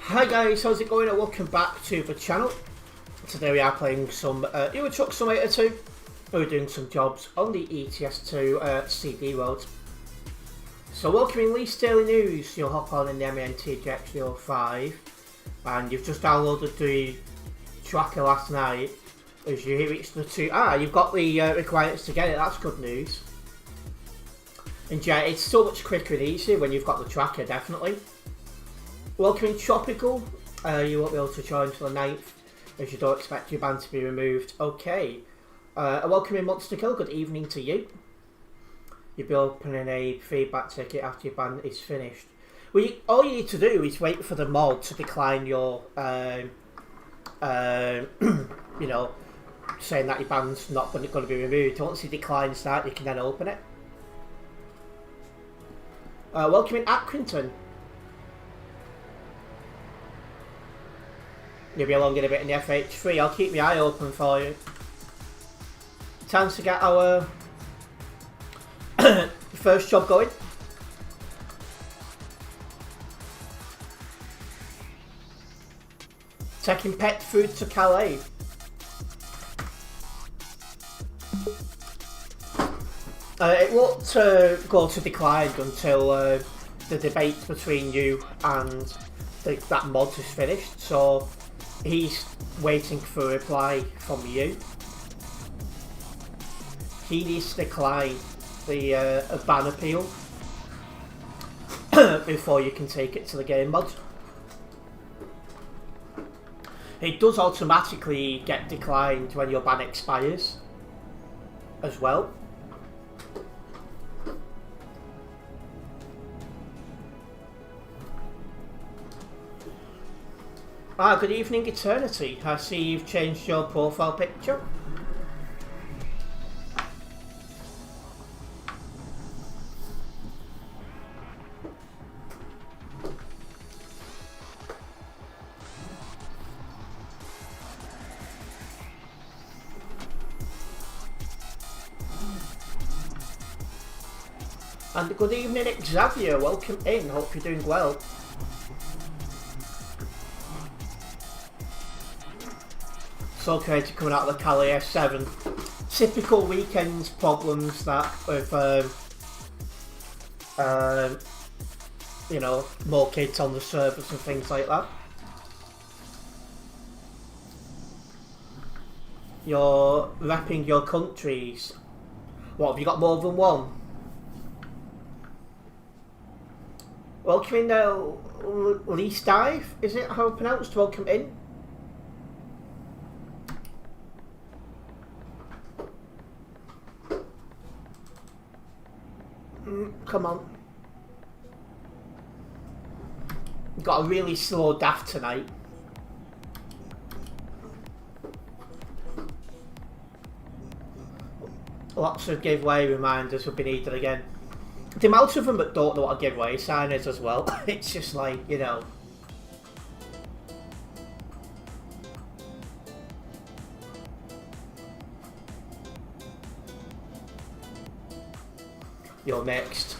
Hi guys, how's it going and welcome back to the channel. Today we are playing some Euro Truck Simulator 2. We're doing some jobs on the ETS2 CD road. So welcoming least daily news, you'll hop on in the MNTJX05 and you've just downloaded the tracker last night as you reach the two. You've got the requirements to get it, that's good news. And yeah, it's so much quicker and easier when you've got the tracker, definitely. Welcoming Tropical, you won't be able to join until the 9th as you don't expect your ban to be removed. Okay. Welcoming Monster Kill, good evening to you. You'll be opening a feedback ticket after your ban is finished. Well, all you need to do is wait for the mod to decline your, you know, saying that your ban's not going to be removed. Once he declines that, you can then open it. Welcoming Accrington. You'll be along in a bit in the FH3. I'll keep my eye open for you. Time to get our first job going. Taking pet food to Calais. It won't go to decline until the debate between you and that mod is finished. So he's waiting for a reply from you. He needs to decline the ban appeal before you can take it to the game mod. It does automatically get declined when your ban expires as well. Good evening, Eternity. I see you've changed your profile picture. And good evening, Xavier. Welcome in. Hope you're doing well. So creative coming out of the Calais F7. Typical weekend problems that with you know, more kids on the servers and things like that. You're repping your countries. What, have you got more than one? Welcome in Least Dive, is it how pronounced? Welcome in. Come on. Got a really slow daft tonight. Lots of giveaway reminders will be needed again. The amount of them that don't know what a giveaway sign is as well. It's just like, you know. You're next.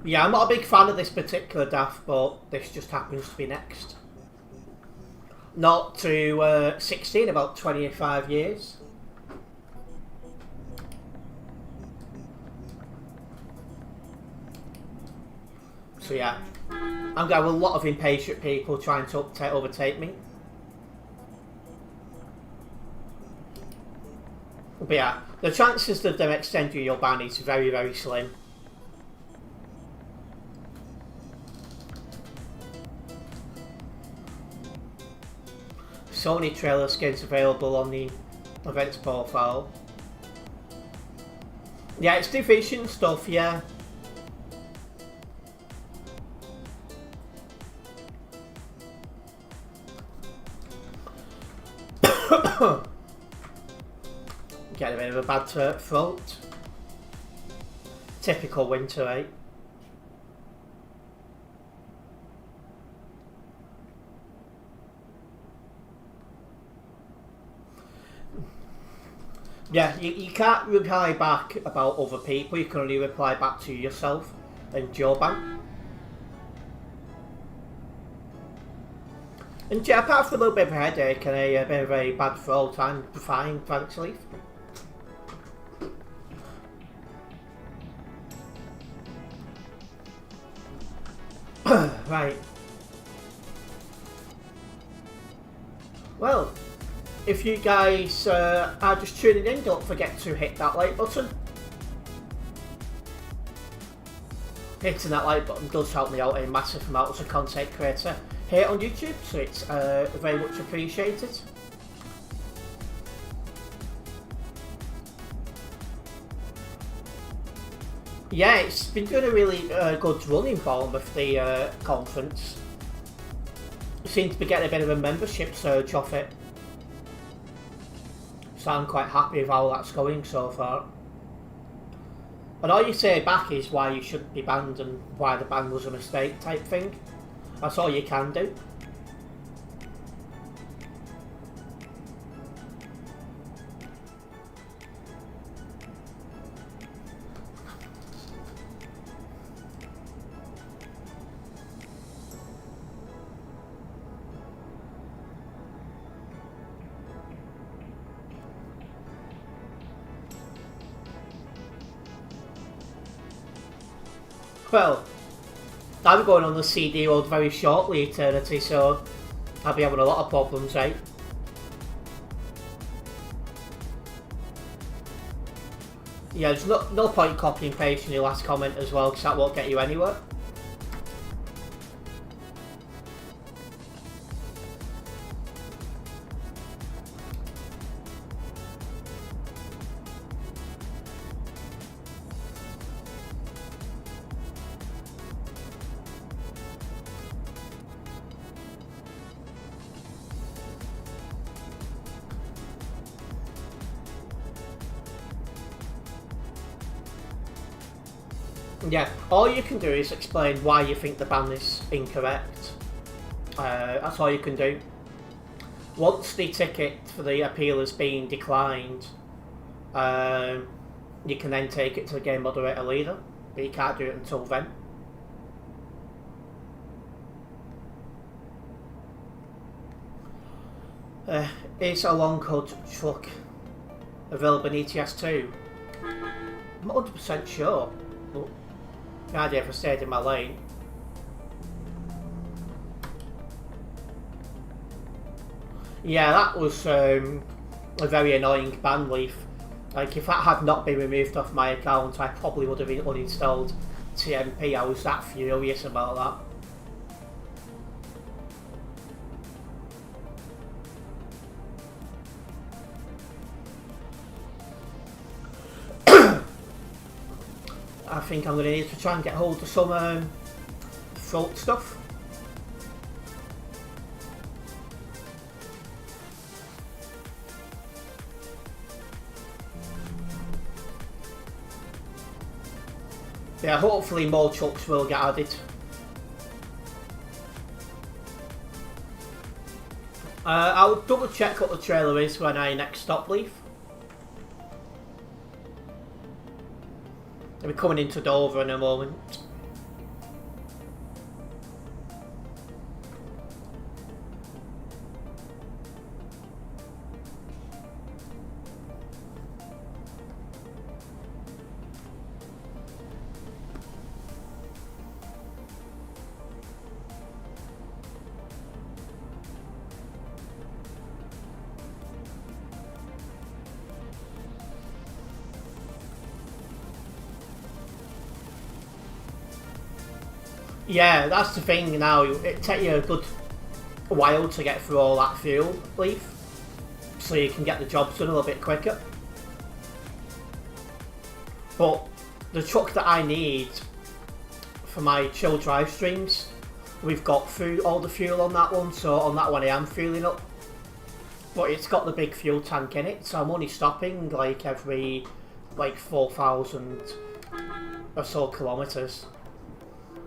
Yeah, I'm not a big fan of this particular daft, but this just happens to be next. Not to 16, about 25 years. So yeah, I'm going to have a lot of impatient people trying to overtake me. But yeah, the chances of them extending your ban is very, very slim. Sony trailer skins available on the events profile. Yeah, it's Division stuff, yeah. Get a bit of a bad throat. Typical winter, eh? Yeah, you can't reply back about other people, you can only reply back to yourself and your bank. And yeah, apart from a little bit of a headache and a bit of a bad throat, I'm fine, thanks, Leaf. Right. Well, if you guys are just tuning in, don't forget to hit that like button. Hitting that like button does help me out a massive amount as a content creator here on YouTube, so it's very much appreciated. Yeah, it's been doing a really good run in Bournemouth, the conference. Seems to be getting a bit of a membership surge off it. So I'm quite happy with how that's going so far. And all you say back is why you shouldn't be banned and why the ban was a mistake type thing. That's all you can do. Well, I'm going on the CD road very shortly, Eternity, so I'll be having a lot of problems, right? Yeah, there's no point copying and pasting your last comment as well, because that won't get you anywhere. Yeah, all you can do is explain why you think the ban is incorrect. That's all you can do. Once the ticket for the appeal has been declined, you can then take it to the game moderator leader, but you can't do it until then. Is a long code truck available in ETS2? I'm not 100% sure. But no idea if I stayed in my lane. Yeah, that was a very annoying ban, Leaf. Like, if that had not been removed off my account, I probably would have been uninstalled TMP. I was that furious about that. I think I'm going to need to try and get hold of some throat stuff. Yeah, hopefully more trucks will get added. I'll double check what the trailer is when I next stop, Leaf. I'll be coming into Dover in a moment. Yeah, that's the thing now. It takes you a good while to get through all that fuel, Leaf, so you can get the jobs done a little bit quicker. But the truck that I need for my chill drive streams, we've got all the fuel on that one, so on that one I am fueling up. But it's got the big fuel tank in it, so I'm only stopping like every 4,000 or so kilometres.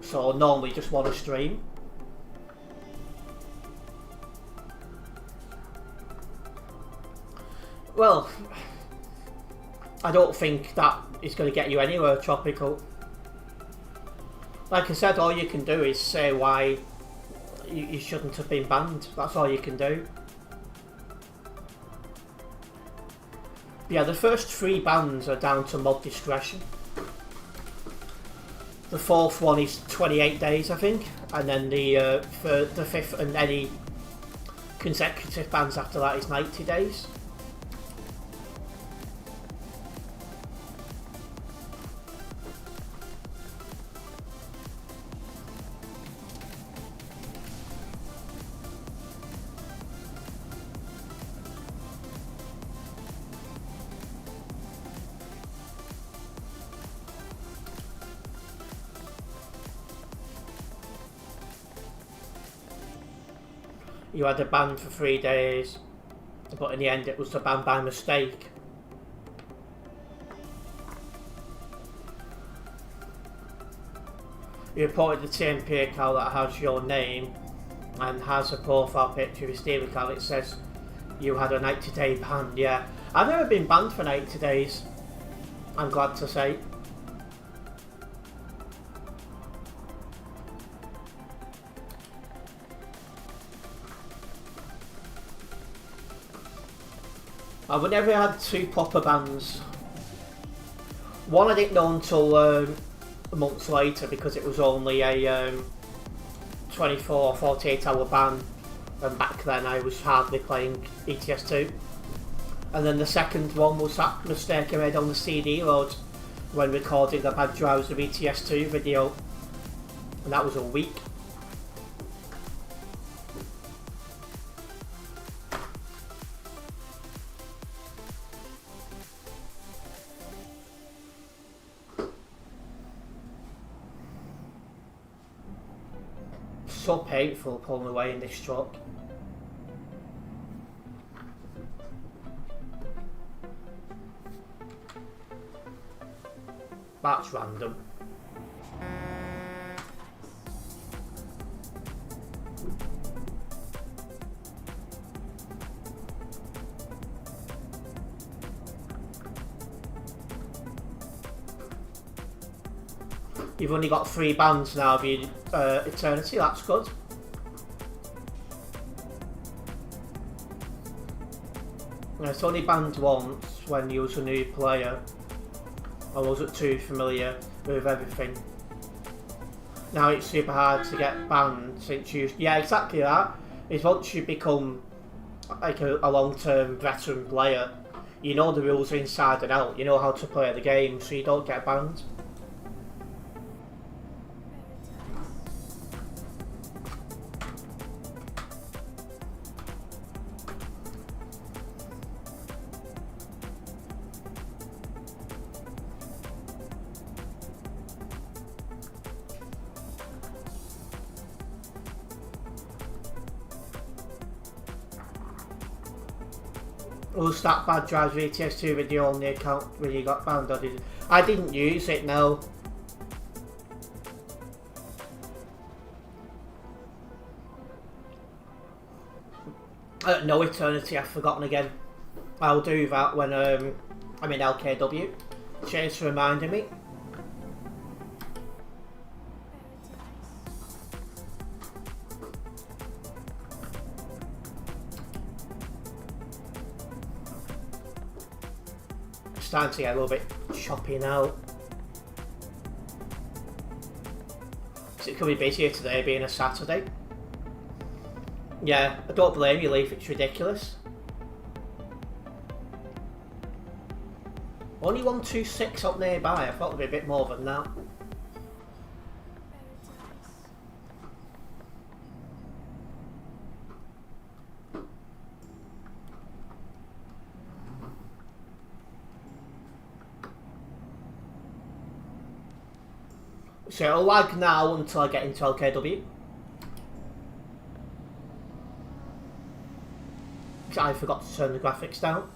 So normally just one a stream. Well, I don't think that is going to get you anywhere, Tropical. Like I said, all you can do is say why you shouldn't have been banned. That's all you can do. Yeah, the first 3 bans are down to mod discretion. The 4th one is 28 days, I think, and then the 5th and any consecutive bans after that is 90 days. You had a ban for 3 days, but in the end it was a ban by mistake. You reported the TMP account that has your name and has a profile picture of your Steam account. It says you had a 90-day ban. Yeah, I've never been banned for 90 days, I'm glad to say. I've never had 2 proper bans. One I didn't know until months later because it was only a 24 or 48 hour ban, and back then I was hardly playing ETS2. And then the second one was that mistake I made on the CD load when recording the Bad Drives of ETS2 video, and that was a week. So painful pulling away in this truck. That's random. You've only got 3 bans now of Eternity, that's good. It's only banned once when you was a new player. I wasn't too familiar with everything. Now it's super hard to get banned since you... Yeah, exactly that. Is once you become like a long-term veteran player, you know the rules inside and out, you know how to play the game, so you don't get banned. Was that Bad Drives VTS2 video on the account when you got banned, or did I didn't use it, no. No Eternity, I've forgotten again. I'll do that when I'm in LKW. Cheers for reminding me. Starting to get a little bit choppy now. So it could be busier today being a Saturday. Yeah, I don't blame you, Leaf, it's ridiculous. Only 126 up nearby, I thought there'd be a bit more than that. So it'll lag now until I get into LKW. I forgot to turn the graphics down.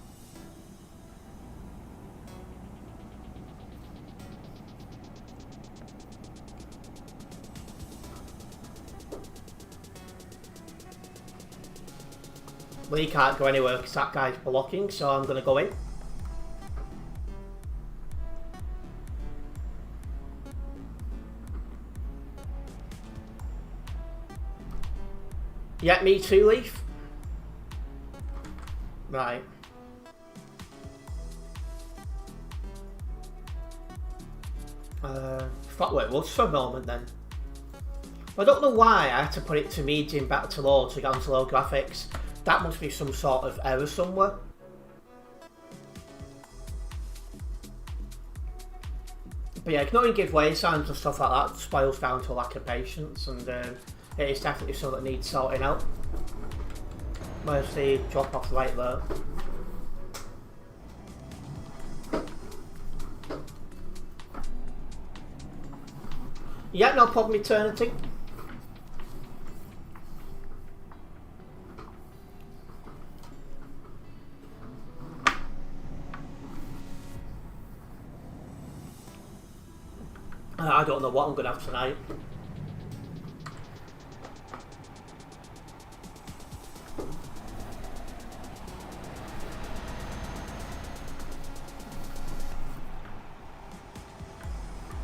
Well, he can't go anywhere because that guy's blocking, so I'm going to go in. Yeah, me too, Leaf. Right. Thought where it was for a moment then. I don't know why I had to put it to medium back to low to get onto low graphics. That must be some sort of error somewhere. But yeah, ignoring giveaway signs and stuff like that spoils down to a lack of patience, and it is definitely something that needs sorting out. Where's the drop off right there? Yeah, no problem, Eternity. I don't know what I'm going to have tonight.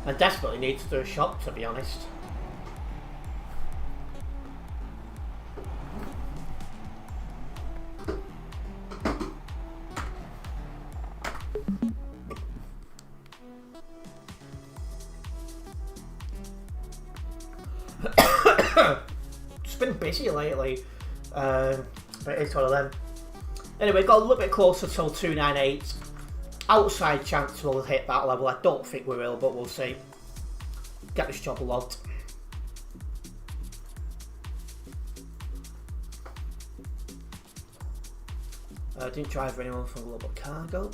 I desperately need to do a shop, to be honest. Just been busy lately, but it's one of them. Anyway, got a little bit closer till 298. Outside chance we'll hit that level. I don't think we will, but we'll see. Get this job logged. Didn't drive anyone from Global Cargo.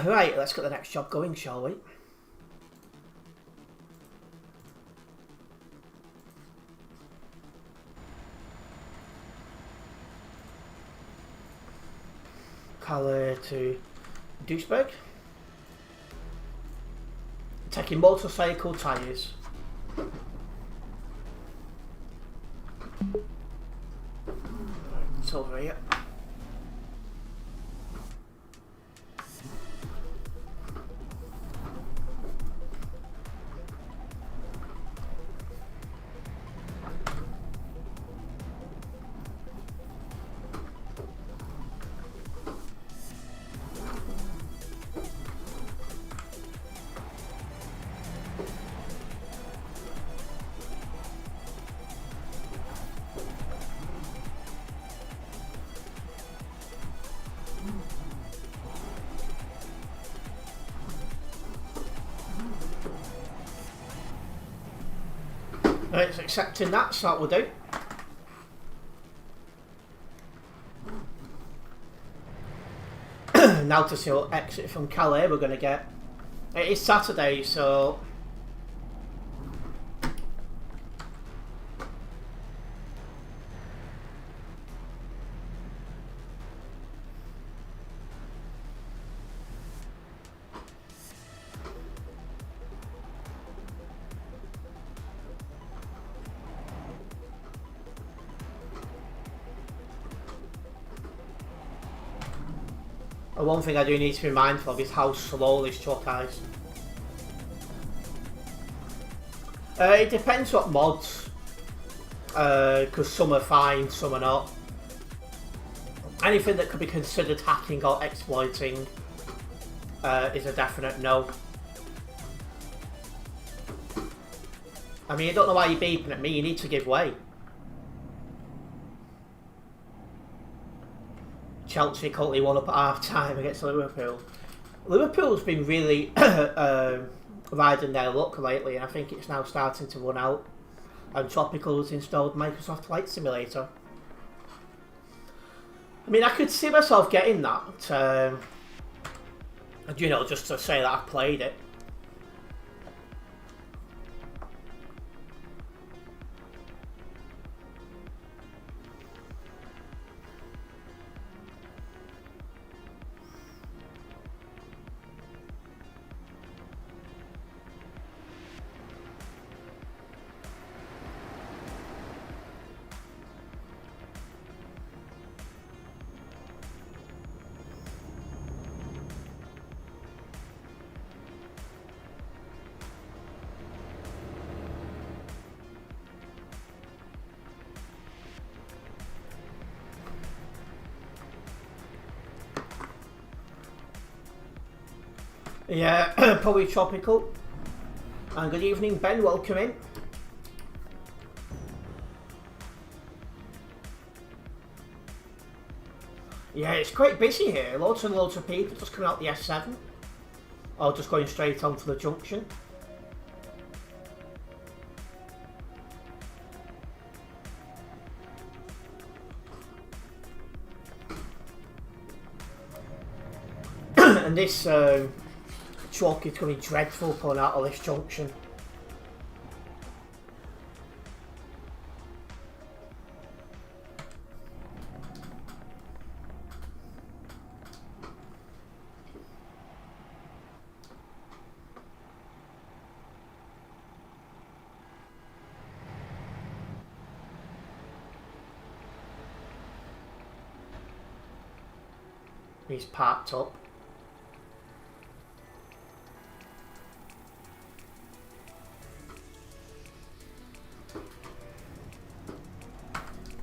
Right, let's get the next job going, shall we? Calais to Duisburg. Taking motorcycle tyres. It's over here. Right, it's accepting that, so that will do. Now to see what exit from Calais we're going to get. It is Saturday, so... One thing I do need to be mindful of is how slow this truck is. It depends what mods, because some are fine, some are not. Anything that could be considered hacking or exploiting is a definite no. I mean, I don't know why you're beeping at me, you need to give way. Chelsea currently won up at half time against Liverpool. Liverpool's been really riding their luck lately, and I think it's now starting to run out. And Tropical's installed Microsoft Flight Simulator. I mean, I could see myself getting that, you know, just to say that I've played it. Yeah, probably tropical. And good evening, Ben. Welcome in. Yeah, it's quite busy here. Loads and loads of people just coming out the S7. Or just going straight on to the junction. And this truck is going to be dreadful pulling out of this junction. He's parked up.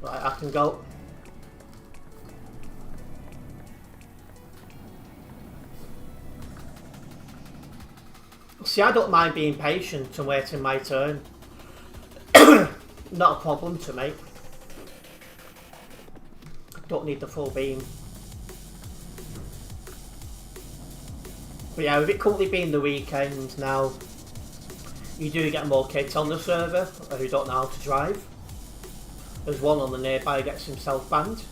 Right, I can go. See, I don't mind being patient and waiting my turn. Not a problem to me. Don't need the full beam. But yeah, with it currently being the weekend now, you do get more kids on the server who don't know how to drive. There's one on the nearby who gets himself banned.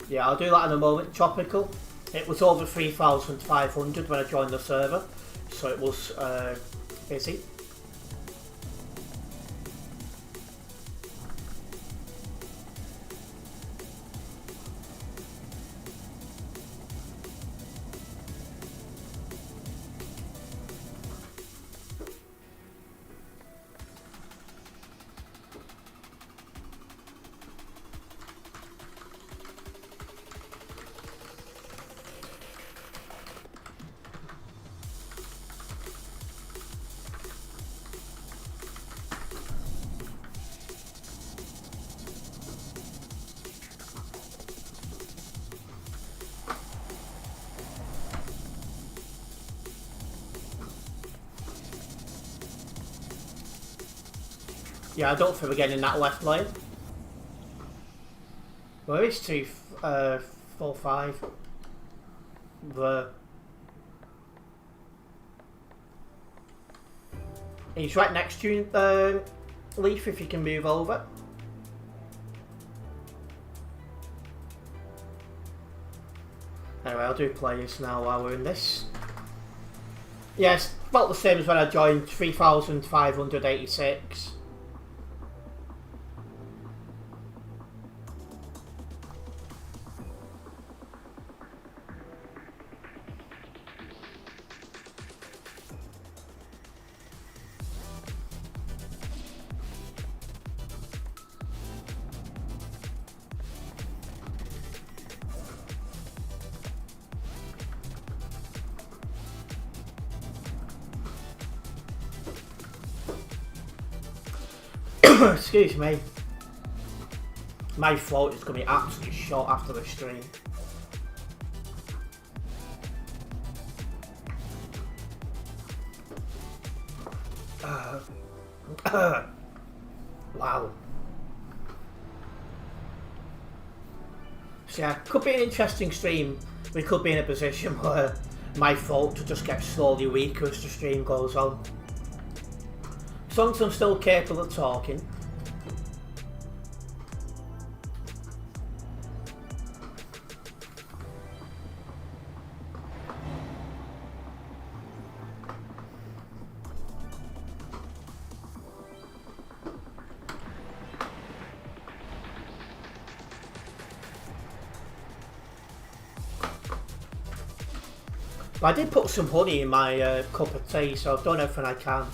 Yeah, I'll do that in a moment. Tropical. It was over 3,500 when I joined the server, so it was busy. Yeah, I don't think we're getting in that left lane. Where is 245? There. He's right next to you, Leaf, if you can move over. Anyway, I'll do players now while we're in this. Yeah, it's about the same as when I joined, 3,586. Excuse me. My throat is going to be absolutely short after the stream. Wow. So yeah, could be an interesting stream. We could be in a position where my throat just gets slowly weaker as the stream goes on. As long as I'm still capable of talking. But I did put some honey in my cup of tea, so I've done everything I can.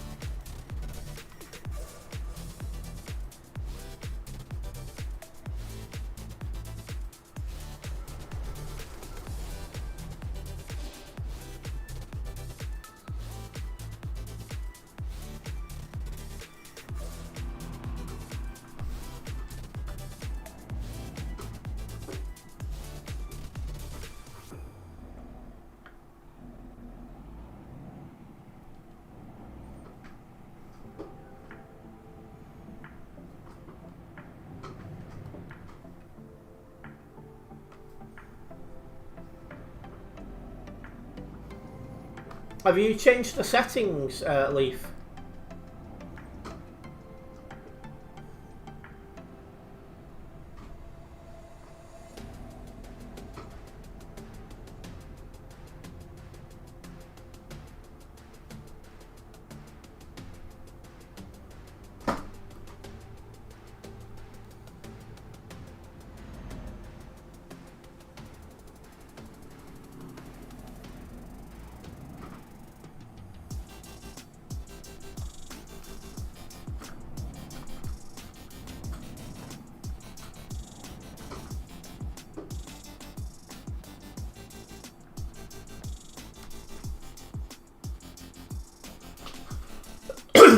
Have you changed the settings, Leaf?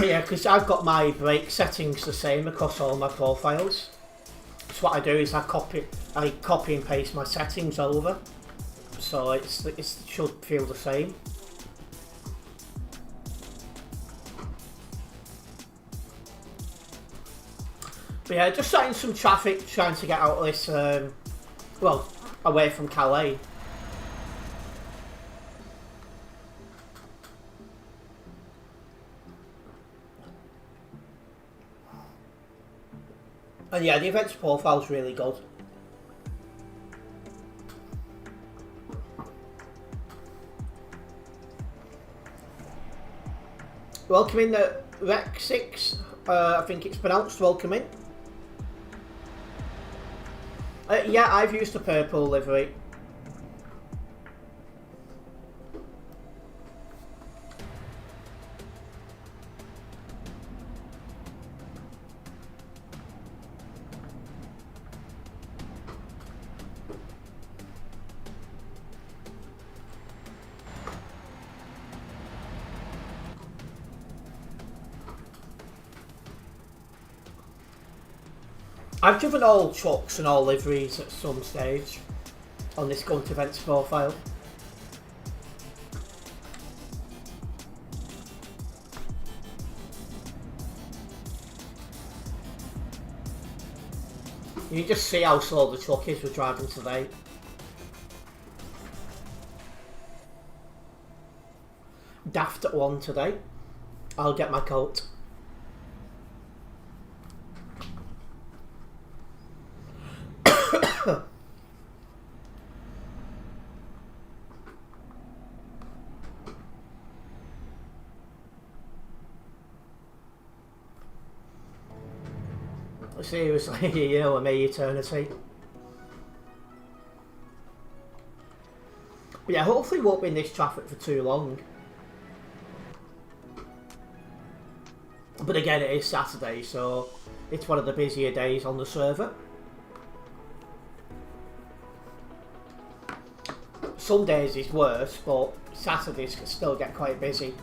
Yeah, because I've got my break settings the same across all my profiles. So what I do is I copy and paste my settings over, so it should feel the same. But yeah, just sat in some traffic trying to get out of this, well, away from Calais. And yeah, the events profile is really good. Welcome in the Rec 6, I think it's pronounced welcome in. Yeah, I've used the purple livery. I've driven all trucks and all liveries at some stage on this current events profile. You can just see how slow the truck is we're driving today. Daft at 1 today. I'll get my coat. Seriously, you know, me eternity. But yeah, hopefully won't be in this traffic for too long. But again, it is Saturday, so it's one of the busier days on the server. Some days is worse, but Saturdays can still get quite busy.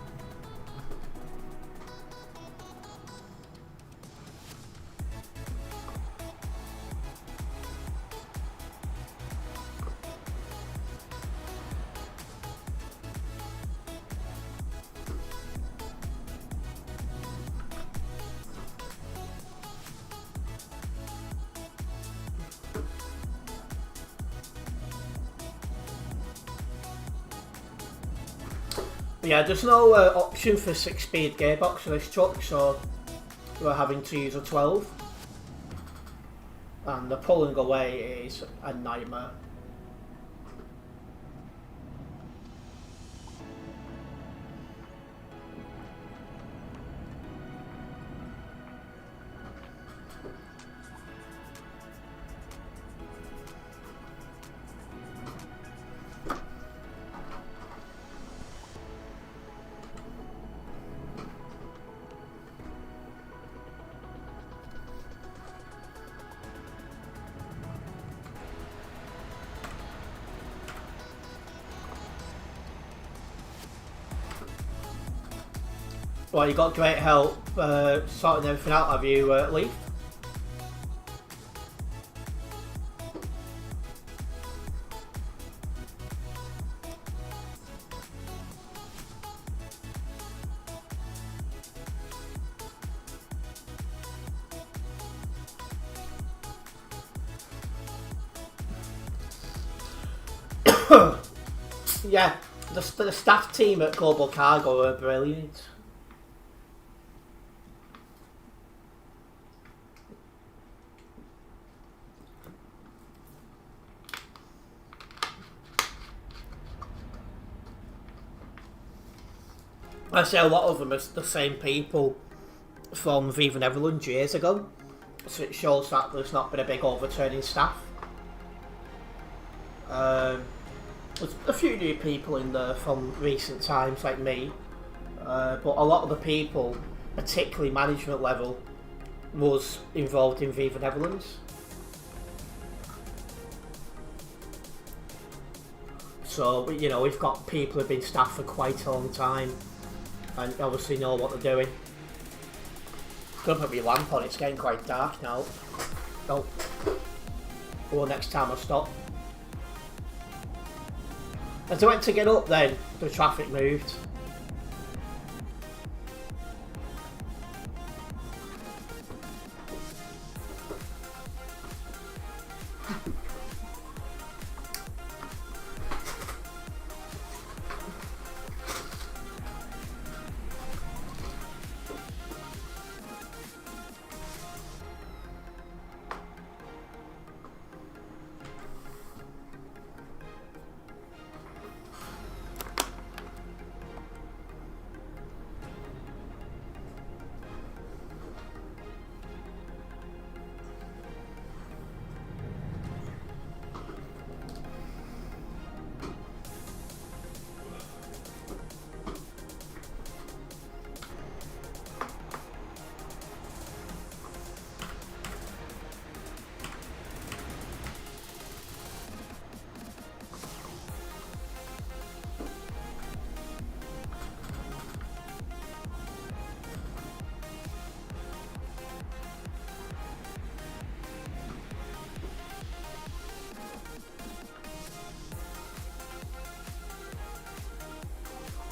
Yeah, there's no option for 6-speed gearbox for this truck, so we're having to use a 12. And the pulling away is a nightmare. Well, you got great help sorting everything out, have you, Leaf? Yeah, The staff team at Global Cargo are brilliant. I say a lot of them are the same people from Viva Netherlands years ago, so it shows that there's not been a big overturning staff. There's a few new people in there from recent times, like me, but a lot of the people, particularly management level, was involved in Viva Netherlands. So, you know, we've got people who've been staff for quite a long time and obviously know what they're doing. Gonna put my lamp on, it's getting quite dark now. Oh. Well, next time I stop. As I went to get up then, the traffic moved.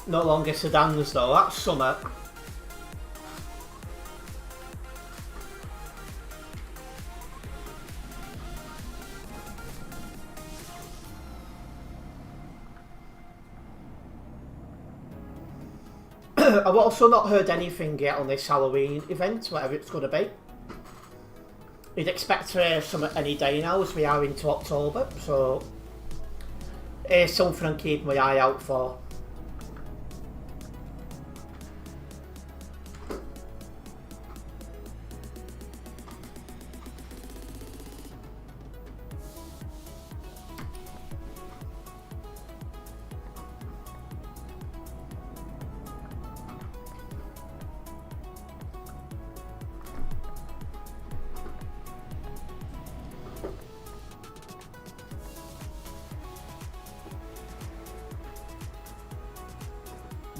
No longer sedans though, that's summer. I've also not heard anything yet on this Halloween event, whatever it's going to be. You'd expect to hear some any day now as we are into October, so it's something I'm keeping my eye out for.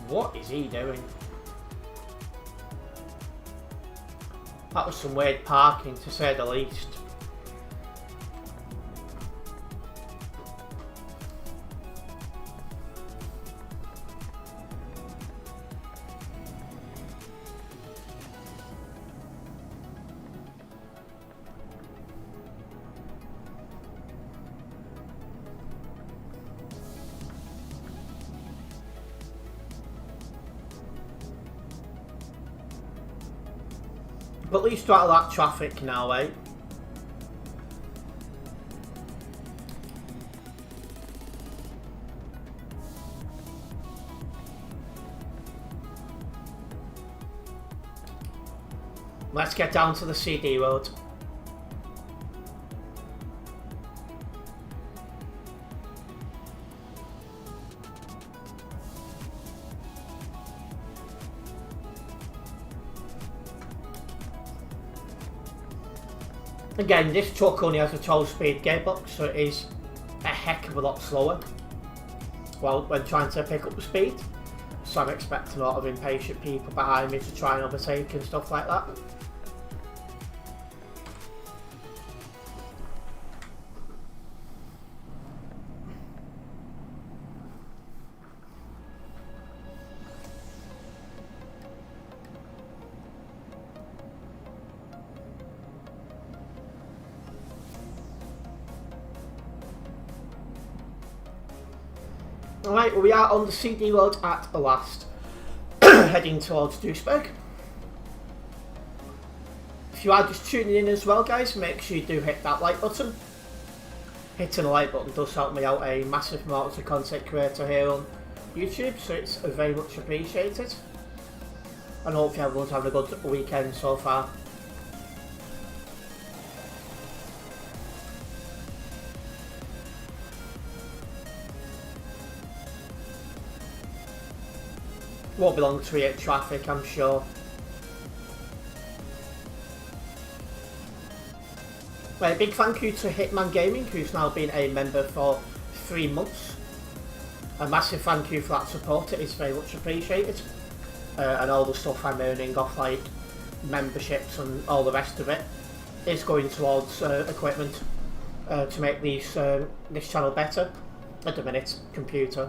What is he doing? That was some weird parking, to say the least. But at least we're out of that traffic now, eh? Let's get down to the CD road. Again, this truck only has a 12-speed gearbox, so it is a heck of a lot slower when trying to pick up the speed. So I'm expecting a lot of impatient people behind me to try and overtake and stuff like that. Alright, well, we are on the CD road at last, heading towards Duisburg. If you are just tuning in as well, guys, make sure you do hit that like button. Hitting the like button does help me out a massive amount as a content creator here on YouTube, so it's very much appreciated. And hopefully everyone's having a good weekend so far. Won't be long to hit traffic, I'm sure. Right, big thank you to Hitman Gaming, who's now been a member for 3 months. A massive thank you for that support, it is very much appreciated. And all the stuff I'm earning off like memberships and all the rest of it is going towards equipment to make this channel better. At the minute, computer.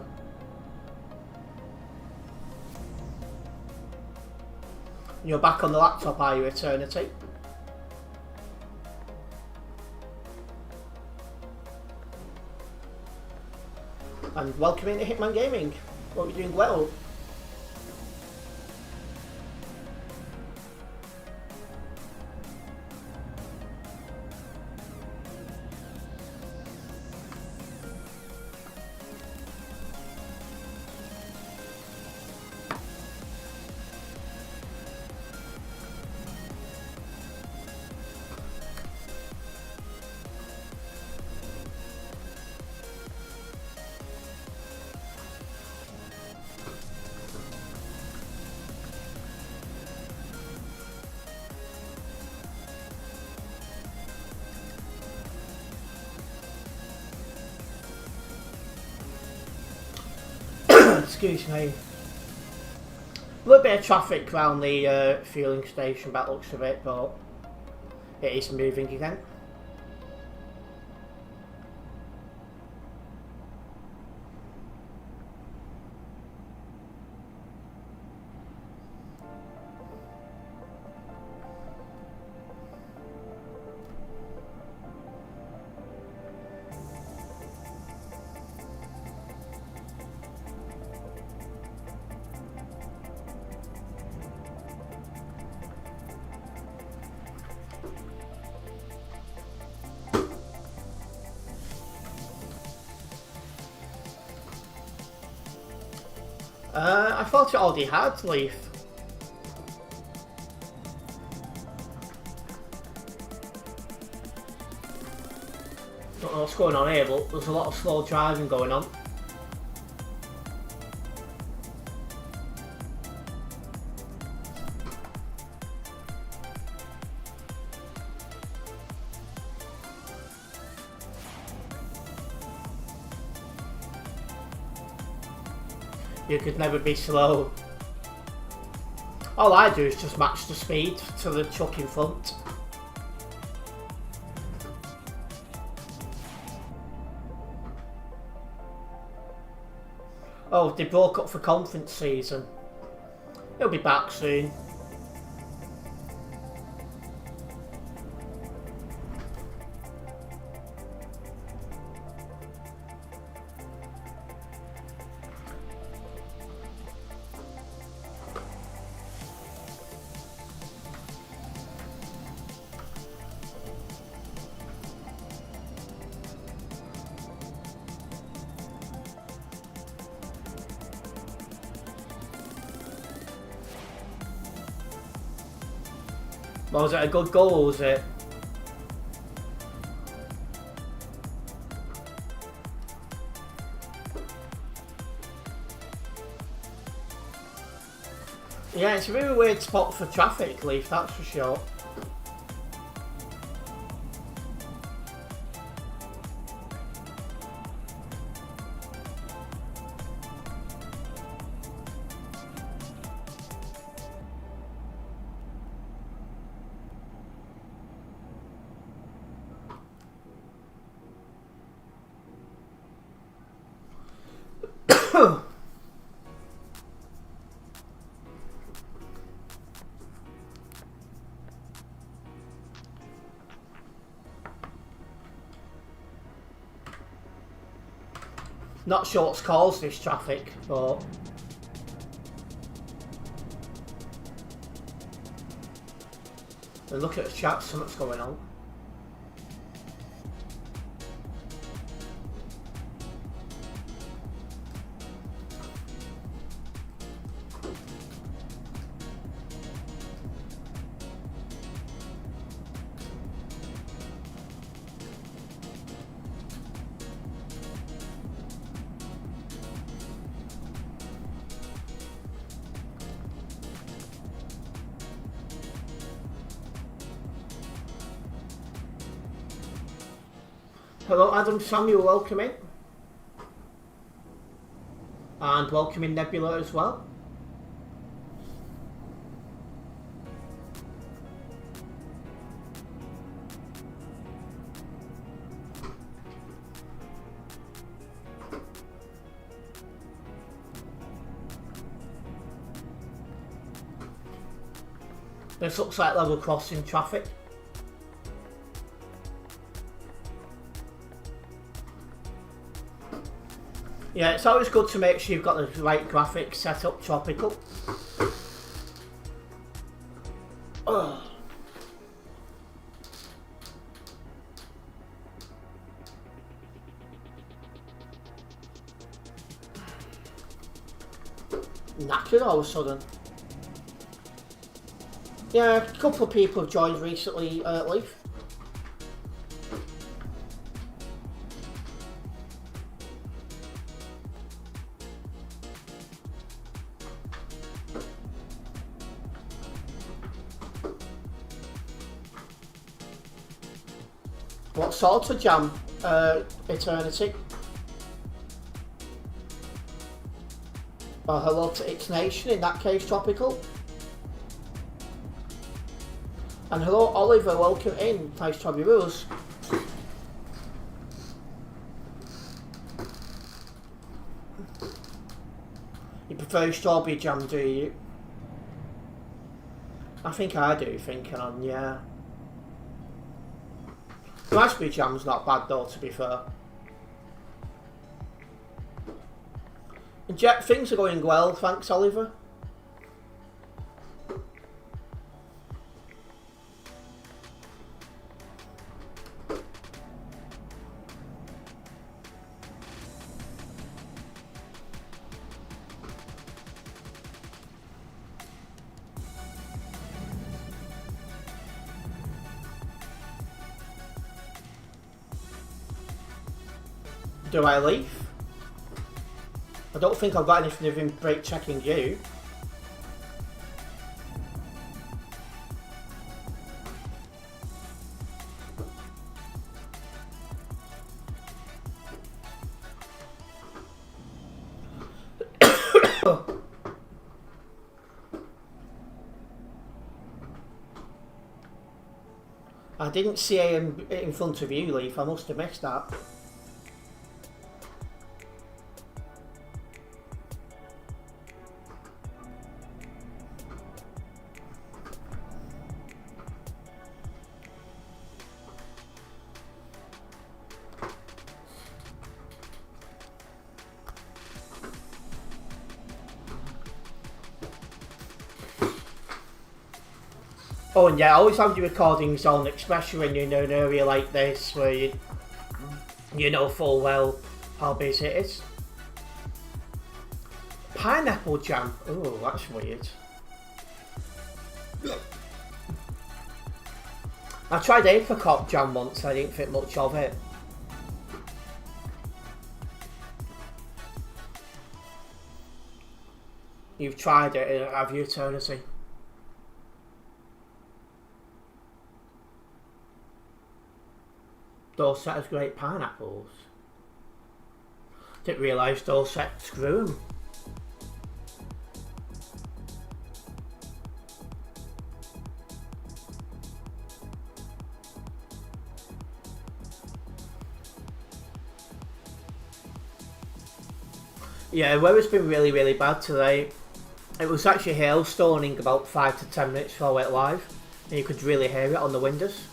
You're back on the laptop, are you, Eternity? And welcome into Hitman Gaming. Hope you're doing well. Excuse me. A little bit of traffic around the fueling station by the looks of it, but it is moving again. I thought it already had Leaf. Don't know what's going on here, but there's a lot of slow driving going on. You could never be slow. All I do is just match the speed to the truck in front. Oh, they broke up for conference season. He'll be back soon. Well, was it a good goal, or was it? Yeah, it's a really weird spot for traffic, Leaf, that's for sure. Not sure what's caused this traffic, but look at the chat, something's going on. Hello Adam Samuel, welcome in. And welcome in Nebula as well. This looks like level crossing traffic. Yeah, it's always good to make sure you've got the right graphics set up tropical. Ugh. Knackered all of a sudden. Yeah, a couple of people have joined recently, Leaf. What sort of jam, Eternity? Oh, hello to Its Nation, in that case, Tropical. And hello, Oliver, welcome in. Nice to have you with us. You prefer strawberry jam, do you? I think I do, thinking on, yeah. Raspberry jam's not bad though, to be fair. And Jet, things are going well, thanks Oliver. Do I leave? I don't think I've got anything of him break checking you. I didn't see him in front of you, Leaf. I must have missed that. Oh, and yeah, I always have your recordings on, especially when you're in an area like this where you know full well how busy it is. Pineapple jam. Oh, that's weird. I tried apricot jam once, I didn't think much of it. You've tried it, have you, Eternity? Dorset has great pineapples. Didn't realise Dorset grew them. Yeah, weather's been really, really bad today. It was actually hailstoning about 5 to 10 minutes before I went live, and you could really hear it on the windows.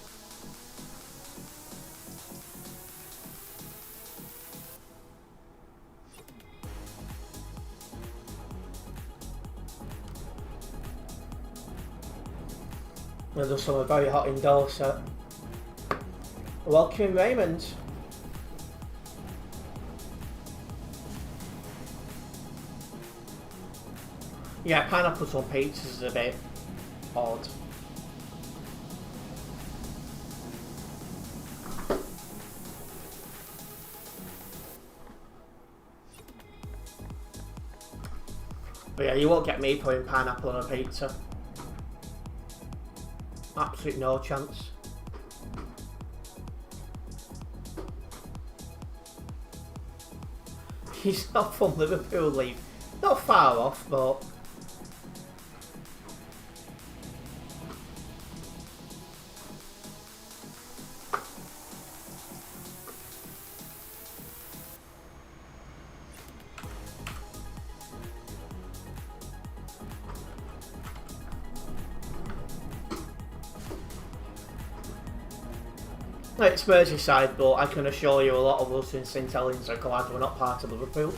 There's someone very hot indoors, so welcome Raymond. Yeah, pineapples on pizzas is a bit odd. But yeah, you won't get me putting pineapple on a pizza. Absolute no chance. He's not from Liverpool, Lee. Not far off, but... It's Merseyside, but I can assure you a lot of us in St Helens are glad we're not part of Liverpool.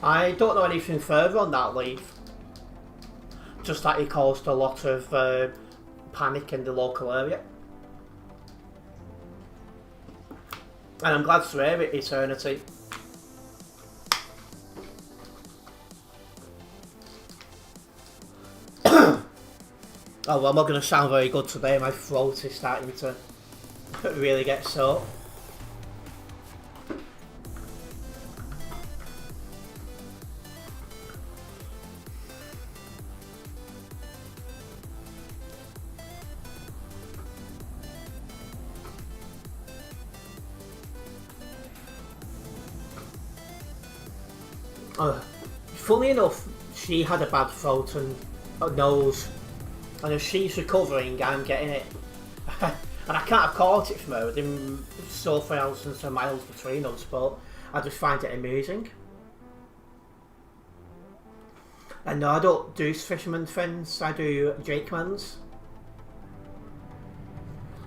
I don't know anything further on that leave. Just that he caused a lot of panic in the local area. And I'm glad to hear it, Eternity. Oh well, I'm not going to sound very good today. My throat is starting to really get sore. Funny enough, she had a bad throat and a nose, and as she's recovering, I'm getting it. And I can't have caught it from her. There are so thousands of miles between us, but I just find it amusing. And no, I don't do fisherman fins, I do Jakemans.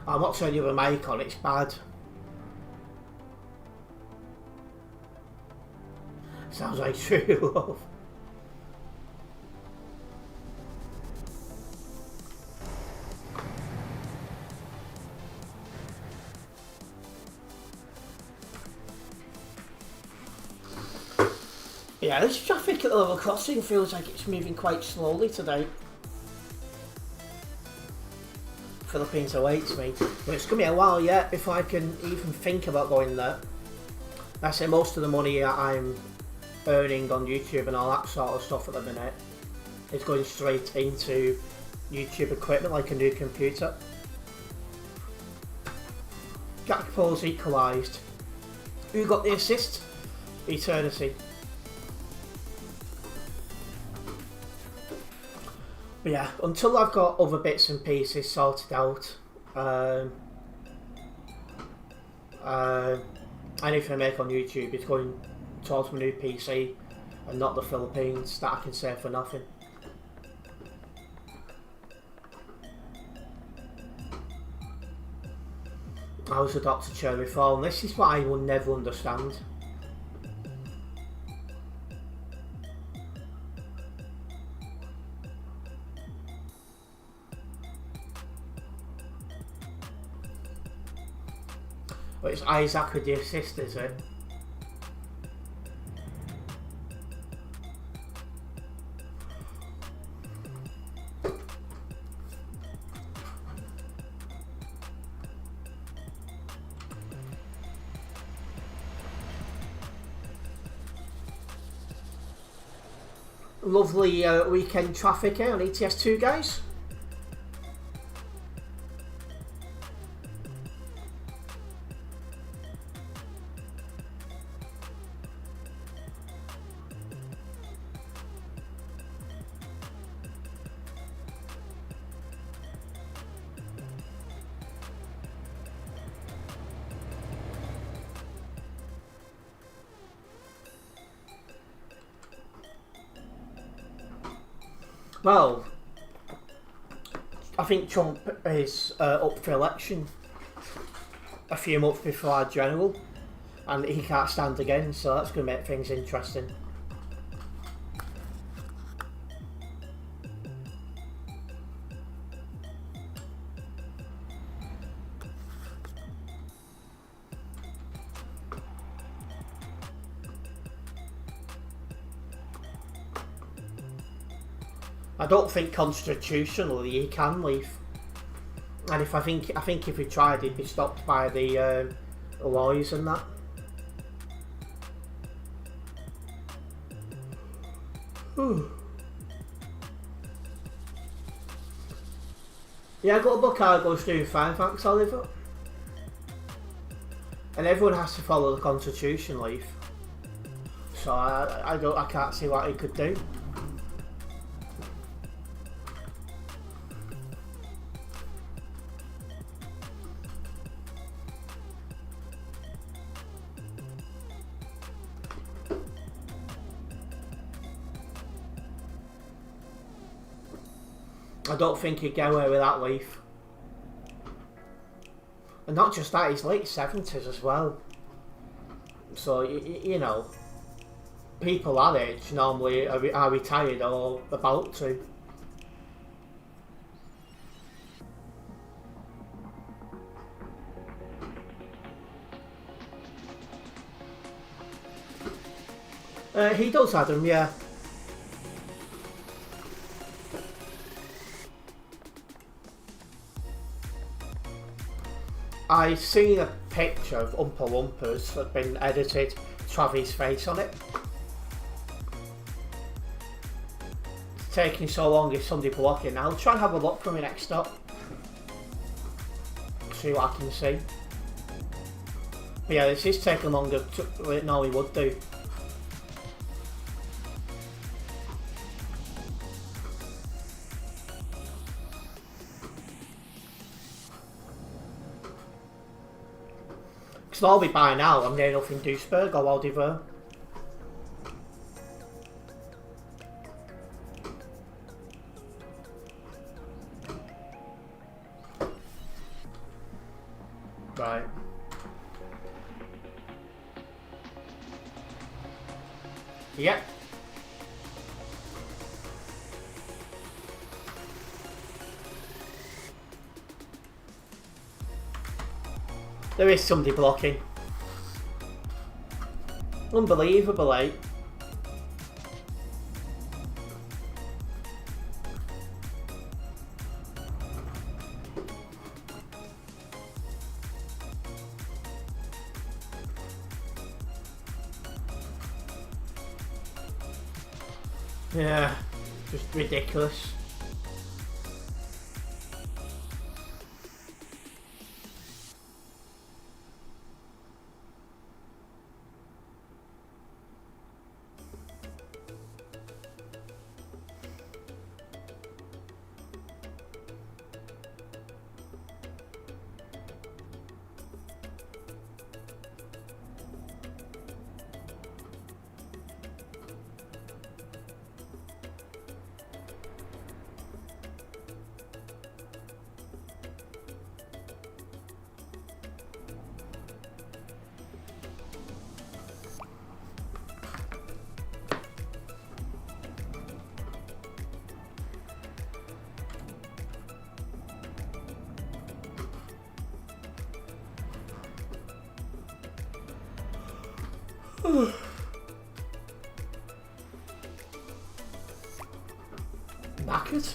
I'm not turning you a mic on, it's bad. Sounds like true love. Yeah, this traffic at the level crossing feels like it's moving quite slowly today. Philippines awaits me, but it's going to be a while yet before I can even think about going there. I say most of the money I'm earning on YouTube and all that sort of stuff at the minute is going straight into YouTube equipment like a new computer. Gakpo's equalised. Who got the assist? Eternity. But yeah, until I've got other bits and pieces sorted out, anything I make on YouTube is going towards my new PC and not the Philippines that I can save for nothing. I was a Dr. Cherry Fall, and this is what I will never understand. But it's Isaac with the assist, is it? Lovely weekend traffic here on ETS2, guys. Well, I think Trump is up for election a few months before our general, and he can't stand again, so that's going to make things interesting. I don't think constitutionally he can leave, and I think if he tried, he'd be stopped by the lawyers and that. Yeah, I got a book cargo's doing fine, thanks, Oliver. And everyone has to follow the constitution, Leaf. So I can't see what he could do. I don't think he'd get away with that, Leaf. And not just that, he's late 70s as well. So, you know, people that age normally are retired or about to. He does, Adam, yeah. I seen a picture of Oompa Loompas that had been edited to have his face on it. It's taking so long, is somebody blocking? I'll try and have a look for my next stop. See what I can see. But yeah, this is taking longer than it normally would do. Because I'll be by now, I'm near enough in Duisburg or Waldivere. Right. Yep. There is somebody blocking. Unbelievable, eh? Yeah, just ridiculous. Knackered?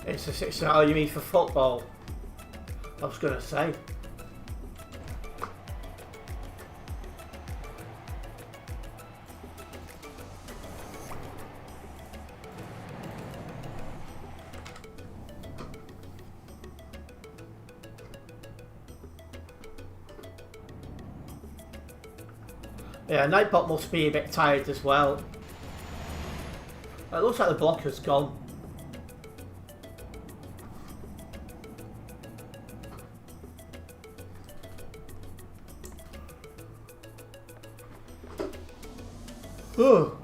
It's a 6 hour, you mean for football? I was going to say. Yeah, Nightbot must be a bit tired as well. It looks like the blocker's gone. Oh.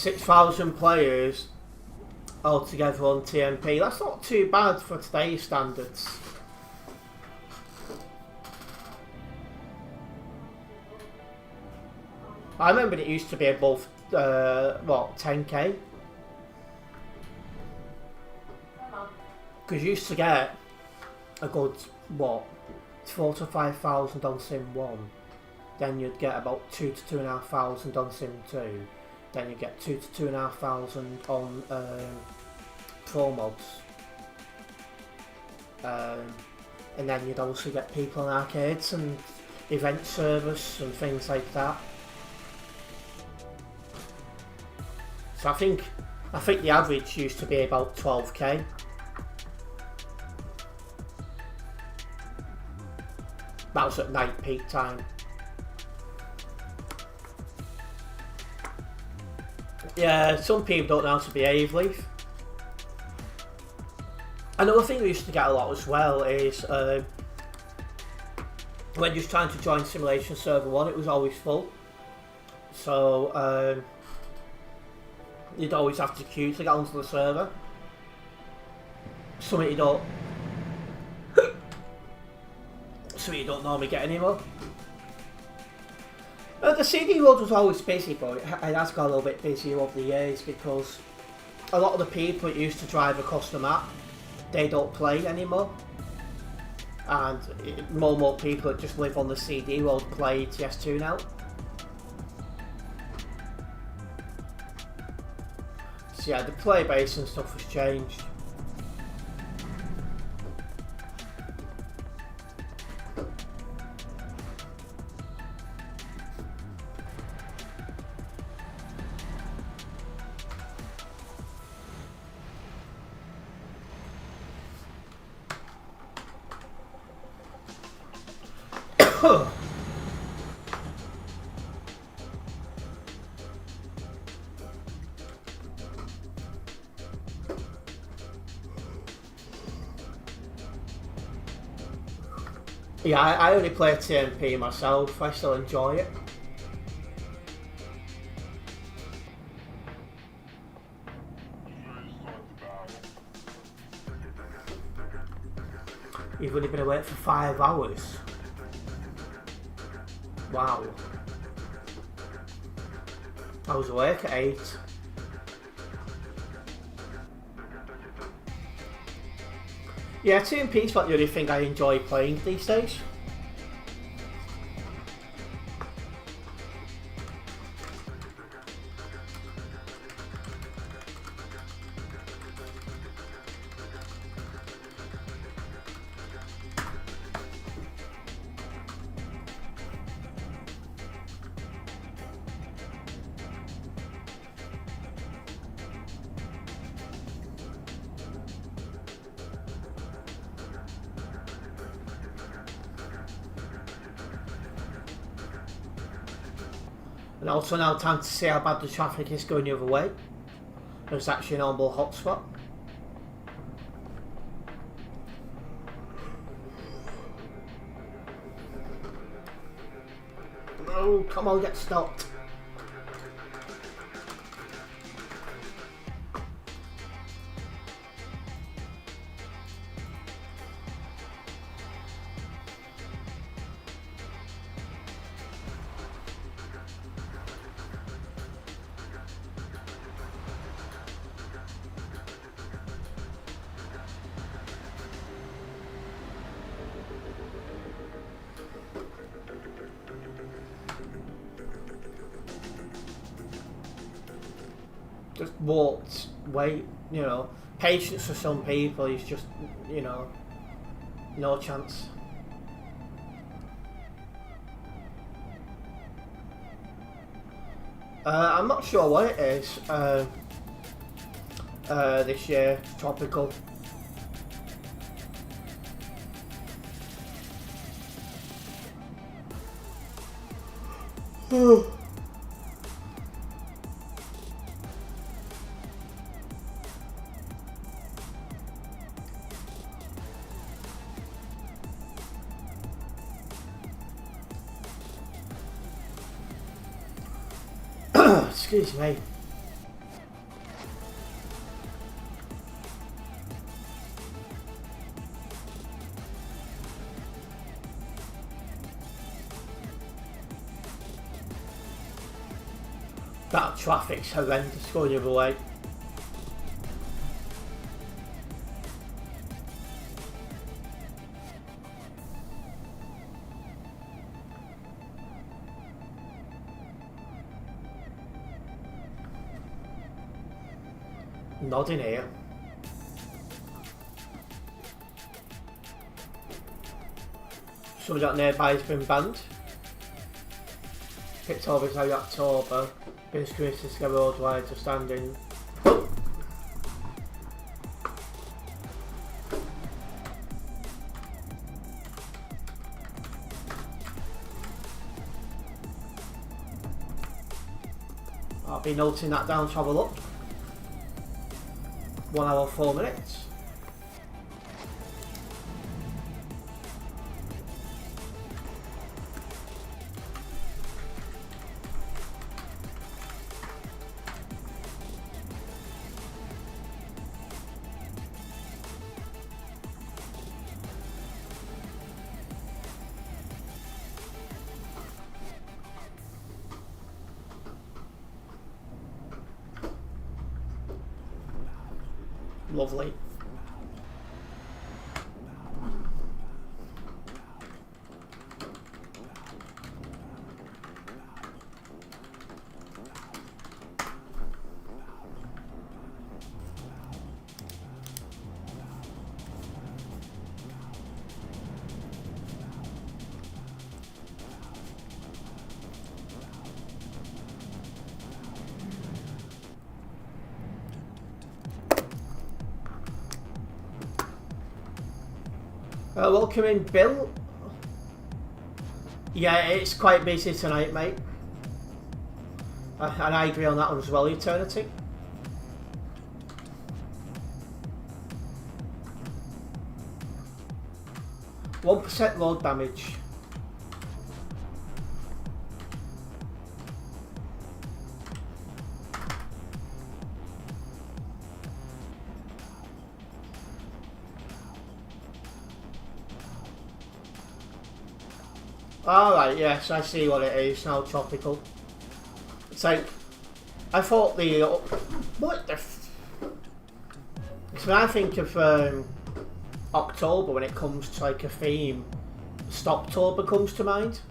6,000 players altogether on TMP. That's not too bad for today's standards. I remember it used to be above, 10k? Because you used to get a good, 4,000 to 5,000 on Sim 1. Then you'd get about 2,000 to 2,500 on Sim 2. Then you get 2,000 to 2,500 on Pro Mods. And then you'd also get people in arcades and event service and things like that. So I think the average used to be about 12k. That was at night peak time. Yeah, some people don't know how to behave, Leaf. Another thing we used to get a lot as well is when you're trying to join Simulation Server 1, it was always full. So you'd always have to queue to get onto the server. Something you don't normally get anymore. The CD world was always busy, but it has got a little bit busier over the years because a lot of the people that used to drive across the map, they don't play anymore. And more and more people that just live on the CD world play TS2 now. So yeah, the player base and stuff has changed. Yeah, I only play TMP myself. I still enjoy it. You've only been awake for 5 hours. Wow. I was awake at 8. Yeah, TMP's not the only thing I enjoy playing these days. And also now time to see how bad the traffic is going the other way. There's actually an onboard hotspot. No, come on, get stopped. Just walked, wait, you know. Patience for some people is just, you know. No chance. I'm not sure what it is this year. Tropical. Excuse me. That traffic's horrendous going the other way. Nodding here. Somebody out nearby has been banned. Picked over in October. Been screwed to scare worldwide to standing. I'll be noting that down to have a look. 1 hour 4 minutes. Lovely. Welcome in, Bill. Yeah, it's quite busy tonight, mate. And I agree on that one as well, Eternity. %1 load damage. Alright, yes, I see what it is now, tropical. It's like, I thought the, what the so when I think of October, when it comes to like a theme, Stoptober comes to mind.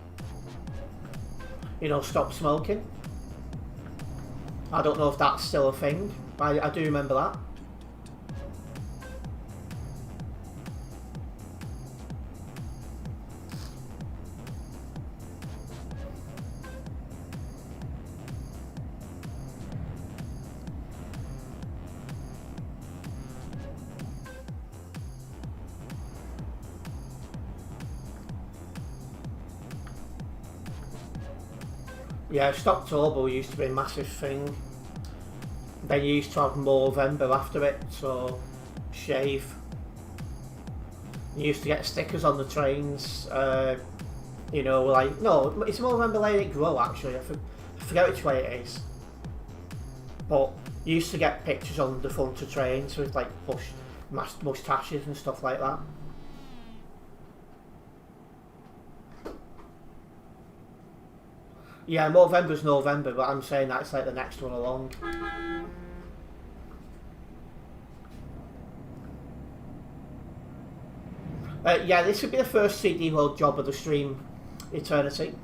You know, stop smoking. I don't know if that's still a thing, but I do remember that. Yeah, Stoptober used to be a massive thing. Then you used to have Movember after it, so shave. You used to get stickers on the trains, you know, like, no, it's Movember Let It Grow actually, I forget which way it is. But you used to get pictures on the front of trains with like moustaches and stuff like that. Yeah, Movember's November, but I'm saying that's like the next one along. Yeah, this would be the first CD load job of the stream, Eternity.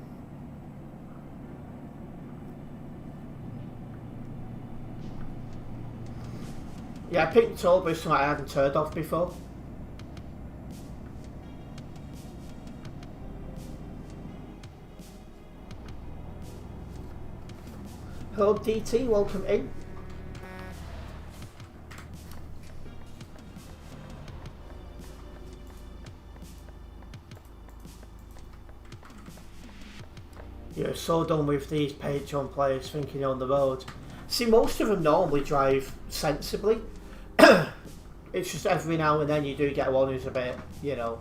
Yeah, Pinktober is something I hadn't heard of before. Hello DT, welcome in. You're so done with these Patreon players thinking you're on the road. See, most of them normally drive sensibly. It's just every now and then you do get one who's a bit, you know.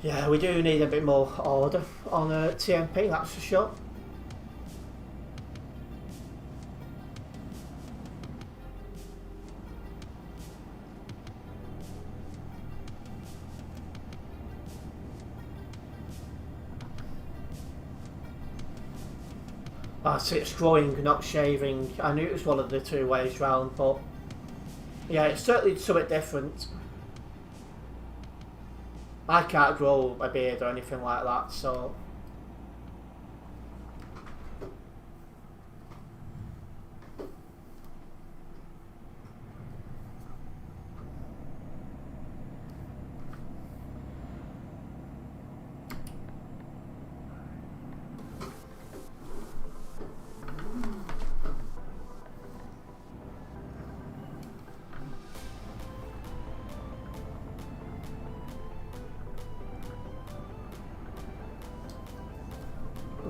Yeah, we do need a bit more order on TMP, that's for sure. It's growing, not shaving. I knew it was one of the two ways round, but yeah, it's certainly something different. I can't grow a beard or anything like that, so...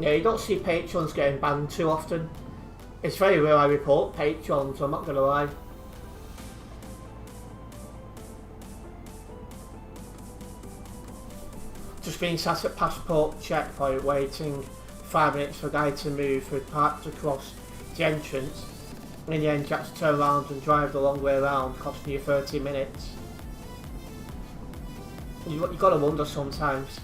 Yeah, you don't see patrons getting banned too often. It's very rare I report patrons, I'm not going to lie. Just being sat at passport checkpoint waiting 5 minutes for a guy to move who parked across the entrance. In the end you have to turn around and drive the long way around, costing you 30 minutes. You've got to wonder sometimes.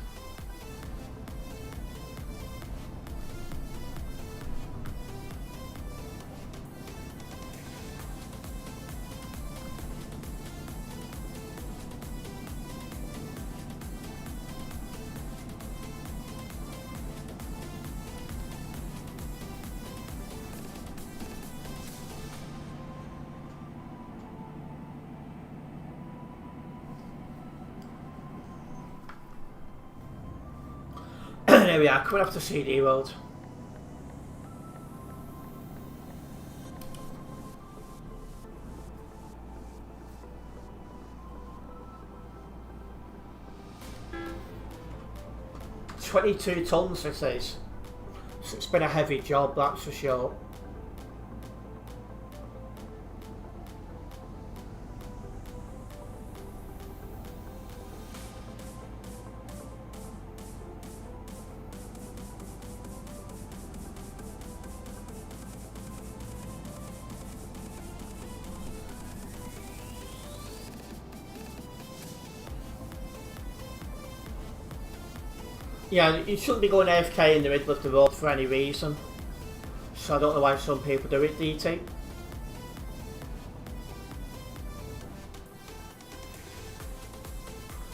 There we are, coming off the CD road. $22 tons this is. So it's been a heavy job, that's for sure. Yeah, you shouldn't be going AFK in the middle of the road for any reason. So I don't know why some people do it, DT.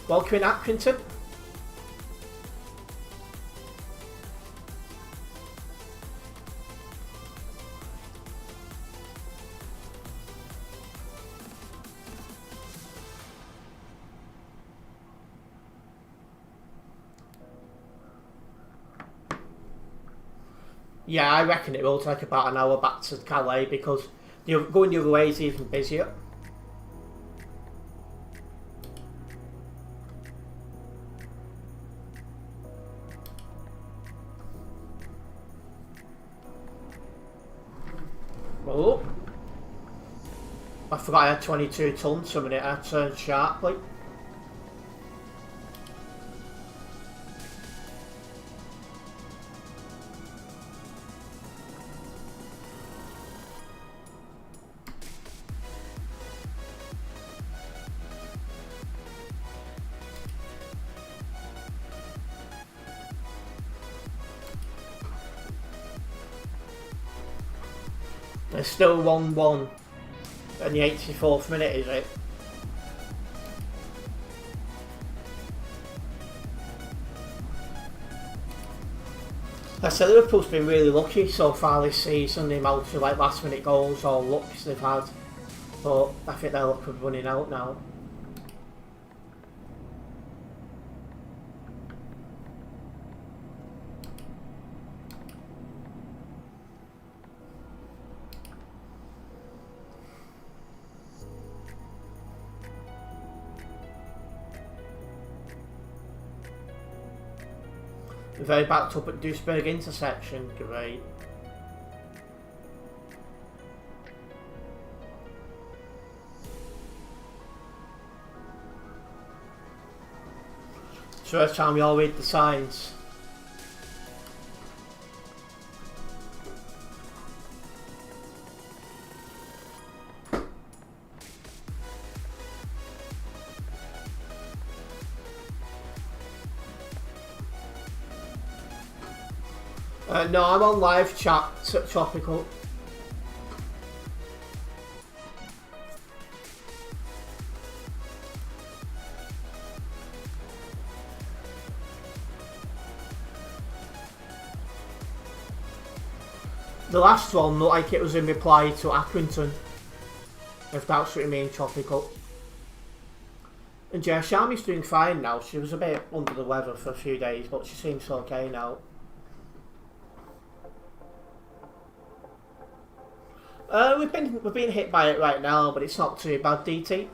Welcome in, Accrington. Yeah, I reckon it will take about an hour back to Calais because going the other way is even busier. Oh, I forgot I had 22 tons a minute, I turned sharply. There's still 1-1 in the 84th minute, is it? I said Liverpool's been really lucky so far this season, the amount of like last minute goals or looks they've had, but I think their luck is running out now. Very backed up at Duisburg intersection. Great. So every time we all read the signs. No, I'm on live chat, Tropical. The last one looked like it was in reply to Accrington, if that's what you mean, Tropical. And yeah, Shami's doing fine now. She was a bit under the weather for a few days, but she seems okay now. We've been hit by it right now, but it's not too bad, DT.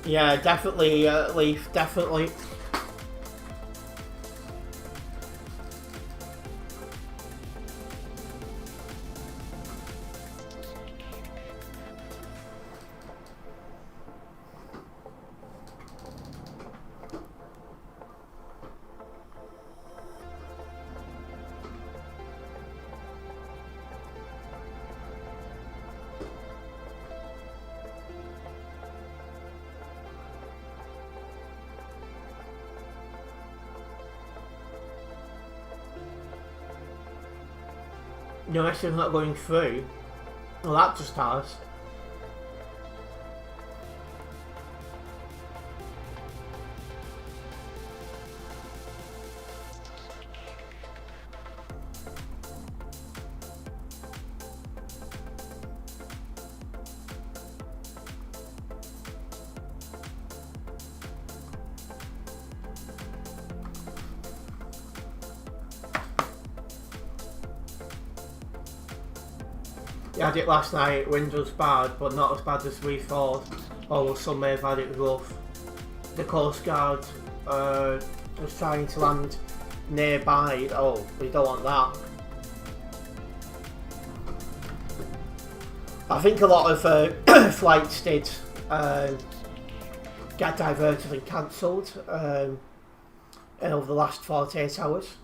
Yeah, definitely, Leaf, definitely. No, actually not going through. Well, that just has. Yeah, I did it last night. Wind was bad, but not as bad as we thought. Although some may have had it rough. The Coast Guard was trying to land nearby. Oh, we don't want that. I think a lot of flights did get diverted and cancelled over the last 48 hours.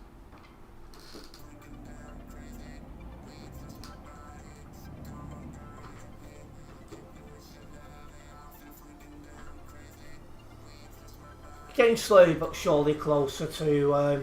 Getting slowly but surely closer to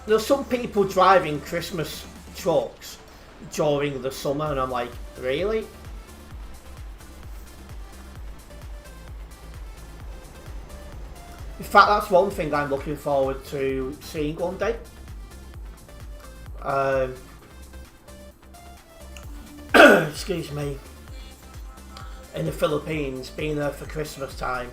there's some people driving Christmas trucks during the summer, and I'm like, really? In fact, that's one thing I'm looking forward to seeing one day. Excuse me. In the Philippines, being there for Christmas time.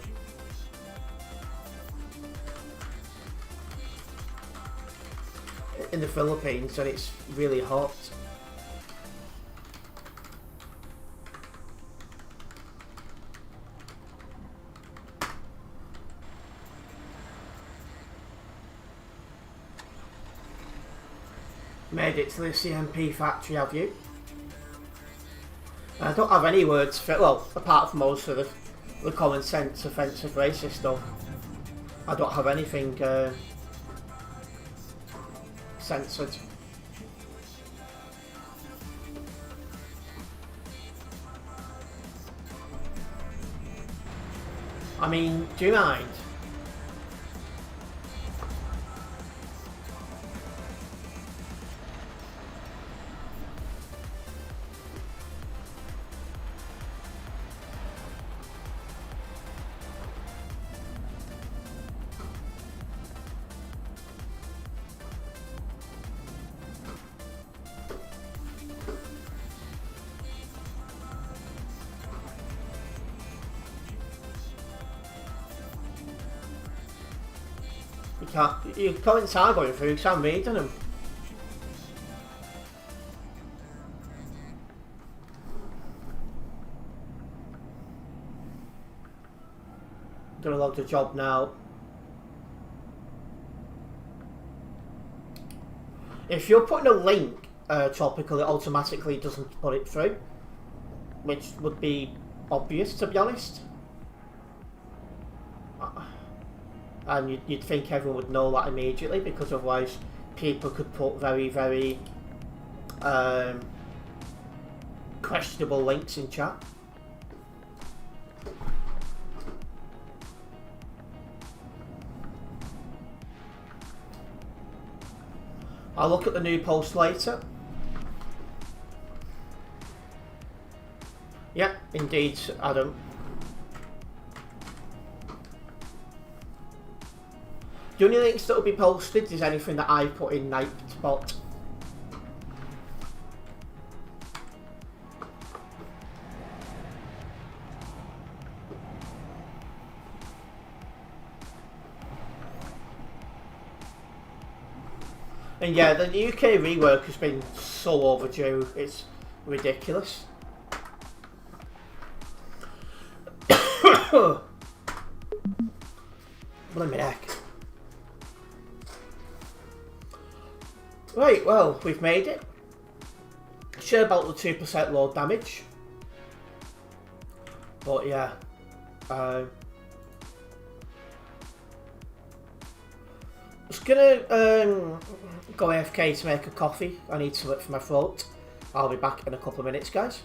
In the Philippines, and it's really hot. Made it to the TMP factory, have you? I don't have any words for, well, apart from most of the common sense offensive racist stuff. I don't have anything censored. I mean, do you mind? You can't. Your comments are going through because I'm reading them. I'm gonna log the job now. If you're putting a link topical, it automatically doesn't put it through, which would be obvious, to be honest. And you'd think everyone would know that immediately, because otherwise people could put very, very questionable links in chat. I'll look at the new post later. Yeah, indeed, Adam. The only links that will be posted is anything that I put in Nightbot. And yeah, the UK rework has been so overdue, it's ridiculous. Blimey heck. Right, well, we've made it. Sure about the 2% load damage. But yeah. Just gonna go AFK to make a coffee. I need something for my throat. I'll be back in a couple of minutes, guys.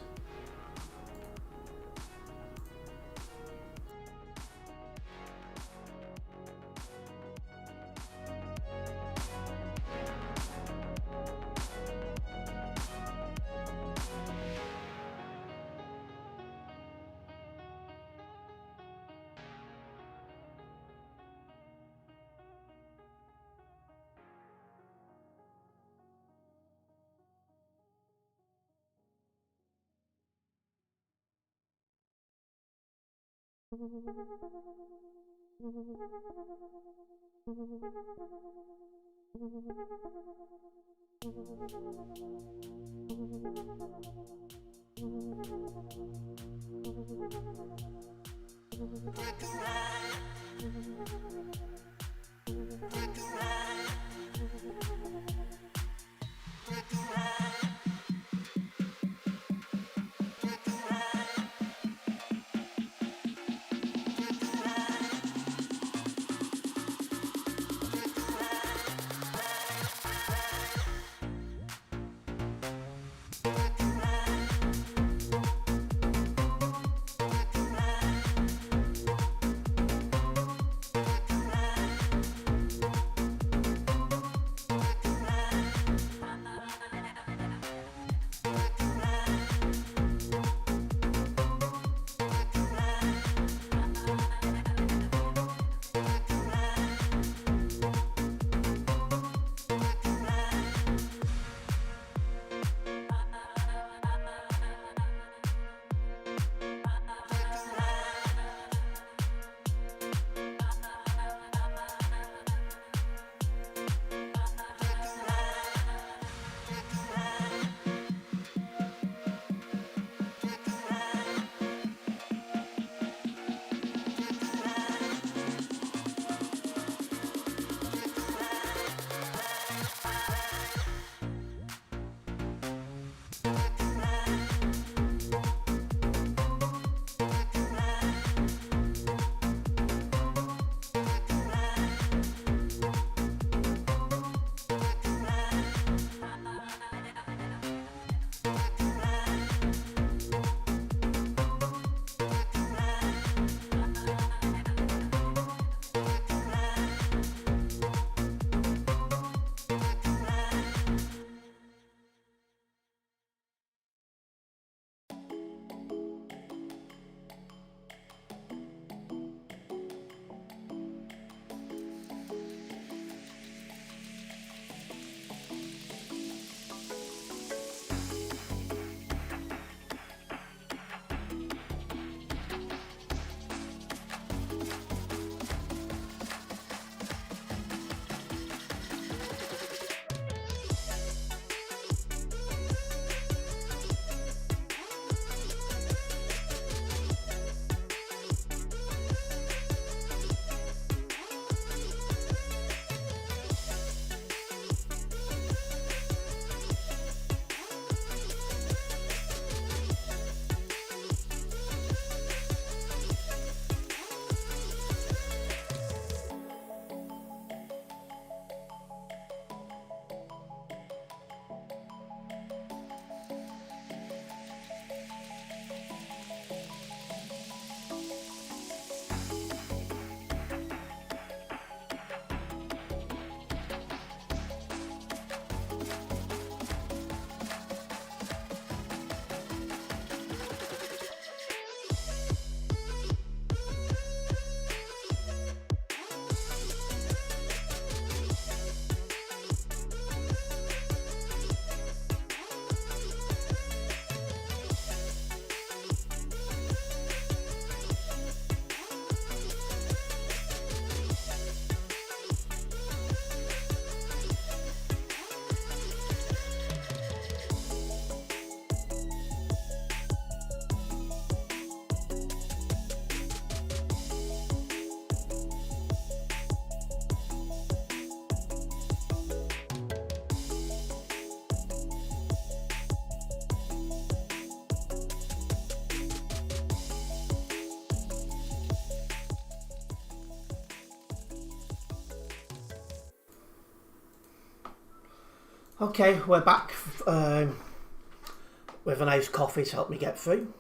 Okay, we're back with a nice coffee to help me get through.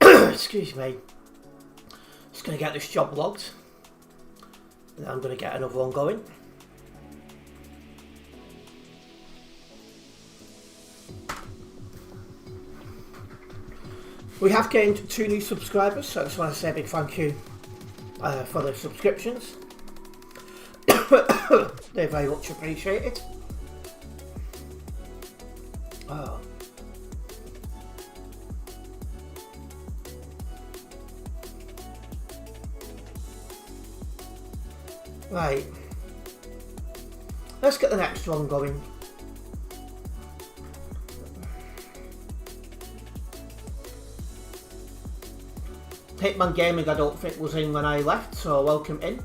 Excuse me. Just going to get this job logged. And I'm going to get another one going. We have gained 2 new subscribers, so I just want to say a big thank you for the subscriptions. They're very much appreciated. Oh. Right. Let's get the next one going. Hitman Gaming I don't think was in when I left, so welcome in.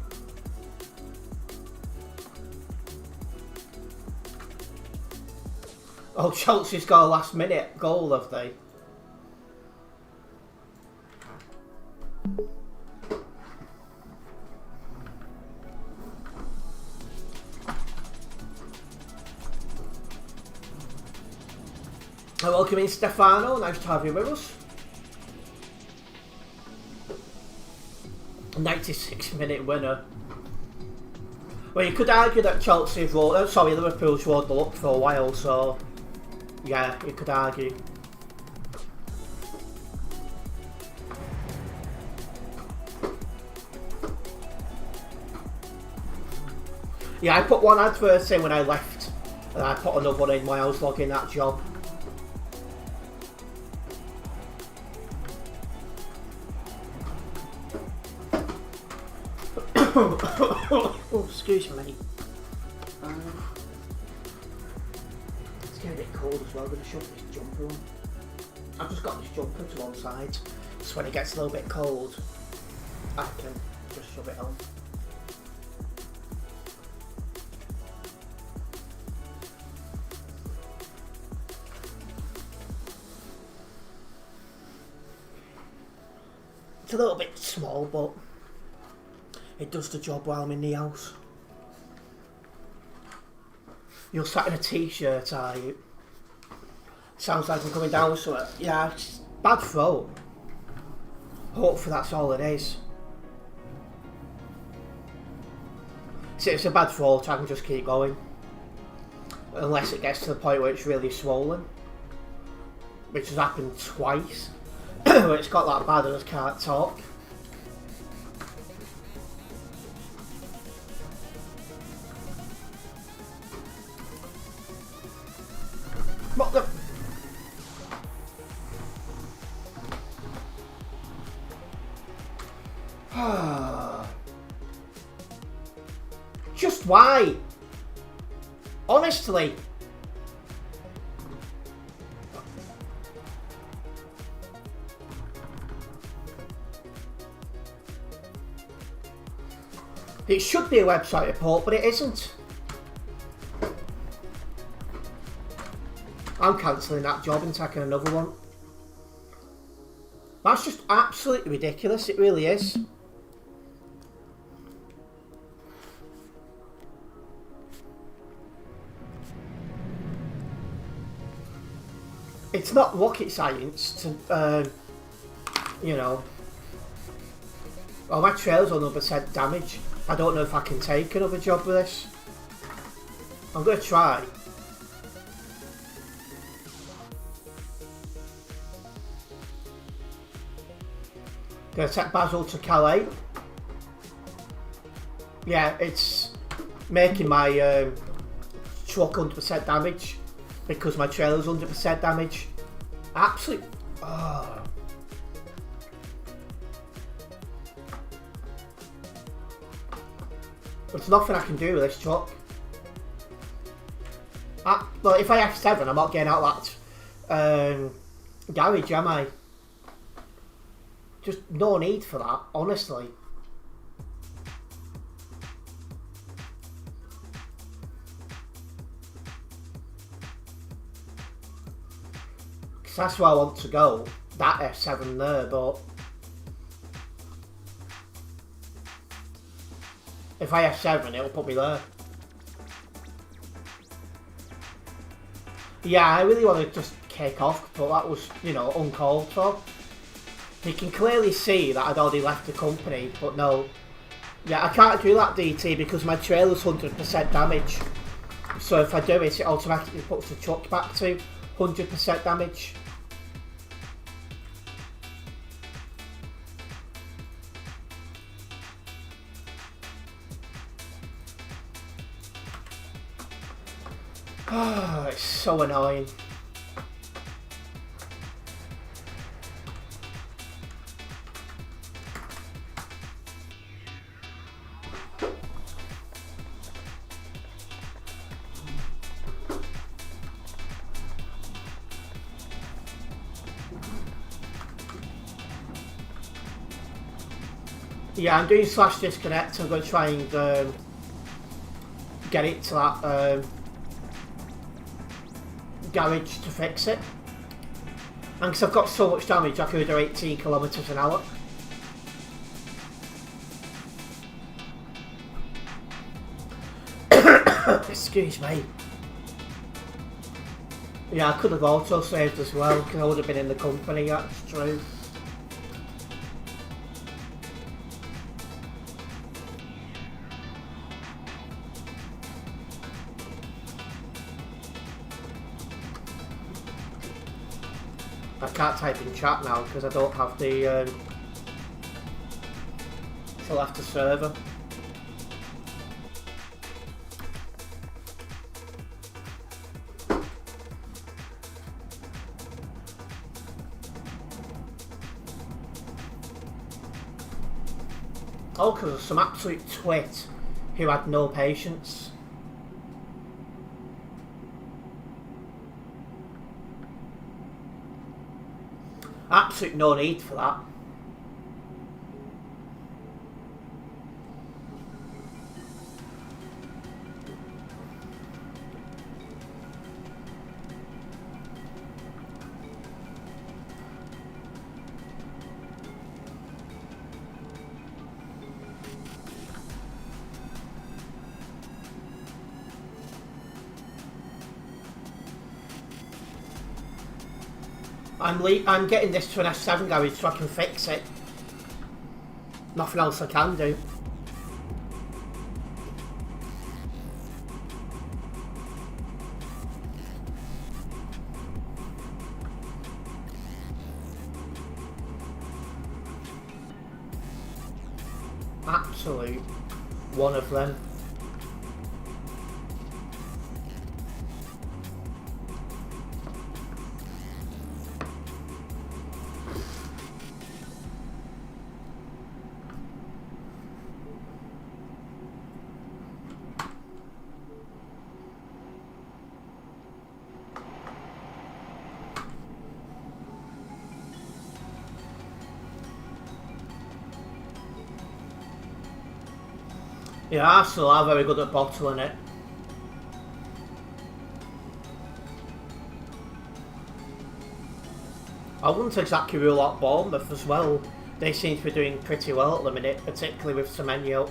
Oh, Chelsea's got a last minute goal, have they? Welcome in, Stefano. Nice to have you with us. 96-minute winner. Well, you could argue that Liverpool's rode the luck for a while, so yeah, you could argue. Yeah, I put one advert in when I left, and I put another one in while I was logging that job. Oh, excuse me. It's getting a bit cold as well. I'm going to shove this jumper on. I've just got this jumper to one side, so when it gets a little bit cold, I can just shove it on. It's a little bit small, but it does the job while I'm in the house. You're sat in a t-shirt, are you? Sounds like I'm coming down with something. Yeah, it's bad throat. Hopefully that's all it is. See, it's a bad throat, I can just keep going. Unless it gets to the point where it's really swollen. Which has happened twice. Where it's got that bad and I just can't talk. What the? Just why? Honestly. It should be a website report, but it isn't. I'm cancelling that job and taking another one. That's just absolutely ridiculous, it really is. It's not rocket science to, you know. Well, my trailer's on 100% damage. I don't know if I can take another job with this. I'm going to try. Going to take Basil to Calais. Yeah, it's making my truck 100% damage because my trailer's 100% damage. Absolute. Oh. There's nothing I can do with this truck. Well, if I F7, I'm not getting out that garage, am I? Just no need for that, honestly. Because that's where I want to go, that F7 there, but if I F7, it'll put me there. Yeah, I really want to just kick off, but that was, you know, uncalled for. You can clearly see that I'd already left the company, but no. Yeah, I can't do that DT because my trailer's 100% damage. So if I do it, it automatically puts the truck back to 100% damage. Oh, it's so annoying. Yeah, I'm doing slash disconnect. I'm going to try and get it to that garage to fix it. And because I've got so much damage, I could do 18 kilometers an hour. Excuse me. Yeah, I could have auto saved as well because I would have been in the company. That's true. I can't type in chat now because I don't have the. So I'll have the server. Oh, because of some absolute twit who had no patience. Absolute no need for that. I'm getting this to an F7 garage so I can fix it. Nothing else I can do. Absolute one of them. Yeah, Arsenal are very good at bottling it. I wouldn't exactly rule out Bournemouth as well. They seem to be doing pretty well at the minute, particularly with Semenyo.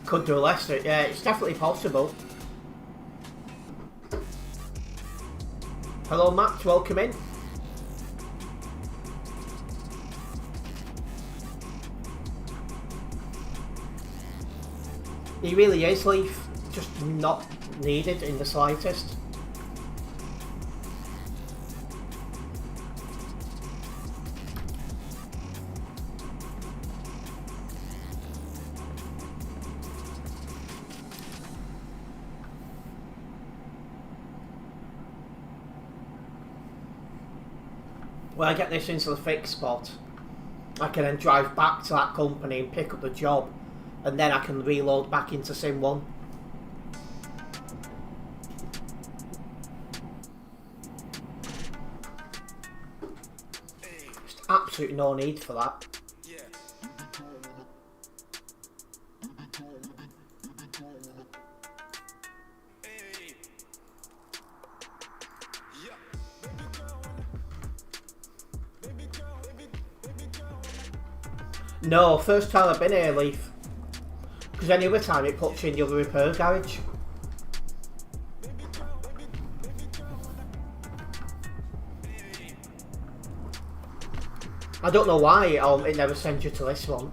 Could do Leicester, yeah, it's definitely possible. Hello Matt, welcome in. He really is, Leaf, just not needed in the slightest. When I get this into the fixed spot, I can then drive back to that company and pick up the job, and then I can reload back into Sim 1. Just absolutely no need for that. No, first time I've been here, Leaf. Because any other time it puts you in the other repair garage. I don't know why it never sends you to this one.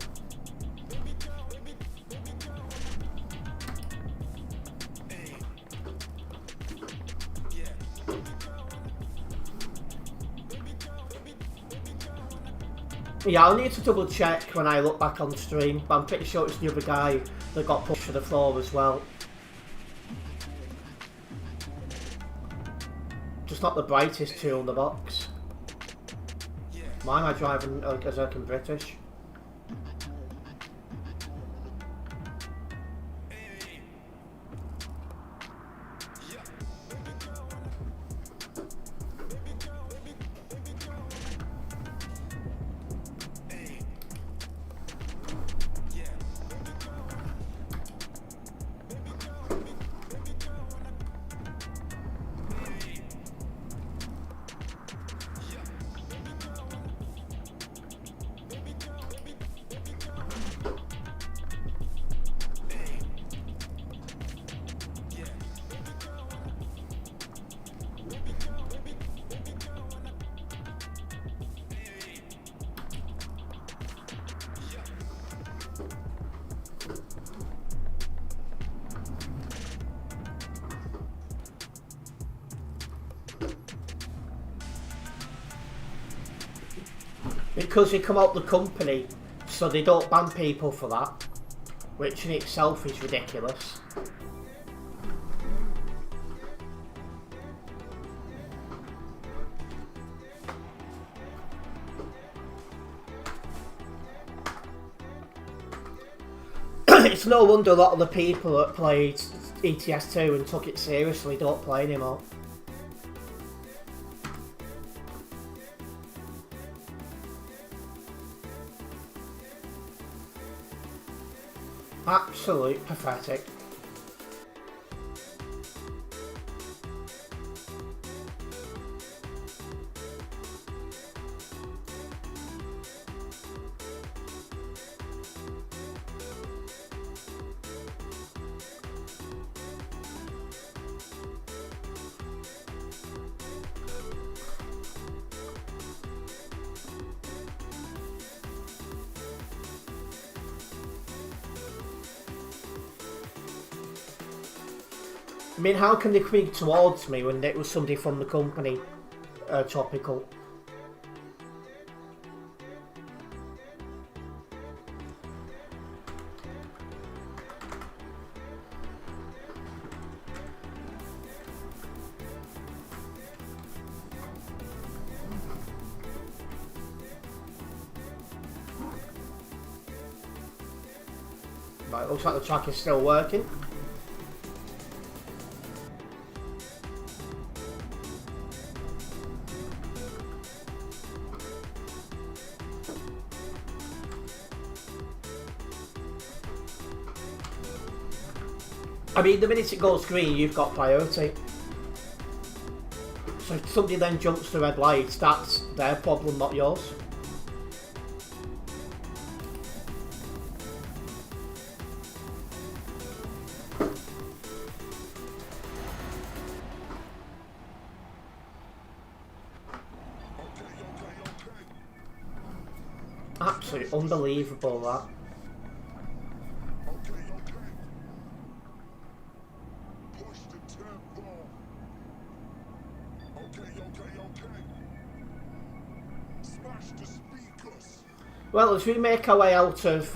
Yeah, I'll need to double check when I look back on stream, but I'm pretty sure it's the other guy that got pushed to the floor as well. Just not the brightest tool in the box. Why am I driving as I'm British? Because they come out the company, so they don't ban people for that, which in itself is ridiculous. It's no wonder a lot of the people that played ETS2 and took it seriously don't play anymore. Absolute pathetic. I mean, how can they come towards me when it was somebody from the company, topical? Right, looks like the track is still working. I mean, the minute it goes green, you've got priority. So if somebody then jumps to red lights, that's their problem, not yours. Absolutely unbelievable, that. Well, as we make our way out of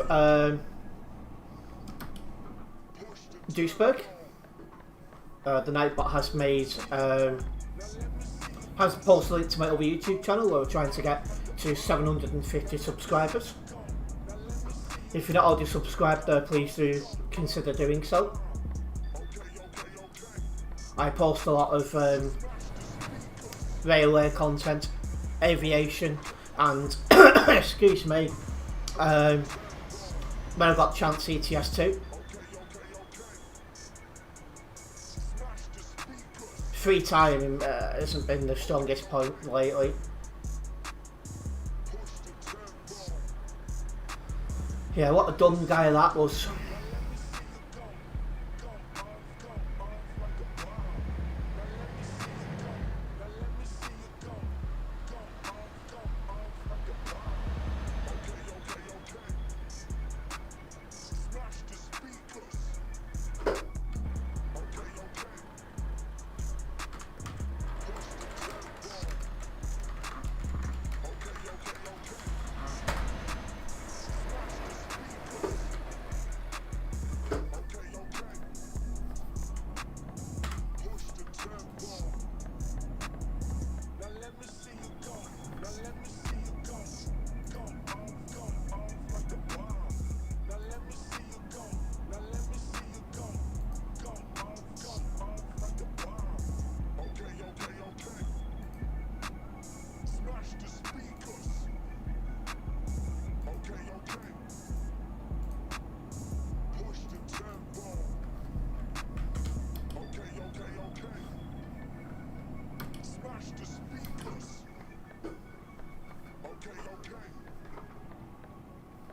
Duisburg, the Nightbot has made has posted a link to my other YouTube channel where we're trying to get to 750 subscribers. If you're not already subscribed there, please do consider doing so. I post a lot of railway content, aviation, and excuse me, when I've got chance, ETS2. Free time hasn't been the strongest point lately. Yeah, what a dumb guy that was.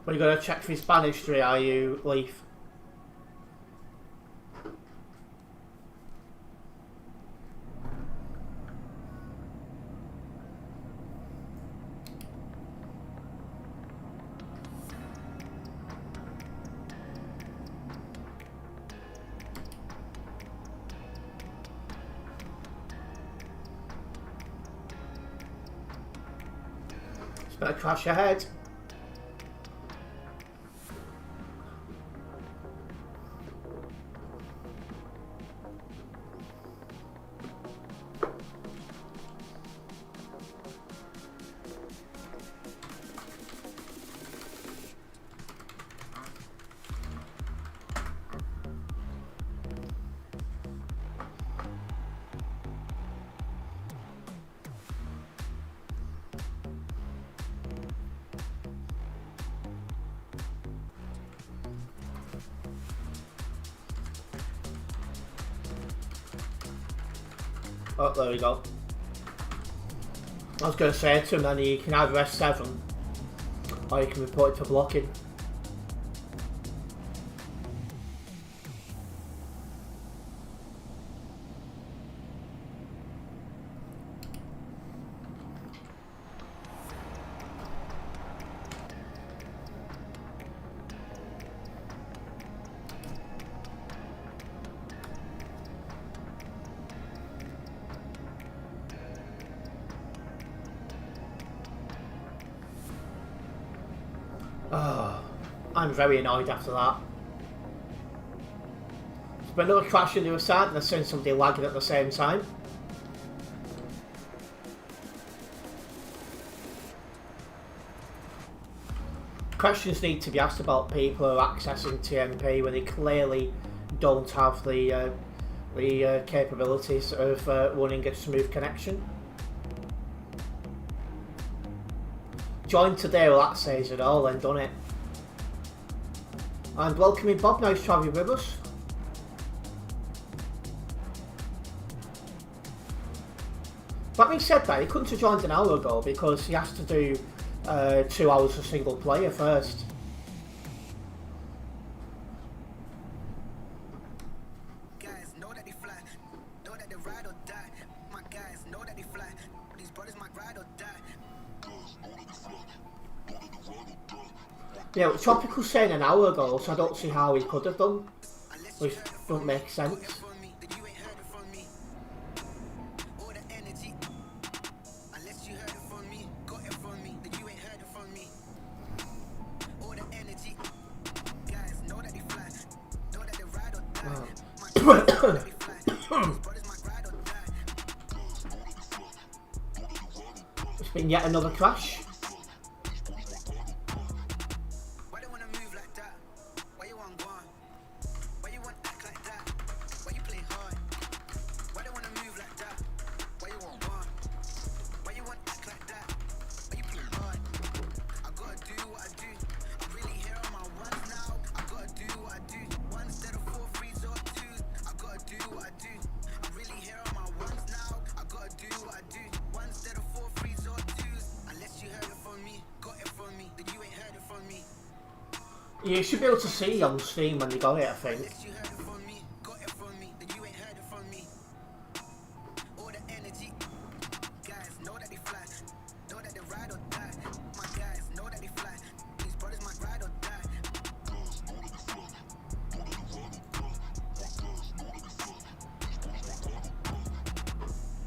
Well, you gotta check for his ban history, are you, Leaf? Just better crash ahead. Oh, there we go. I was going to say to him then you can either S7 or you can report it for blocking. Oh, I'm very annoyed after that. There's been another crash on the other side and I've seen somebody lagging at the same time. Questions need to be asked about people who are accessing TMP when they clearly don't have the capabilities of running a smooth connection. Join today, well that says it all then, doesn't it? And welcoming Bob, nice to have you with us. But having said that, he couldn't have joined an hour ago because he has to do 2 hours of single player first. Guys know that they fly, know that they ride or die. My guys know that they fly, these brothers might ride or die. Yeah, Tropical saying an hour ago, so I don't see how he could have done. Which doesn't make sense. It's been yet another crash. Unless you heard You should be able to see on Steam when you got it, I think. Unless you heard it from me, got it from me, then you ain't heard it from me. All the energy, guys know that they fly, know that they ride or die. My guys know that they fly, these brothers might ride or die.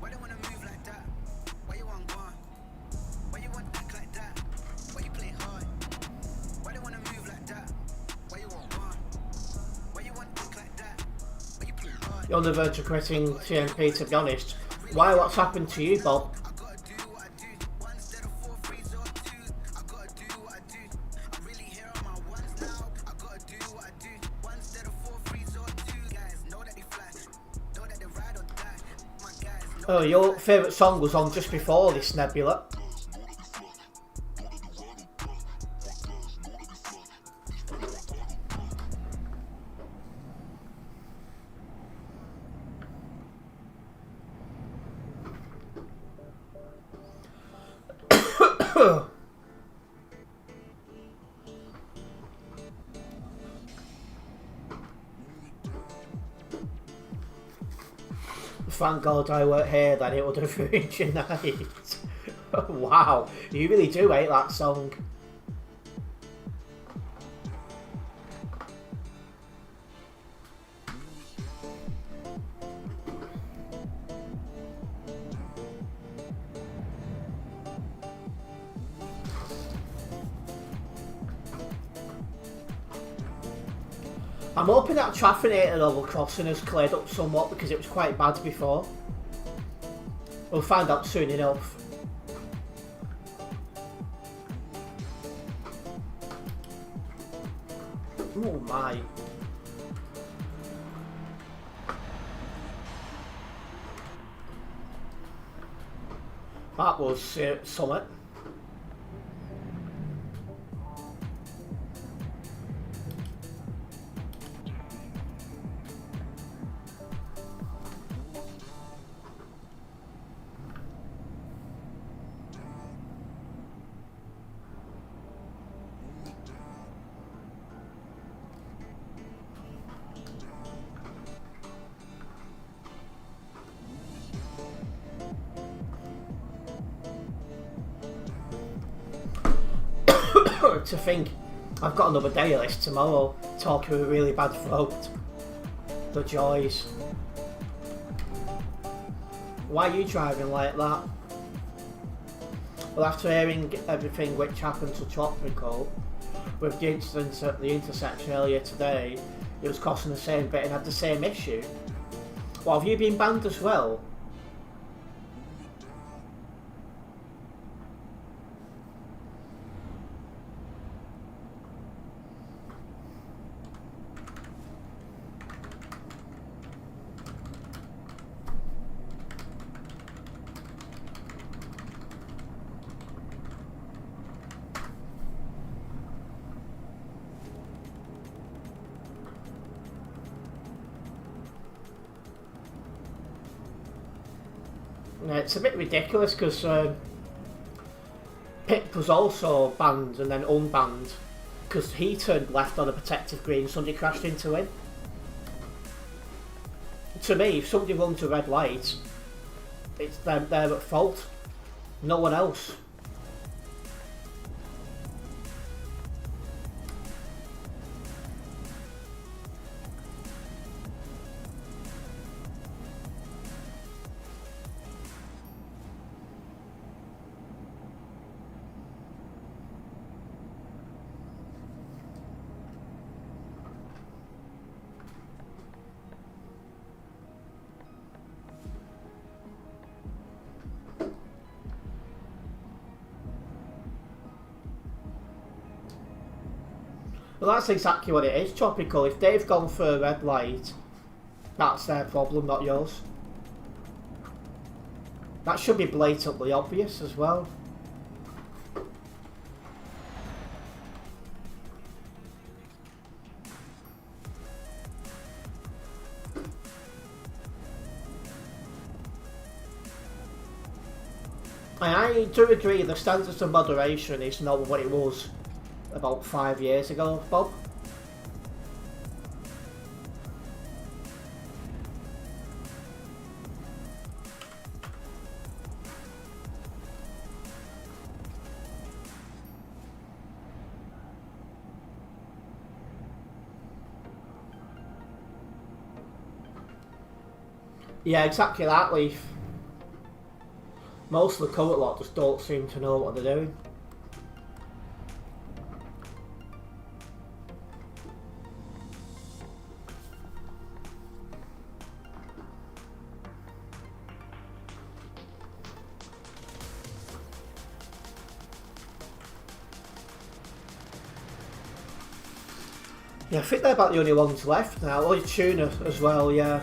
Why they wanna move like that? Why you want gone? Why you want to act like that? Why you play hard? Why they wanna move like that? Why you want gone? Why you want to act like that? Why you play hard? You're on the verge of quitting TMP, to be honest. Why? What's happened to you, Bob? I gotta do what I do. One instead of 4 3s or 2s. I gotta do what I do. I'm really here on my ones now. I gotta do what I do. One instead of 4 3s or 2s. Guys know that they fly. Know that they ride or die. My guys know. Oh, your favourite song was on just before this, Nebula. Thank God I weren't here, then it would have ruined your night. Wow, you really do hate that song. I'm hoping that traffic at level crossing has cleared up somewhat because it was quite bad before. We'll find out soon enough. Oh my. That was something. To think I've got another day of this tomorrow, talking with a really bad throat. The joys. Why are you driving like that? Well, after hearing everything which happened to Tropical, with the incident at the intersection earlier today, it was crossing the same bit and had the same issue. Well, have you been banned as well? It's a bit ridiculous because Pip was also banned and then unbanned because he turned left on a protective green, somebody crashed into him. To me, if somebody runs a red light, it's them, they're at fault, no one else. Well, that's exactly what it is, Tropical. If they've gone for a red light, that's their problem, not yours. That should be blatantly obvious as well. I do agree the standards of moderation is not what it was about 5 years ago, Bob. Yeah, exactly that, Leaf. Most of the current lot just don't seem to know what they're doing. Yeah, I think they're about the only ones left now. Oh, Tuna as well, yeah.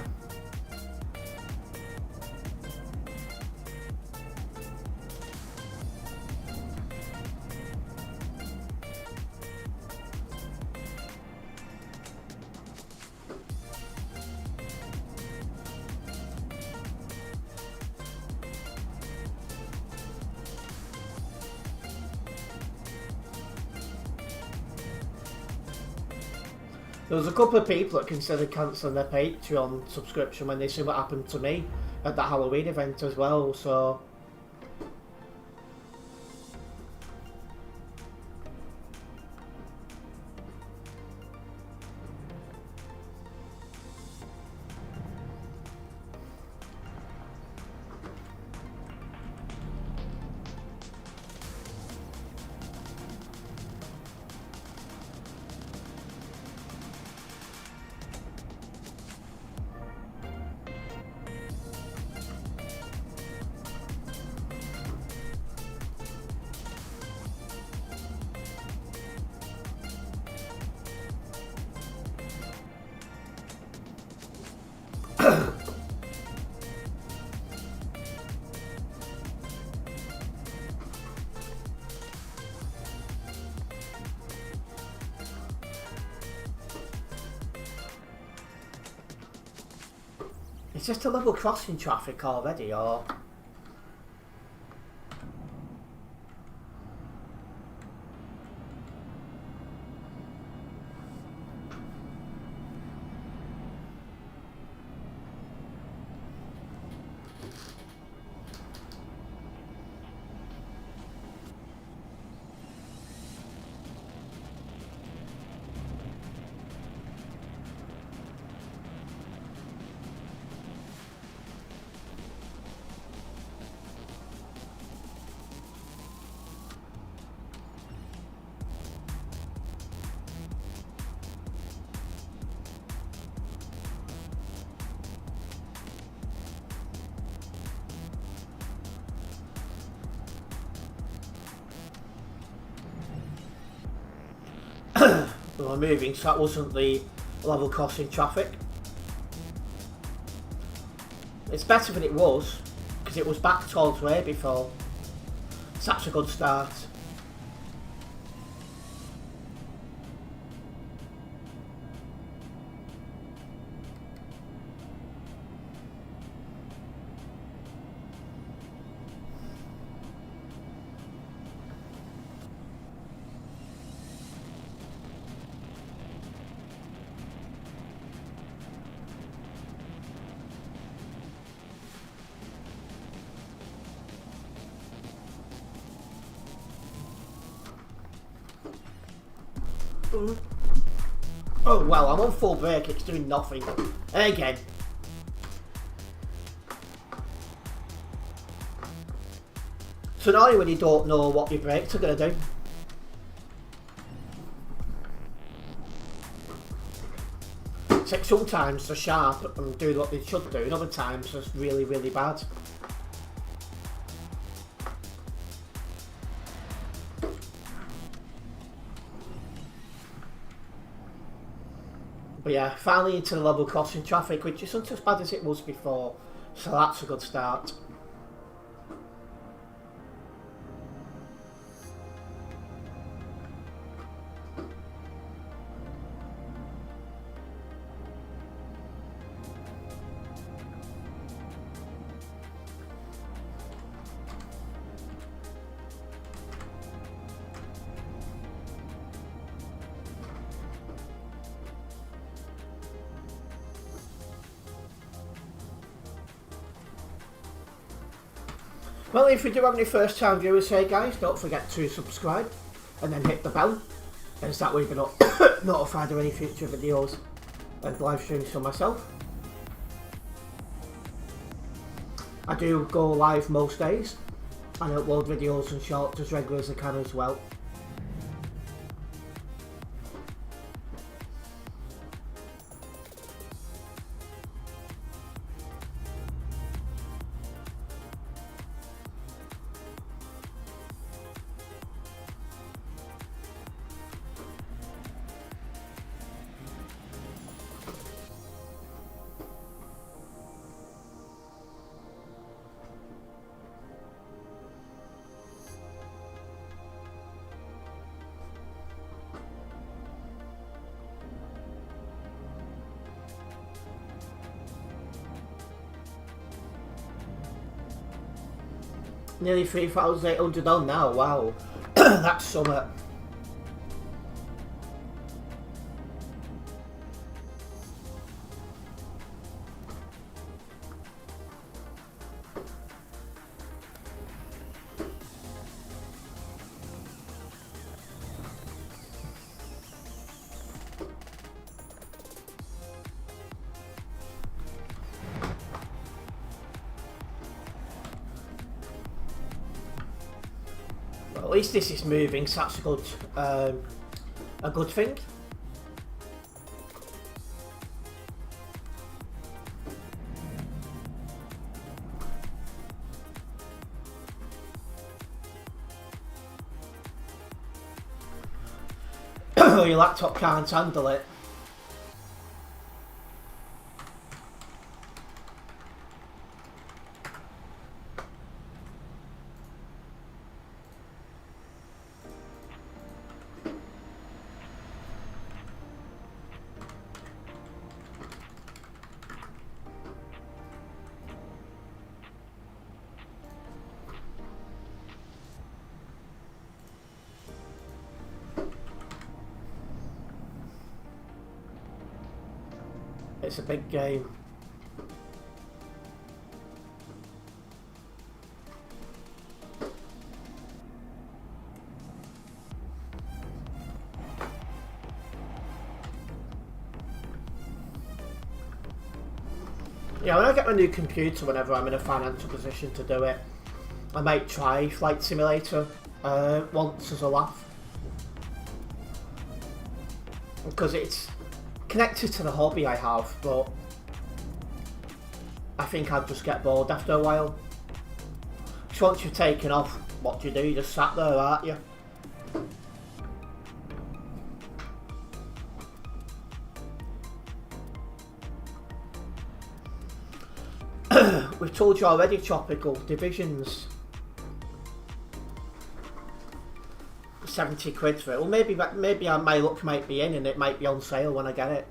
There was a couple of people that considered cancelling their Patreon subscription when they see what happened to me at that Halloween event as well, so... It's just a level crossing traffic already, or... We were moving, so that wasn't the level crossing traffic. It's better than it was, because it was back towards way before. So that's a good start. Oh well, I'm on full brake, it's doing nothing. Again. It's annoying when you don't know what your brakes are going to do. It's like sometimes they're sharp and do what they should do, and other times they're really, really bad. But yeah, finally into the level crossing traffic, which isn't as bad as it was before, so that's a good start. Well, if you do have any first time viewers here, guys, don't forget to subscribe and then hit the bell, as that way you'll be notified of any future videos and live streams for myself. I do go live most days and upload videos and shorts as regular as I can as well. Nearly 3,800 on now, wow. That's something. At least this is moving, so that's a good thing. Your laptop can't handle it. It's a big game. Yeah, when I get my new computer, whenever I'm in a financial position to do it, I might try Flight Simulator once as a laugh. Because it's connected to the hobby I have, but I think I'd just get bored after a while. So once you've taken off, what do? You just sat there, aren't you? We've told you already, Tropical Divisions. 70 quid for it. Well, maybe my luck might be in and it might be on sale when I get it.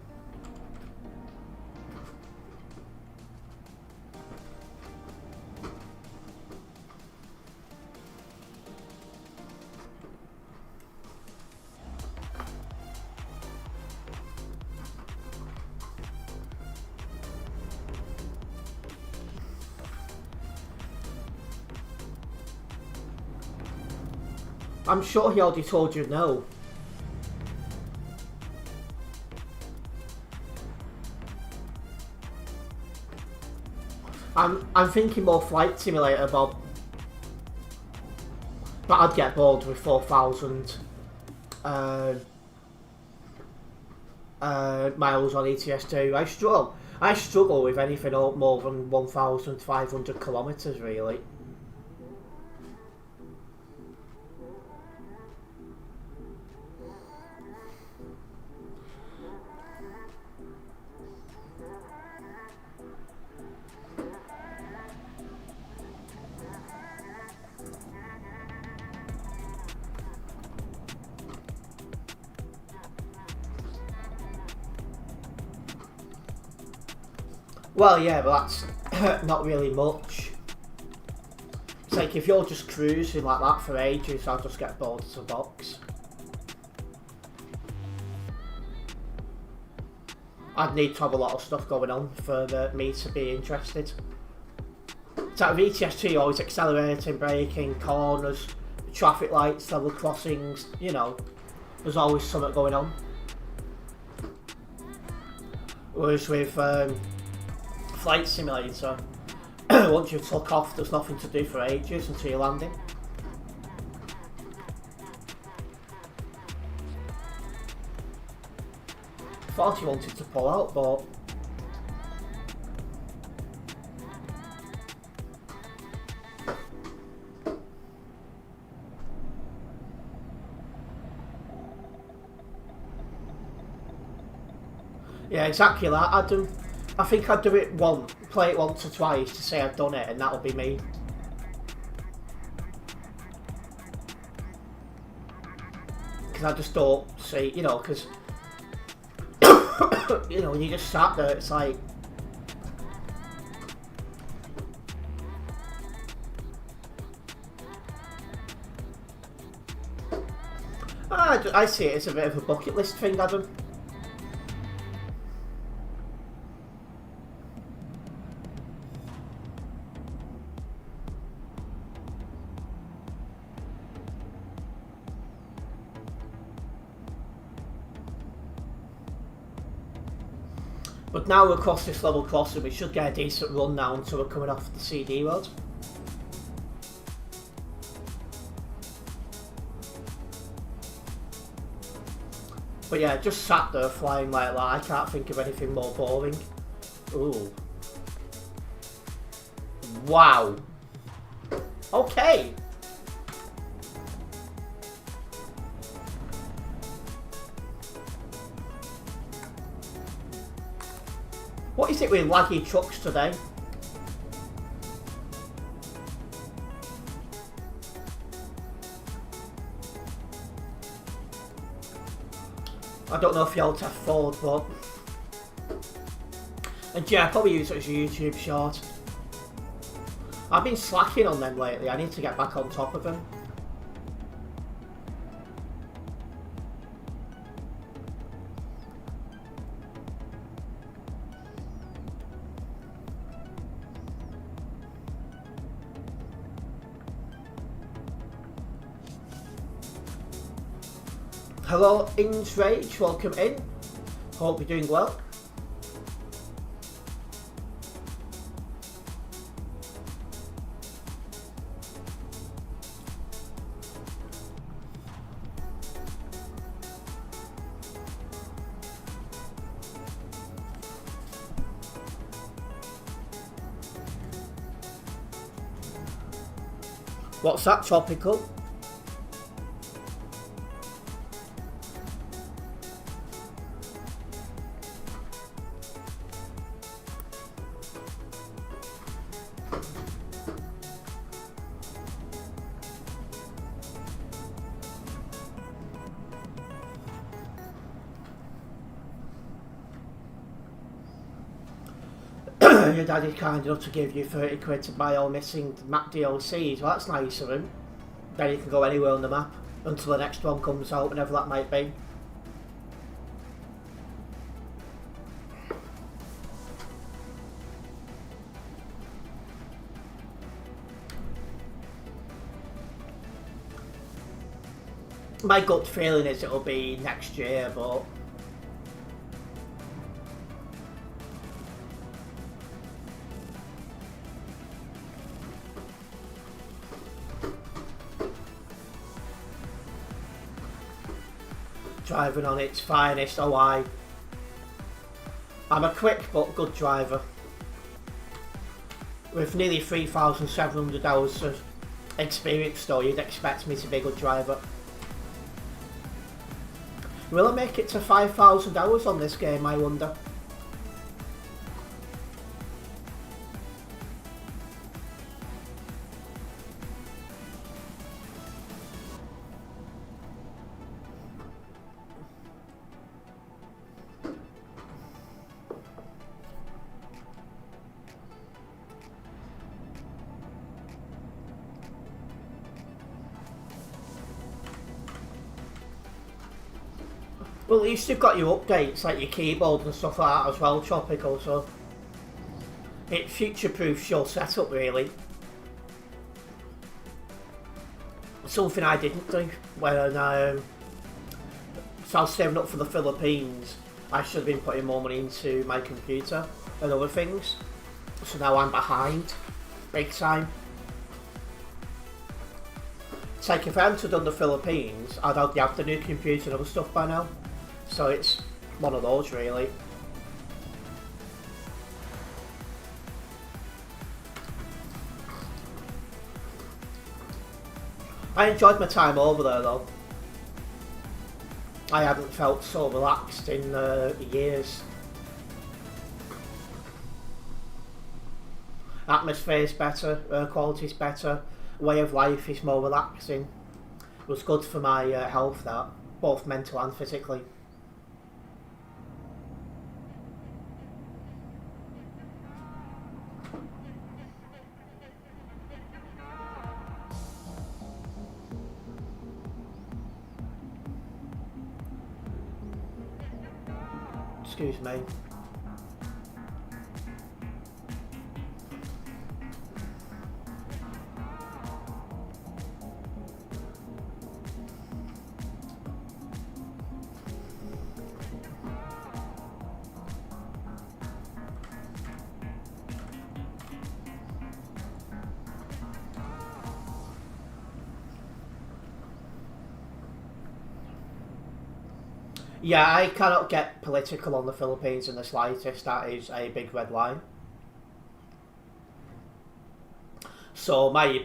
I'm sure he already told you no. I'm thinking more Flight Simulator, Bob. But I'd get bored with 4,000 miles on ETS2. I struggle with anything more than 1,500 kilometers, really. Well, yeah, but that's not really much. It's like if you're just cruising like that for ages, I'll just get bored as a box. I'd need to have a lot of stuff going on for me to be interested. It's like with ETS2, you're always accelerating, braking, corners, traffic lights, level crossings, you know, there's always something going on. Whereas with Flight Simulator, Once you've took off, there's nothing to do for ages until you're landing. Thought he wanted to pull out, but yeah, exactly that. I think I'd do it once, play it once or twice to say I've done it, and that'll be me. Because I just don't see, you know, because you know, when you just sat there, it's like, I see it as a bit of a bucket list thing, Adam. But now we're across this level crossing, we should get a decent run now until we're coming off the CD road. But yeah, just sat there flying like that, I can't think of anything more boring. Ooh. Wow. Okay. What is it with laggy trucks today? I don't know if you'll test forward, but... And yeah, I probably use it as a YouTube short. I've been slacking on them lately, I need to get back on top of them. Hello, Ings Rage, welcome in. Hope you're doing well. What's that, topical? Your daddy's kind enough to give you 30 quid to buy all missing map DLCs. Well, that's nice of him. Then you can go anywhere on the map until the next one comes out, whenever that might be. My gut feeling is it'll be next year, but... Driving on its finest, oh I. I'm a quick but good driver. With nearly 3,700 hours of experience though, you'd expect me to be a good driver. Will I make it to 5,000 hours on this game, I wonder? Well, at least you've got your updates, like your keyboard and stuff like that as well, Tropical, so... It future-proofs your setup, really. Something I didn't do when so I was saving up for the Philippines. I should have been putting more money into my computer and other things. So now I'm behind. Big time. It's like if I hadn't done the Philippines, I'd already have the new computer and other stuff by now. So it's one of those really. I enjoyed my time over there though. I hadn't felt so relaxed in years. Atmosphere's better, air quality's better, way of life is more relaxing. It was good for my health, that, both mental and physically. Excuse me. Yeah, I cannot get political on the Philippines in the slightest. That is a big red line. So my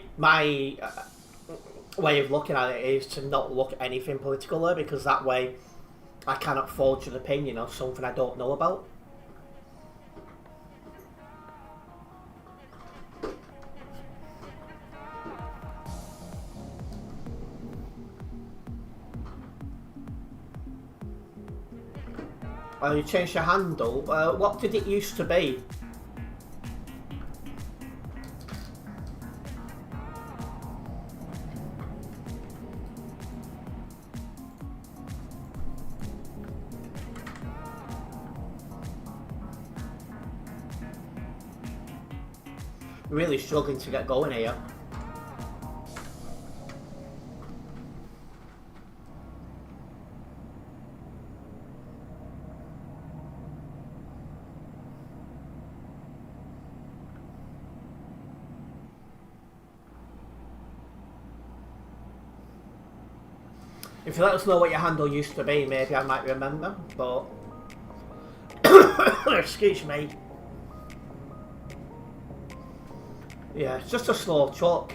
way of looking at it is to not look at anything political there, because that way I cannot forge an opinion of something I don't know about. You changed your handle. What did it used to be? Really struggling to get going here. If you let us know what your handle used to be, maybe I might remember, but... Excuse me. Yeah, it's just a slow truck.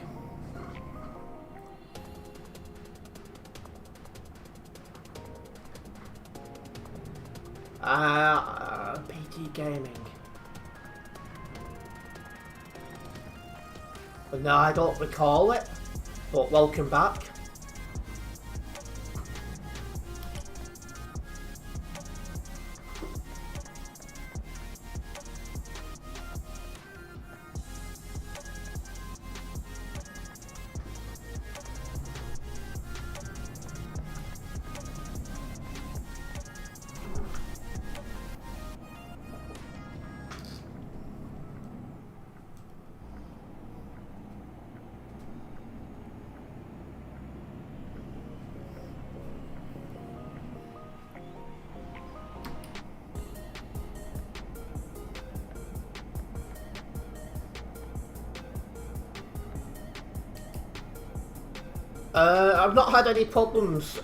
PT Gaming. No, I don't recall it, but welcome back. I've not had any problems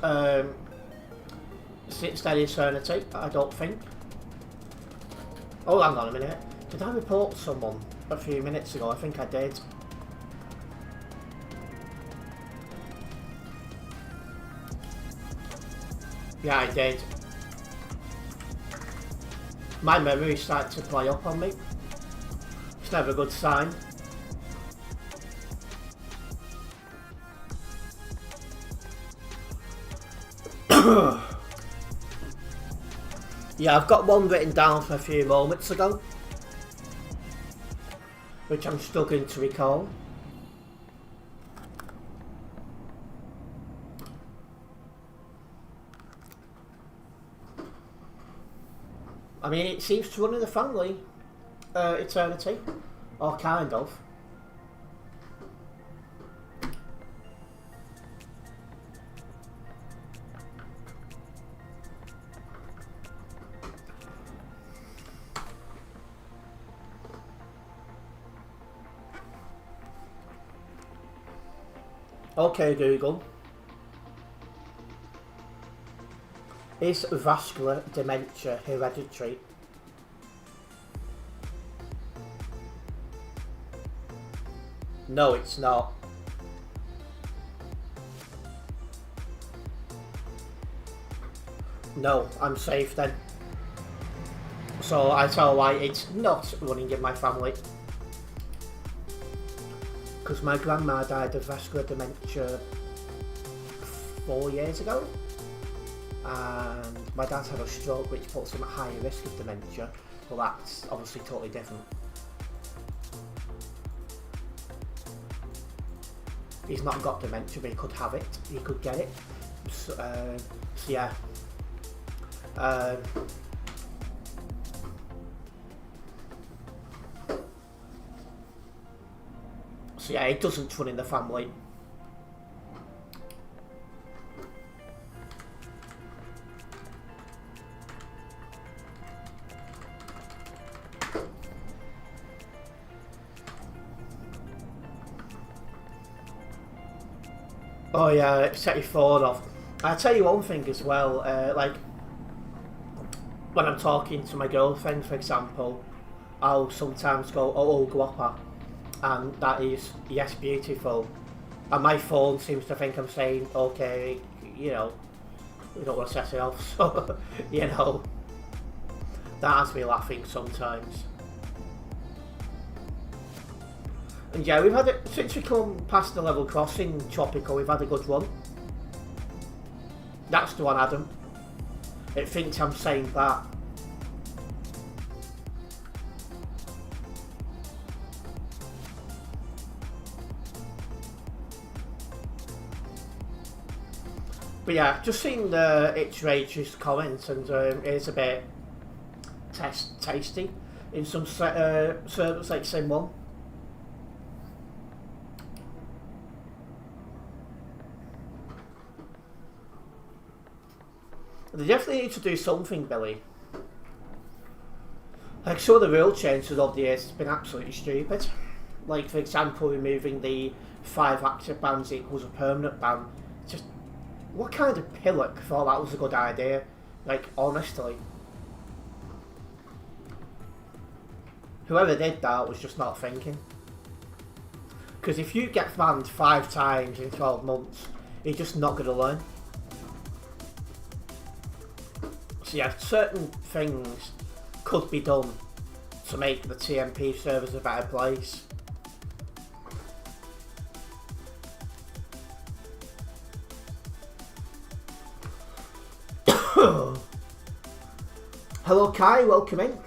since that eternity, I don't think. Oh, hang on a minute. Did I report someone a few minutes ago? I think I did. Yeah, I did. My memory started to play up on me. It's never a good sign. Yeah, I've got one written down from a few moments ago, which I'm struggling to recall. I mean, it seems to run in the family, eternity, or kind of. Okay, Google. Is vascular dementia hereditary? No, it's not. No, I'm safe then. So I tell why it's not running in my family. Because my grandma died of vascular dementia 4 years ago. And my dad's had a stroke, which puts him at higher risk of dementia. Well, that's obviously totally different. He's not got dementia, but he could have it. He could get it. So yeah. So yeah, it doesn't run in the family. Oh yeah, set your phone off. I'll tell you one thing as well, like when I'm talking to my girlfriend, for example, I'll sometimes go, oh, guapa, and that is, yes, beautiful. And my phone seems to think I'm saying, okay, you know, we don't want to set it off, so, you know, that has me laughing sometimes. And yeah, we've had it, since we come past the level crossing Tropical, we've had a good run. That's the one, Adam. It thinks I'm saying that. But yeah, just seen It's Rage's comments, and it's a bit tasty in some servers like Sim 1. They definitely need to do something, Billy. Like, some of the rule changes over the years has been absolutely stupid. Like, for example, removing the 5 active bans equals a permanent ban. Just, what kind of pillock thought that was a good idea? Like, honestly. Whoever did that was just not thinking. Because if you get banned 5 times in 12 months, you're just not going to learn. So yeah, certain things could be done to make the TMP servers a better place. Hello Kai, welcome in.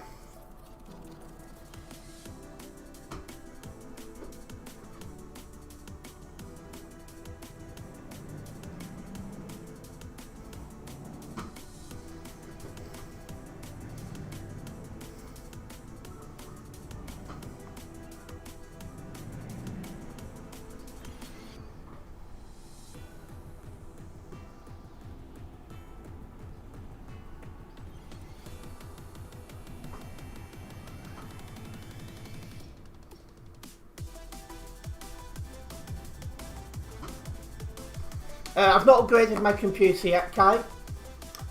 I've not upgraded my computer yet, Kai.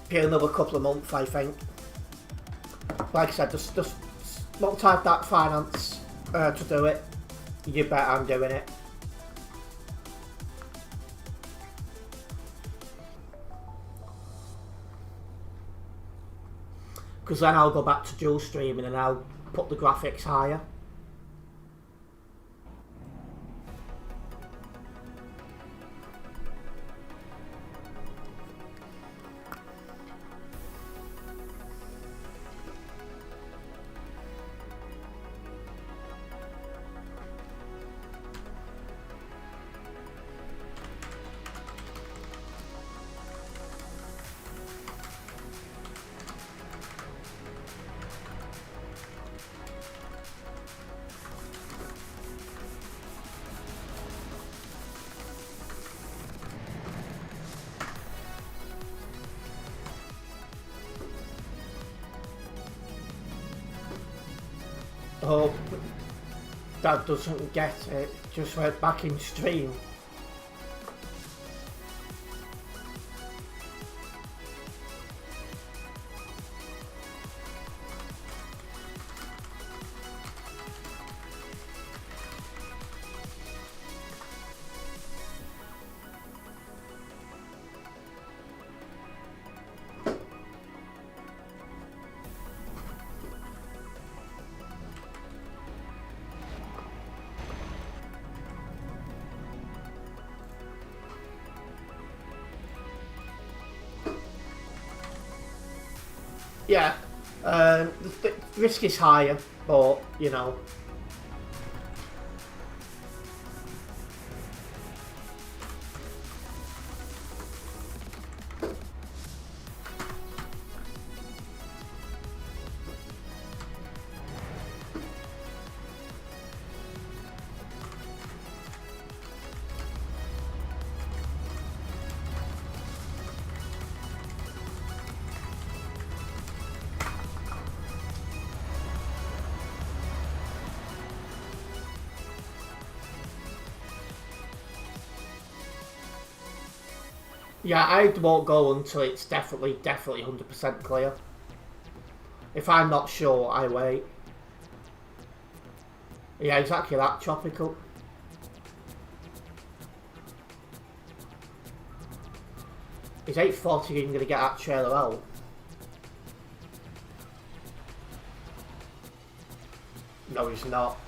Be another couple of months, I think. Like I said, just once I have that finance to do it, you bet I'm doing it. Because then I'll go back to dual streaming and I'll put the graphics higher. Oh, Dad doesn't get it. Just went back in stream. Yeah, the risk is higher, but you know. Yeah, I won't go until it's definitely 100% clear. If I'm not sure, I wait. Yeah, exactly that, tropical. Is 840 even going to get that trailer out? No, he's not.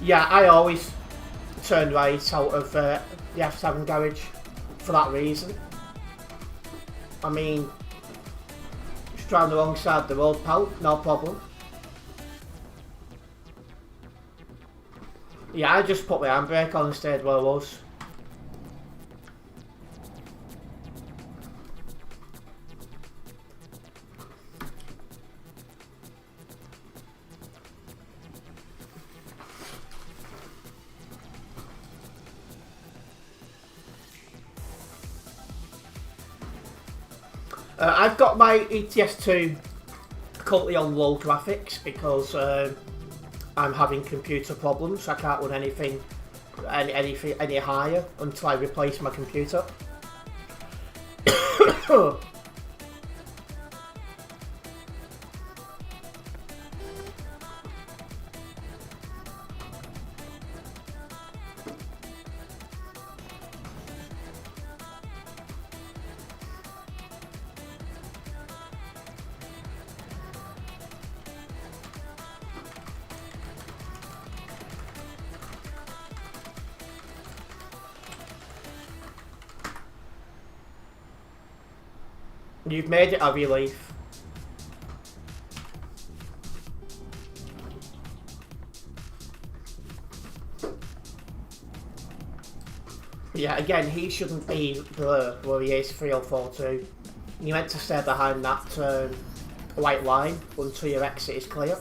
Yeah, I always turn right out of the F7 garage for that reason. I mean, just drive the wrong side of the road, pal, no problem. Yeah, I just put my handbrake on and stayed where I was. I've got my ETS2 currently on low graphics because I'm having computer problems. I can't run anything any higher until I replace my computer. You've made it a relief. Yeah, again, he shouldn't be there where he is 3042. You meant to stay behind that white line until your exit is clear.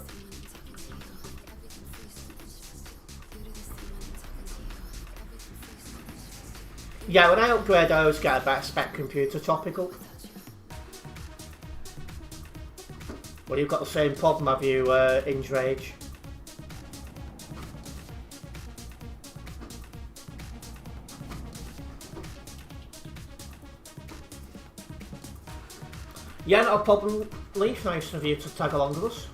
Yeah, when I upgrade, I always get a better spec computer, topical. Well, you've got the same problem, have you, Inge Rage? Yeah, no problem, Leaf. Nice of you to tag along with us.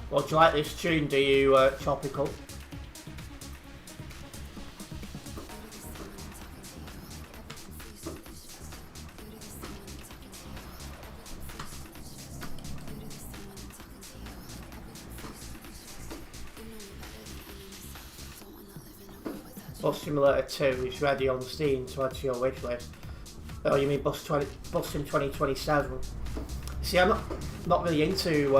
Well, do you like this tune, do you, Topical? Bus Simulator 2 is ready on Steam to add to your wishlist. Oh, you mean Bus Sim 2027? See, I'm not really into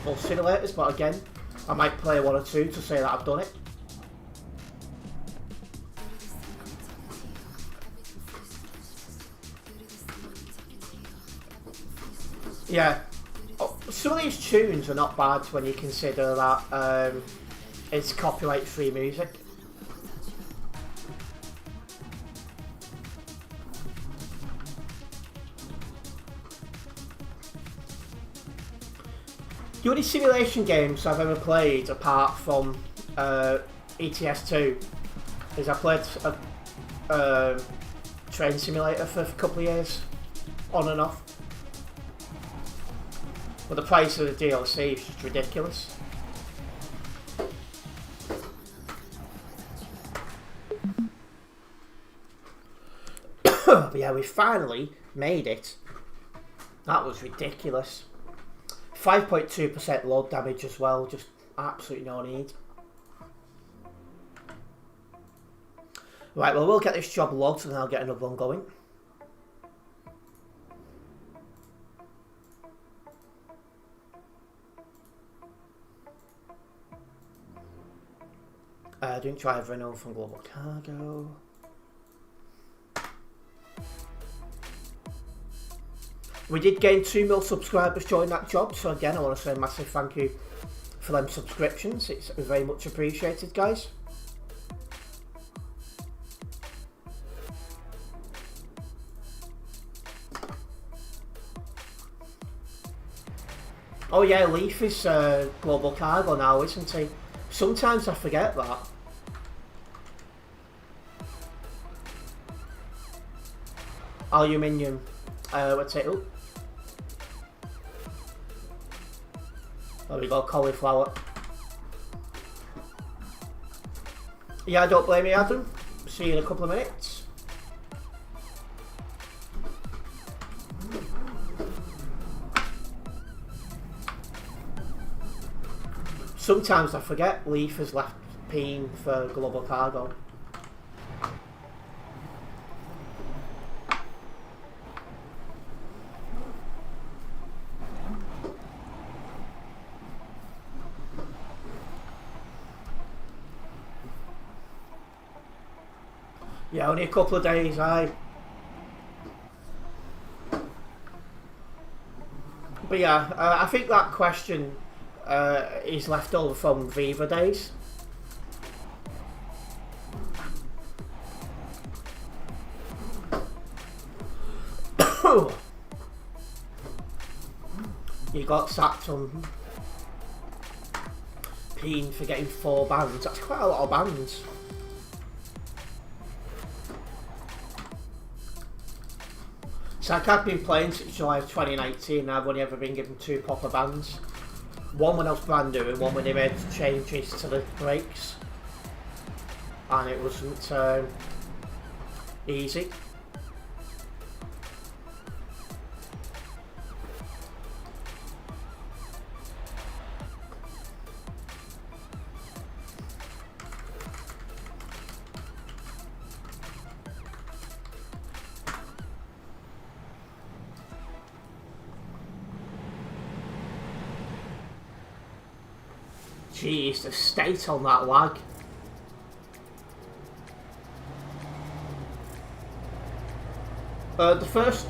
bus simulators, but again, I might play one or two to say that I've done it. Yeah, some of these tunes are not bad when you consider that it's copyright-free music. The only simulation games I've ever played apart from ETS2 is I played a train simulator for a couple of years, on and off. But the price of the DLC is just ridiculous. But yeah, we finally made it. That was ridiculous. 5.2% load damage as well, just absolutely no need. Right, well, we'll get this job logged and then I'll get another one going. Doing driver renewal from Global Cargo. We did gain 2 mil subscribers during that job, so again I want to say a massive thank you for them subscriptions. It's very much appreciated, guys. Oh yeah, Leaf is Global Cargo now, isn't he? Sometimes I forget that. Aluminium. What's it? Oh. There we go, cauliflower. Yeah, don't blame me, Adam. See you in a couple of minutes. Sometimes I forget Leaf has left Peen for Global Cargo. Yeah, only a couple of days, aye. But yeah, I think that question is left over from Viva days. You got sacked on Peen for getting 4 bans. That's quite a lot of bans. So I've been playing since July of 2019 and I've only ever been given 2 proper bans. One when I was brand new and one when they made changes to the brakes. And it wasn't easy. Jeez, the state on that lag. The first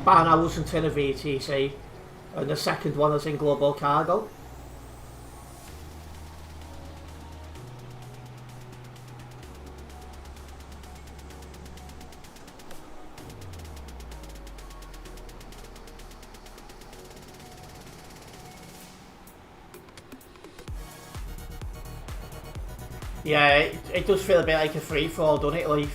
ban I wasn't in a VTC, and the second one was in Global Cargo. Yeah, it does feel a bit like a free-for-all, doesn't it, Leaf?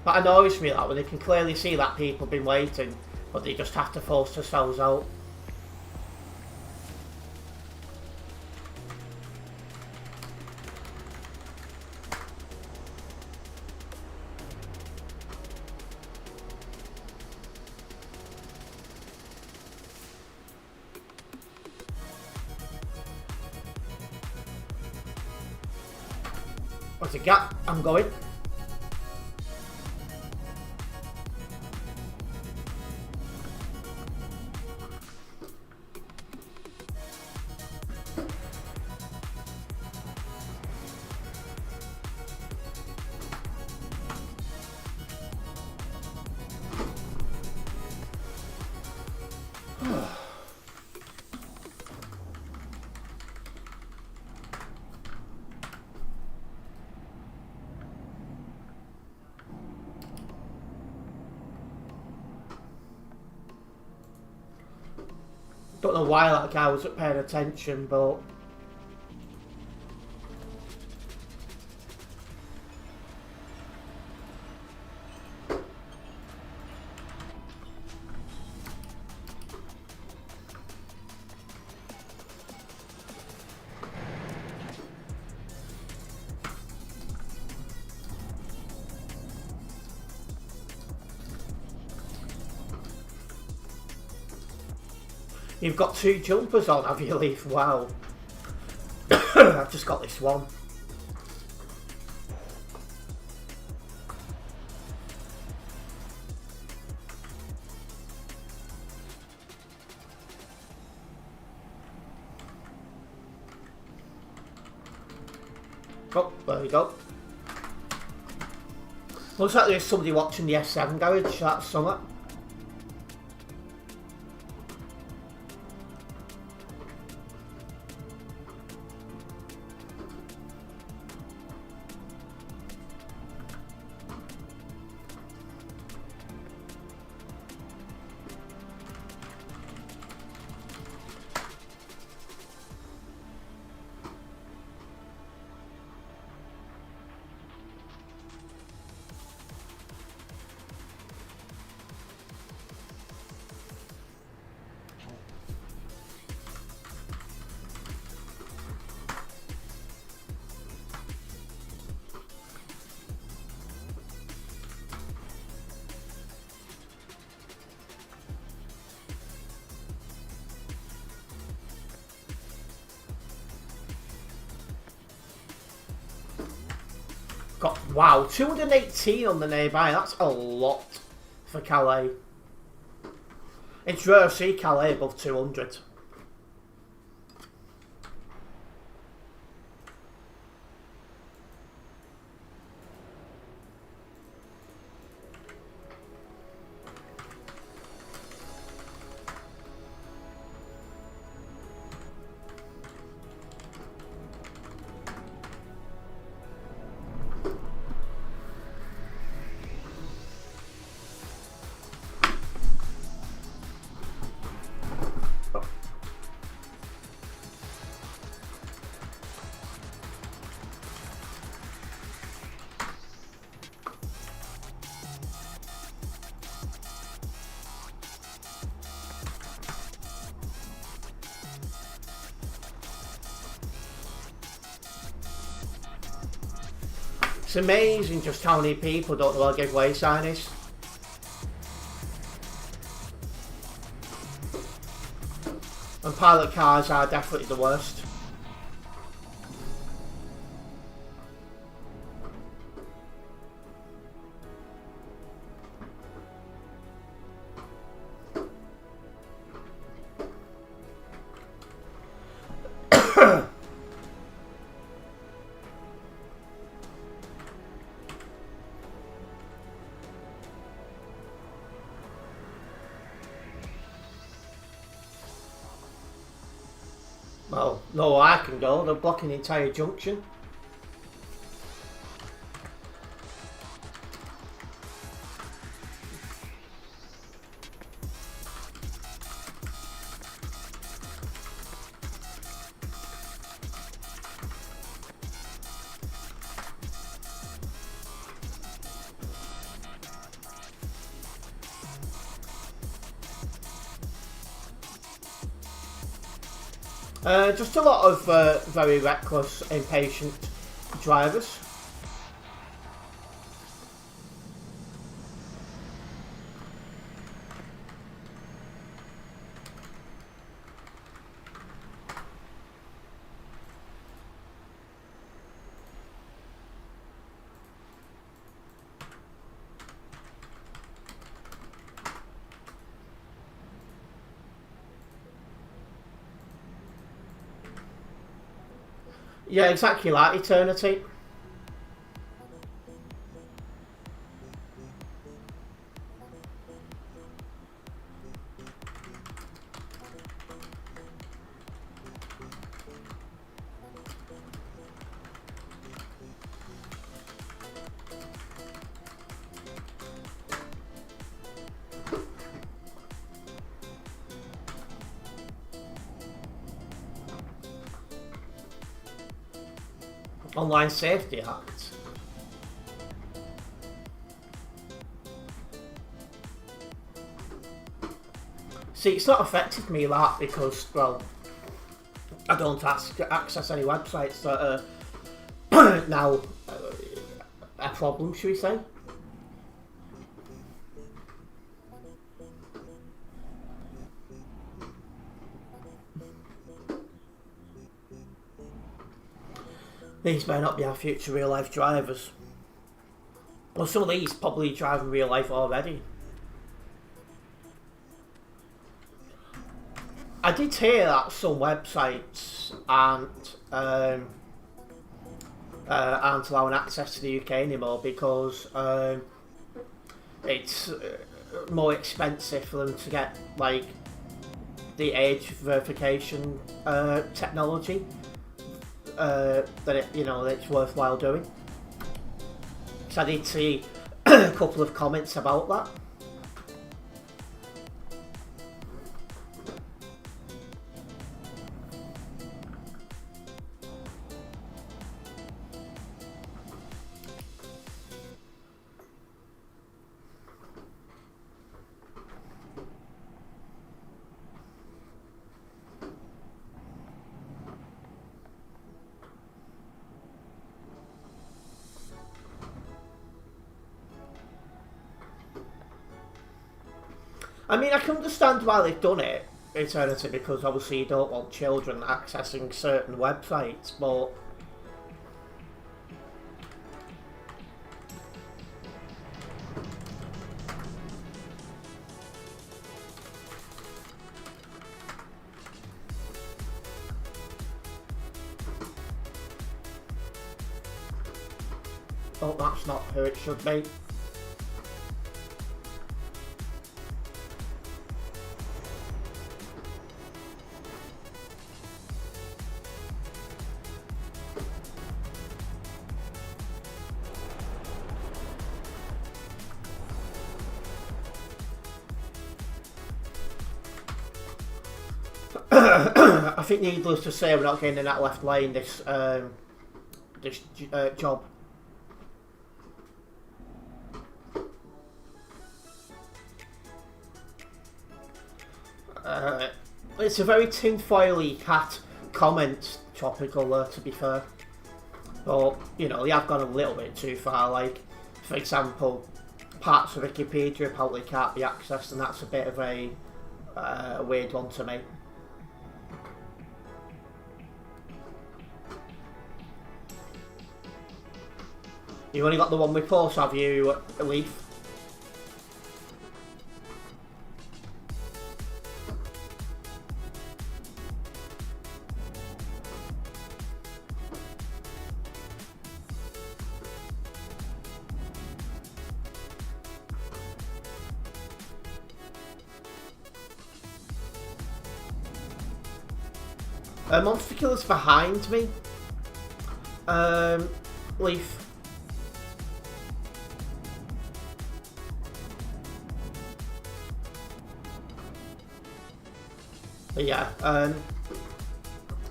That annoys me, that when they can clearly see that people have been waiting, but they just have to force themselves out. What's a gap? I'm going. Don't know why that guy wasn't paying attention, but... You've got 2 jumpers on, have you, Leaf? Wow. I've just got this one. Oh, there we go. Looks like there's somebody watching the S7 garage, that's something. Got, wow, 218 on the nearby. That's a lot for Calais. It's rare to see Calais above 200. It's amazing just how many people don't know what a giveaway sign is. And pilot cars are definitely the worst. Well, no, I can go. They're blocking the entire junction. Just a lot of very reckless, impatient drivers. Yeah, exactly like Eternity. Online Safety Act. See, it's not affected me that because, well, I don't access any websites that are now a problem, should we say? These may not be our future real life drivers. Well, some of these probably drive in real life already. I did hear that some websites aren't allowing access to the UK anymore because it's more expensive for them to get like the age verification technology that it's worthwhile doing. So I did see a couple of comments about that. I mean, I can understand why they've done it, Eternity, because obviously you don't want children accessing certain websites, but oh, that's not who it should be. I think needless to say, we're not getting in that left lane this job. It's a very tinfoily hat comment, Tropical, to be fair. But, you know, they have gone a little bit too far. Like, for example, parts of Wikipedia apparently can't be accessed, and that's a bit of a weird one to me. You've only got the one report, have you, Leaf? Monster Killer's behind me. Leaf. But yeah,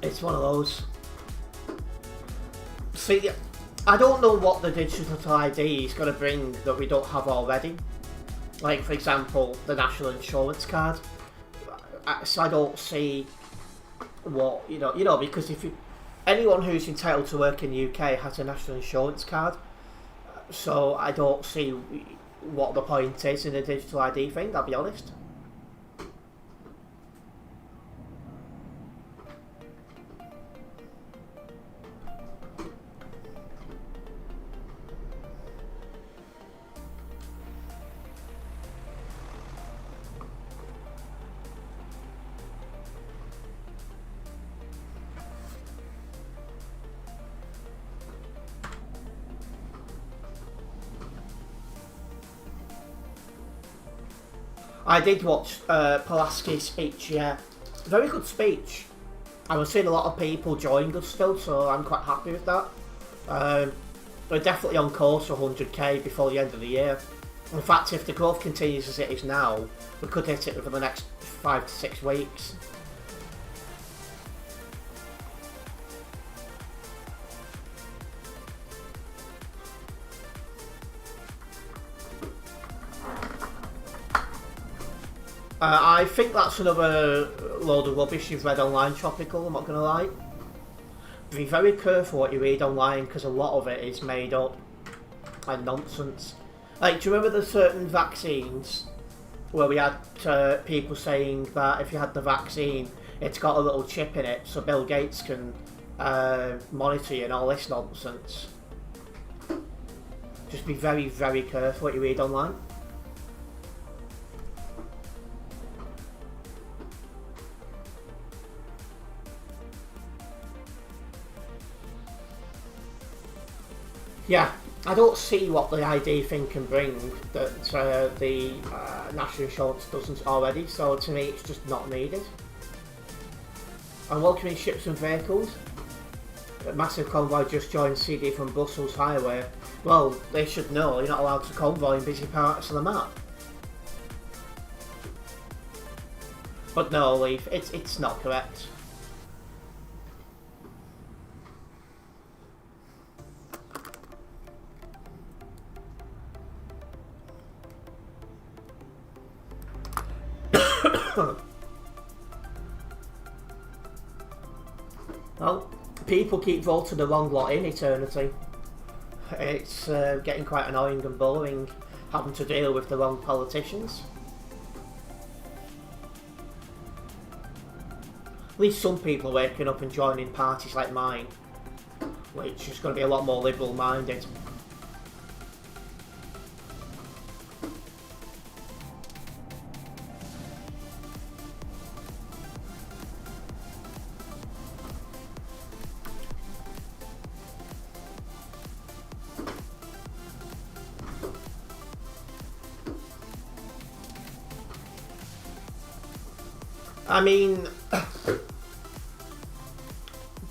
it's one of those. See, I don't know what the digital ID is going to bring that we don't have already. Like, for example, the national insurance card. So I don't see what, because if anyone who's entitled to work in the UK has a national insurance card. So I don't see what the point is in the digital ID thing, I'll be honest. I did watch Pulaski's speech, yeah. Very good speech. I was seeing a lot of people join us still, so I'm quite happy with that. We're definitely on course for 100k before the end of the year. In fact, if the growth continues as it is now, we could hit it within the next 5 to 6 weeks. I think that's another load of rubbish you've read online, Tropical, I'm not going to lie. Be very careful what you read online, because a lot of it is made up and nonsense. Like, do you remember the certain vaccines where we had people saying that if you had the vaccine, it's got a little chip in it so Bill Gates can monitor you and all this nonsense? Just be very, very careful what you read online. Yeah, I don't see what the ID thing can bring that the national insurance doesn't already, so to me it's just not needed. And welcoming ships and vehicles. A massive convoy just joined CD from Brussels Highway. Well, they should know you're not allowed to convoy in busy parts of the map. But no, Leaf, it's not correct. Well, people keep voting the wrong lot in Eternity. It's getting quite annoying and boring having to deal with the wrong politicians. At least some people are waking up and joining parties like mine, which is going to be a lot more liberal minded. I mean,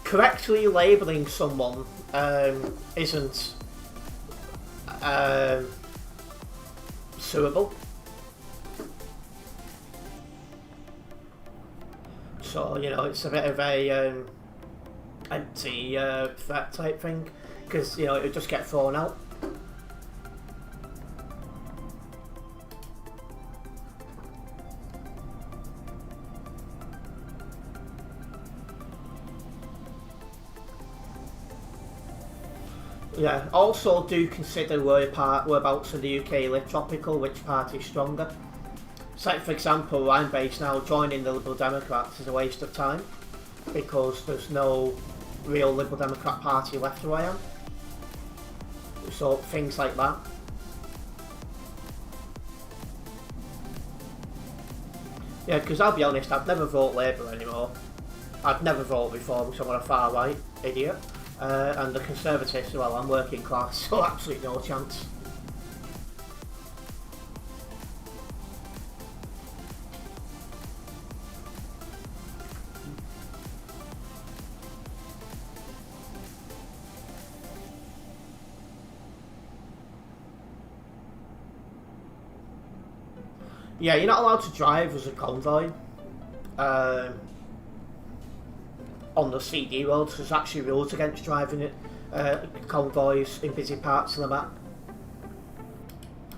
correctly labelling someone isn't suitable. So, you know, it's a bit of a empty threat type thing, because, you know, it would just get thrown out. Yeah, also do consider whereabouts in the UK live, Tropical, which party is stronger. So, for example, where I'm based now, joining the Liberal Democrats is a waste of time, because there's no real Liberal Democrat party left where I am. So, things like that. Yeah, because I'll be honest, I'd never vote Labour anymore. I'd never vote before because I'm a far right idiot. And the Conservatives, well, I'm working class, so absolutely no chance. Yeah, you're not allowed to drive as a convoy on the CD roads. There's actually rules against driving it, convoys in busy parts of the map.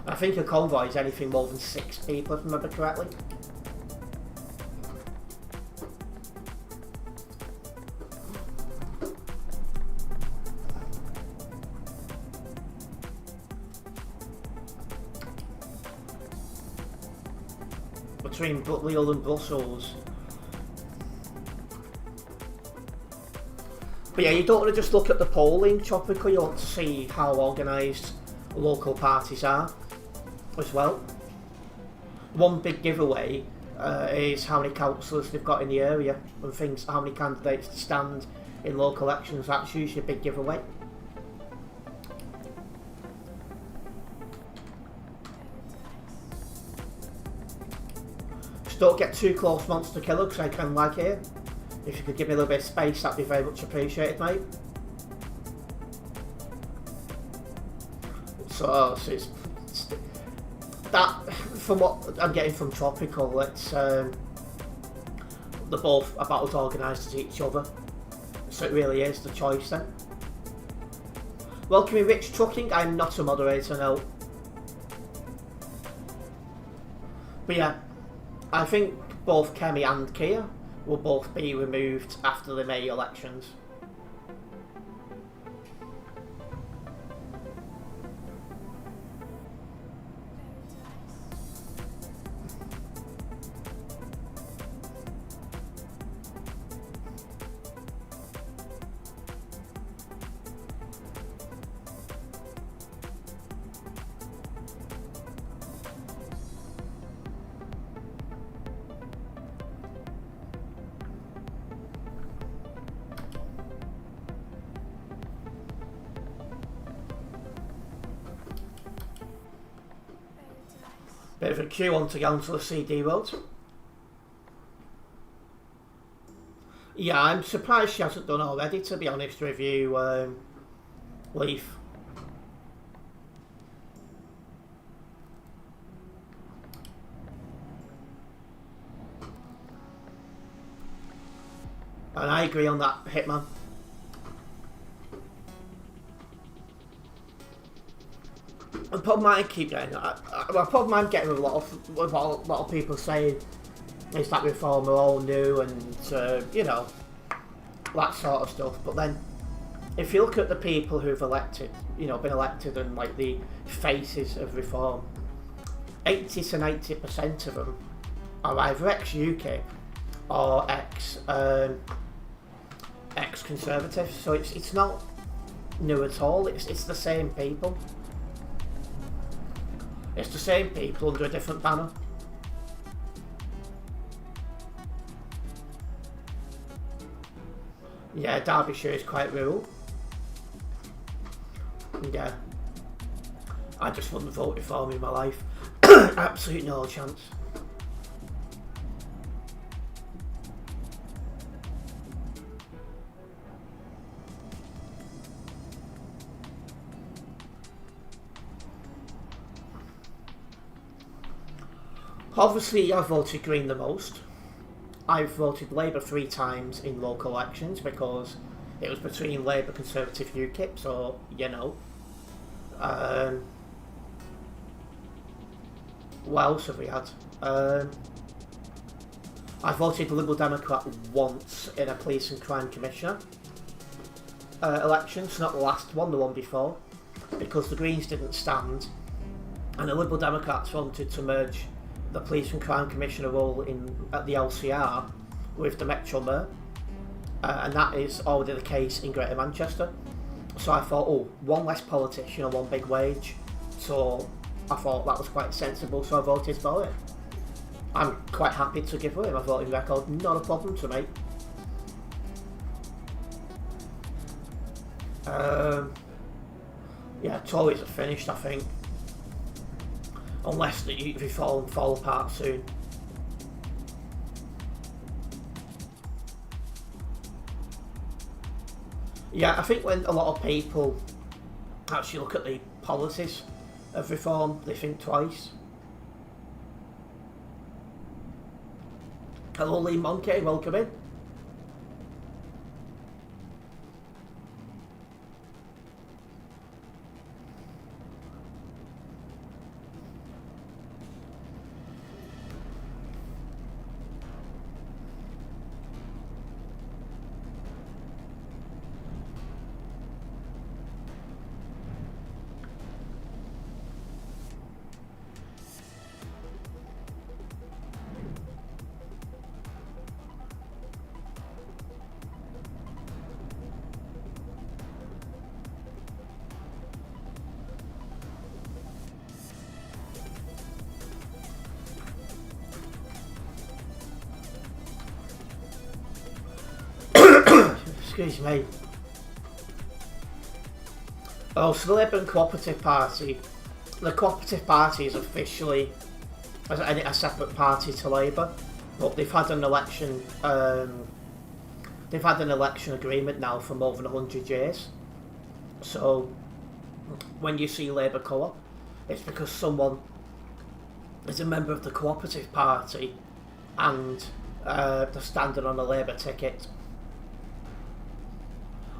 I think a convoy is anything more than 6 people, if I remember correctly. Between Lille and Brussels. But yeah, you don't want to just look at the polling, Tropical, you want to see how organised local parties are as well. One big giveaway is how many councillors they've got in the area and things, how many candidates to stand in local elections. That's usually a big giveaway. Just don't get too close, Monster Killer, because I can lag here. If you could give me a little bit of space, that'd be very much appreciated, mate. So it's that, from what I'm getting from Tropical, it's they're both about as organised as each other. So it really is the choice then. Welcoming Rich Trucking, I'm not a moderator, no. But yeah, I think both Kemi and Kia will both be removed after the May elections. Bit of a queue on to get onto the CD road. Yeah, I'm surprised she hasn't done already, to be honest with you, Leaf. And I agree on that, Hitman. The problem I keep getting, the problem I'm getting with a lot of people saying is that reform are all new and you know, that sort of stuff. But then, if you look at the people who've elected, you know, been elected and like the faces of reform, 80 to 90% of them are either ex-UKIP or ex-Conservative. So it's not new at all. It's the same people. It's the same people under a different banner. Yeah, Derbyshire is quite rural. Yeah. I just wouldn't vote reform in my life. Absolutely no chance. Obviously, I've voted Green the most. I've voted Labour 3 times in local elections because it was between Labour, Conservative, UKIP, so, you know. What else have we had? I voted Liberal Democrat once in a Police and Crime Commissioner election, so not the last one, the one before, because the Greens didn't stand, and the Liberal Democrats wanted to merge the Police and Crime Commissioner role at the LCR with the Metro Mayor, and that is already the case in Greater Manchester. So I thought, oh, one less politician and one big wage, so I thought that was quite sensible, so I voted for it. I'm quite happy to give away my voting record, not a problem to me. Yeah, Tories are finished, I think. Unless the youth reform fall apart soon. Yeah, I think when a lot of people actually look at the policies of reform, they think twice. Hello, Lee Monkey, welcome in. Excuse me. Oh, so the Labour and Cooperative Party. The Cooperative Party is officially a separate party to Labour, but they've had an election. They've had an election agreement now for more than 100 years. So when you see Labour Co-op, it's because someone is a member of the Cooperative Party and they're standing on a Labour ticket.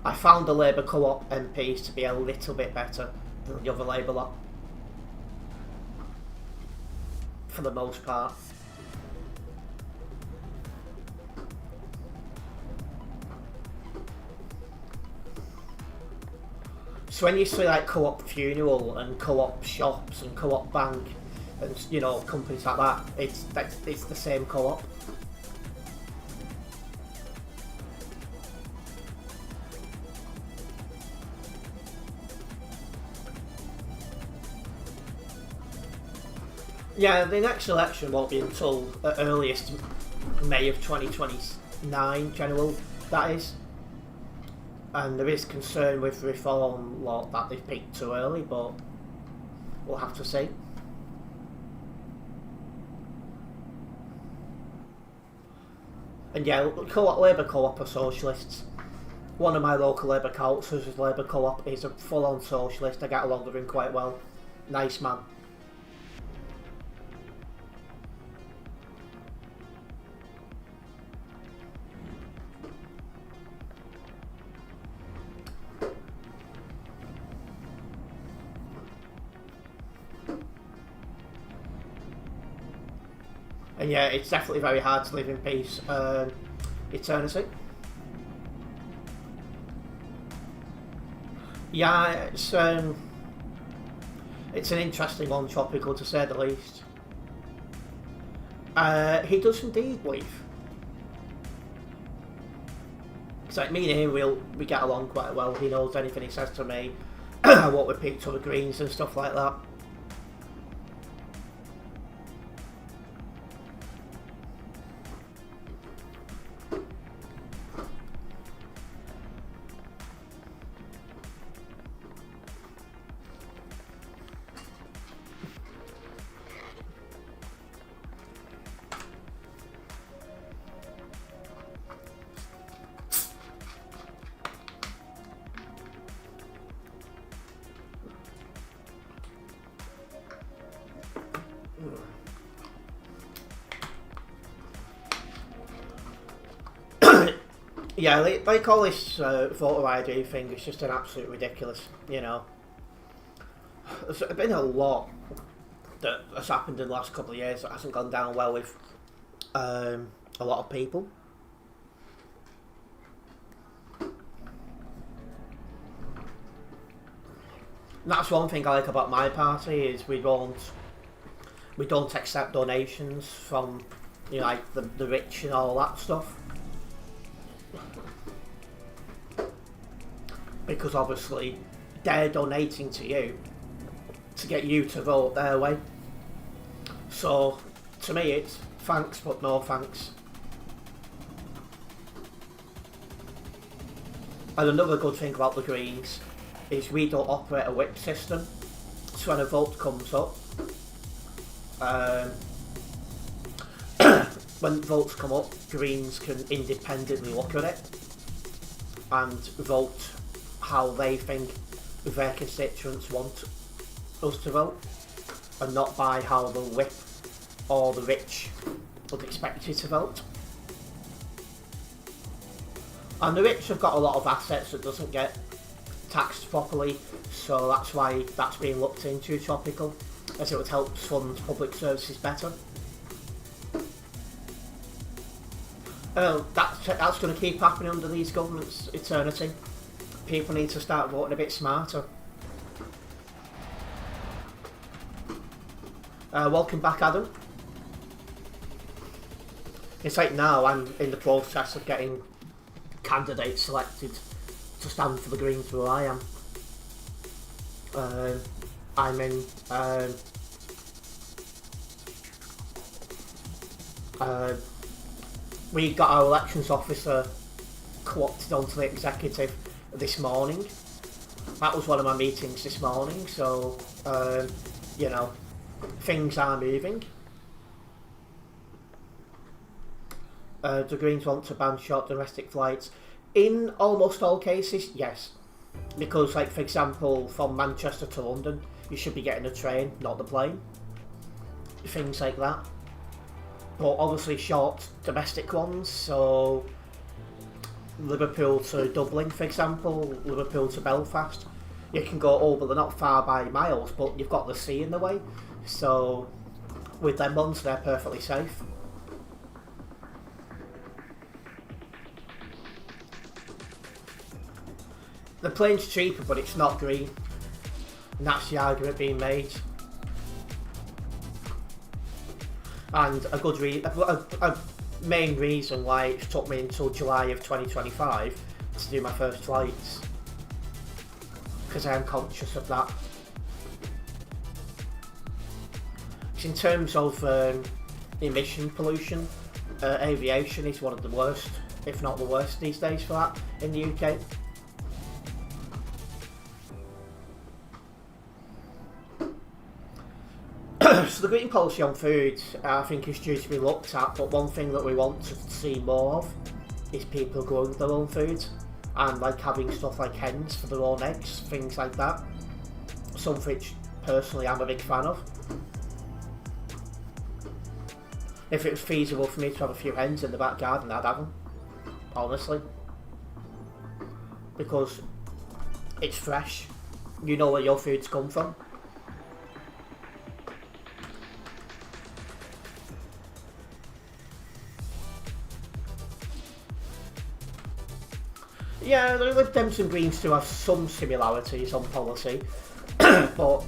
I found the Labour Co-op MPs to be a little bit better than the other Labour lot, for the most part. So when you see like Co-op Funeral and Co-op Shops and Co-op Bank and you know companies like that, it's the same co-op. Yeah, the next election won't be until at earliest May of 2029, general, that is. And there is concern with reform law that they've peaked too early, but we'll have to see. And yeah, Labour Co-op are socialists. One of my local Labour councillors is Labour Co-op. He's a full-on socialist. I get along with him quite well. Nice man. And yeah, it's definitely very hard to live in peace eternity. Yeah, it's an interesting one, Tropical, to say the least. He does indeed leave. It's like me and him, we get along quite well. He knows anything he says to me. I work with Pete to the Greens and stuff like that. Yeah, like all this voter ID thing is just an absolute ridiculous, you know. There's been a lot that has happened in the last couple of years that hasn't gone down well with a lot of people. And that's one thing I like about my party is we don't accept donations from, you know, like the rich and all that stuff. Because obviously they're donating to you to get you to vote their way. So to me it's thanks but no thanks. And another good thing about the Greens is we don't operate a whip system. So when a vote comes up, when votes come up, Greens can independently look at it and vote how they think their constituents want us to vote, and not by how the whip or the rich would expect you to vote. And the rich have got a lot of assets that doesn't get taxed properly, so that's why that's being looked into, Tropical, as it would help fund public services better. That's going to keep happening under these governments eternity. People need to start voting a bit smarter. Welcome back, Adam. It's like now I'm in the process of getting candidates selected to stand for the Greens where I am. I'm in we got our elections officer co-opted onto the executive this morning. That was one of my meetings this morning, so you know, things are moving. The Greens want to ban short domestic flights. In almost all cases, yes. Because, like, for example, from Manchester to London, you should be getting a train, not the plane. Things like that. But obviously short domestic ones, so Liverpool to Dublin, for example, Liverpool to Belfast. You can go over, they're not far by miles, but you've got the sea in the way. So with them ones, they're perfectly safe. the plane's cheaper, but it's not green. And that's the argument being made. And a main reason why it took me until July of 2025 to do my first flights, because I am conscious of that. In terms of emission pollution, aviation is one of the worst, if not the worst these days for that in the UK. So the green policy on food, I think, is due to be looked at, but one thing that we want to see more of is people growing their own food and like having stuff like hens for their own eggs, things like that. Something which personally I'm a big fan of. If it was feasible for me to have a few hens in the back garden, I'd have them, honestly, because it's fresh. You know where your food's come from. Yeah, the Lib Dems and Greens do have some similarities on policy, but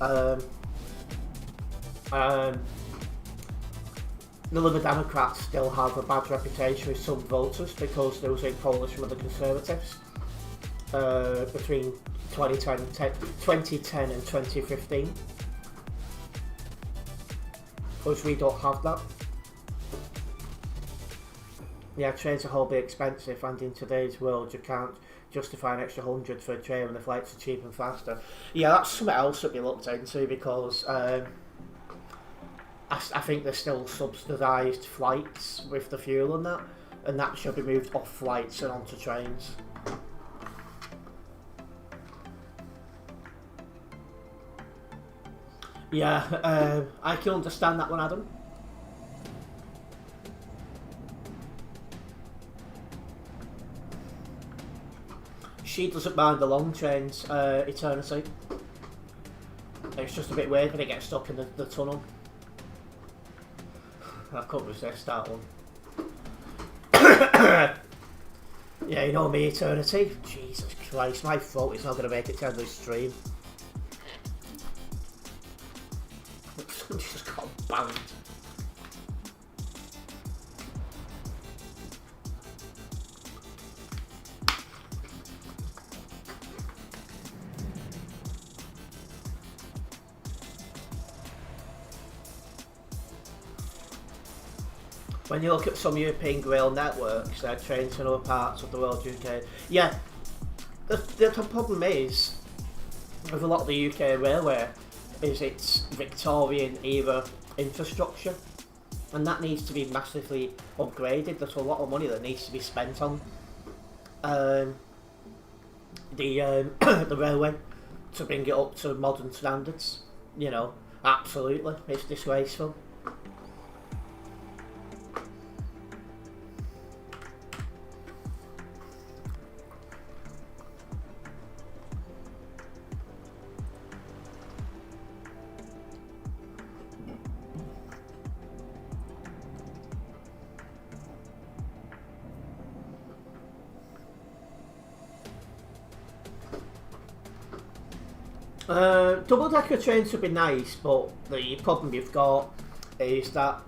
the Liberal Democrats still have a bad reputation with some voters because there was a coalition with the Conservatives between 2010 and 2015, because we don't have that. Yeah, trains are horribly expensive, and in today's world you can't justify an extra 100 for a train when the flights are cheap and faster. Yeah, that's something else that we looked into, because I think there's still subsidised flights with the fuel and that should be moved off flights and onto trains. Yeah, I can understand that one, Adam. She doesn't mind the long trains, Eternity. It's just a bit weird when it gets stuck in the tunnel. I couldn't resist that one. Yeah, you know me, Eternity. Jesus Christ, my throat is not going to make it to the end of the stream. Just got banged. When you look at some European rail networks, they're trains in other parts of the world, UK. Yeah, the problem is, with a lot of the UK railway, is its Victorian era infrastructure, and that needs to be massively upgraded. There's a lot of money that needs to be spent on the the railway to bring it up to modern standards. You know, absolutely, it's disgraceful. Double-decker trains would be nice, but the problem you've got is that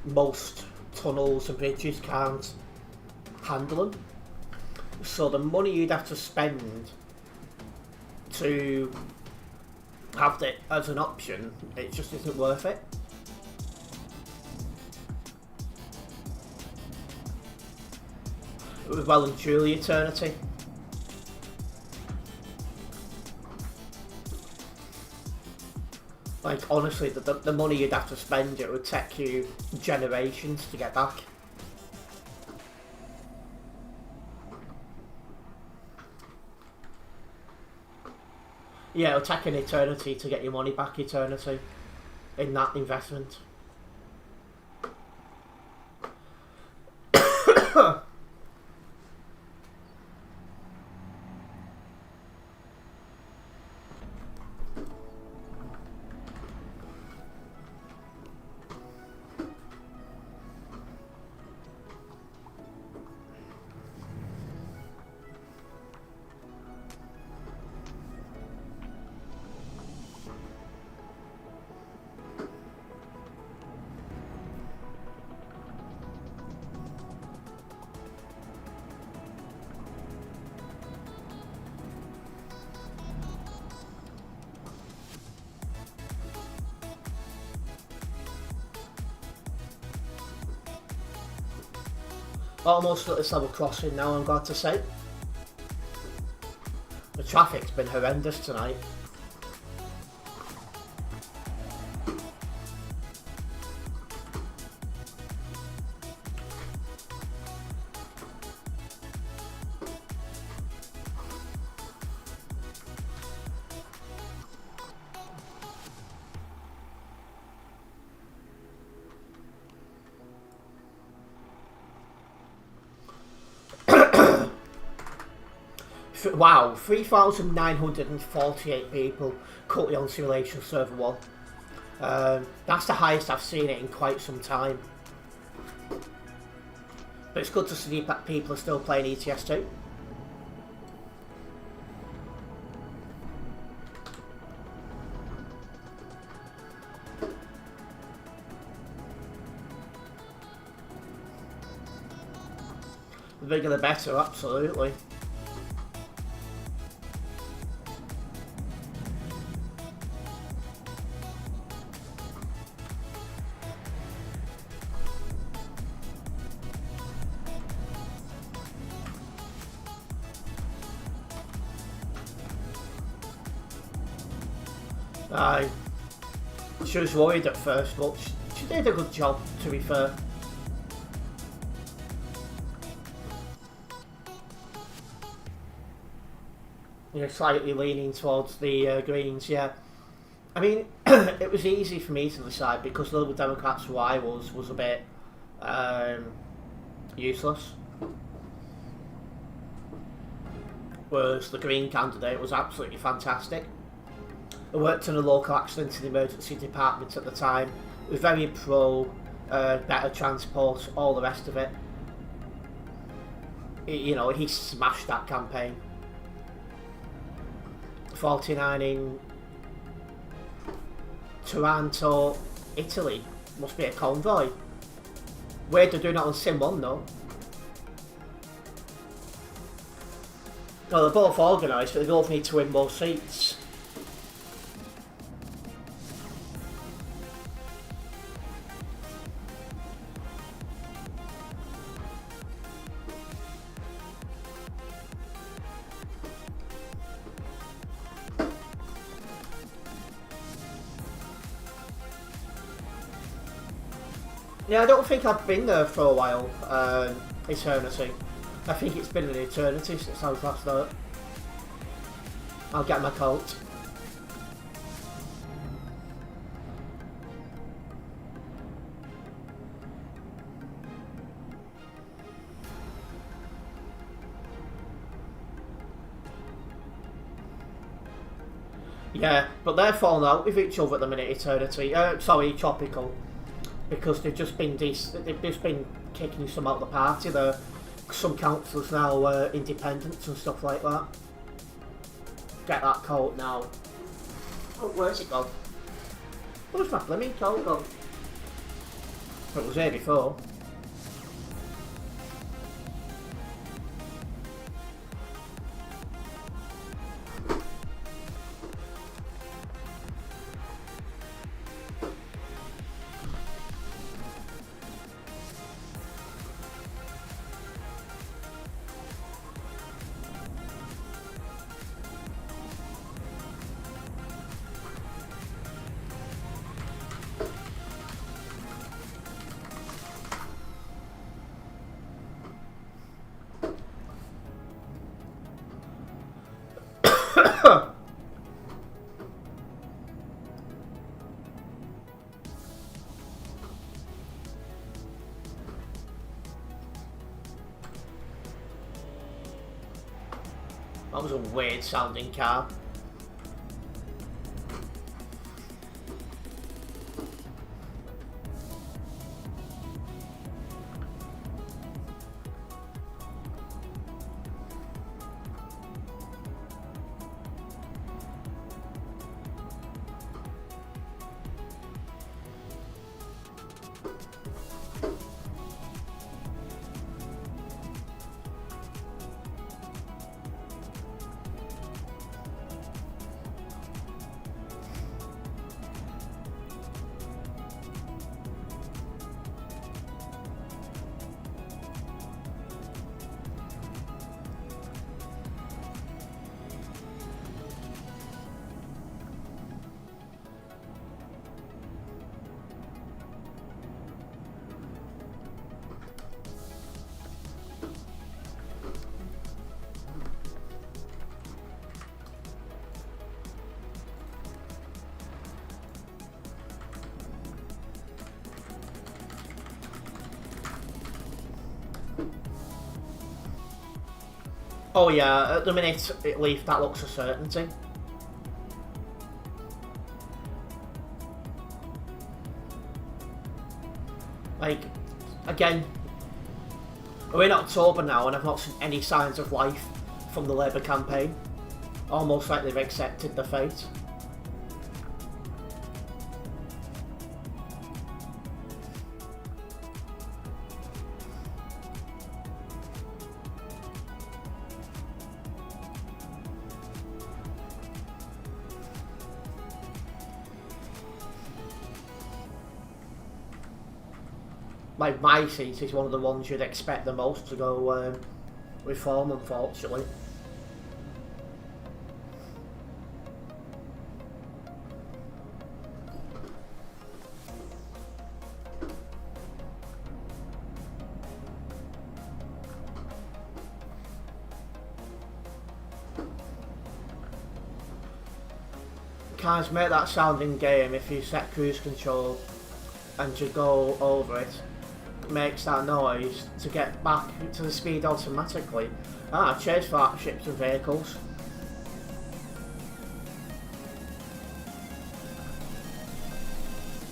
most tunnels and bridges can't handle them. So the money you'd have to spend to have it as an option, it just isn't worth it. It was well and truly Eternity. Like, honestly, the money you'd have to spend, it would take you generations to get back. Yeah, it would take an eternity to get your money back, Eternity, in that investment. Almost at this level crossing now, I'm glad to say. The traffic's been horrendous tonight. Wow, 3,948 people currently on Simulation Server 1. That's the highest I've seen it in quite some time. But it's good to see that people are still playing ETS 2. The bigger the better, absolutely. She was worried at first, but she did a good job, to be fair. You're slightly leaning towards the Greens, yeah. I mean, it was easy for me to decide because the Liberal Democrats, who I was a bit useless. Whereas the Green candidate was absolutely fantastic. I worked in a local accident and emergency department at the time. It was very pro, better transport, all the rest of it. You know, he smashed that campaign. 49 in Taranto, Italy. Must be a convoy. Weird they're doing that on Sim 1 though. Well, they're both organised, but they both need to win more seats. Yeah, I don't think I've been there for a while, eternity. I think it's been an eternity since I was last there. I'll get my coat. Yeah, but they're falling out with each other at the minute, eternity. Sorry, tropical. Because they've just been kicking some out of the party. Some councillors now independents and stuff like that. Get that coat now. Oh, where's it gone? Where's my blimmin' coat gone? It was here before. That was a weird sounding car. Oh yeah, at the minute, Leaf, that looks a certainty. Like, again, we're in October now and I've not seen any signs of life from the Labour campaign. Almost like they've accepted the fate. Like, my seat is one of the ones you'd expect the most to go reform, unfortunately. Can't make that sound in game if you set cruise control and to go over it. Makes that noise to get back to the speed automatically. Chase for ships and vehicles.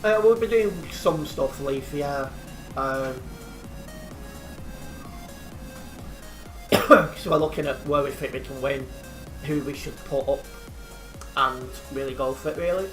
We'll be doing some stuff, Leaf, yeah. So we're looking at where we think we can win, who we should put up, and really go for it, really.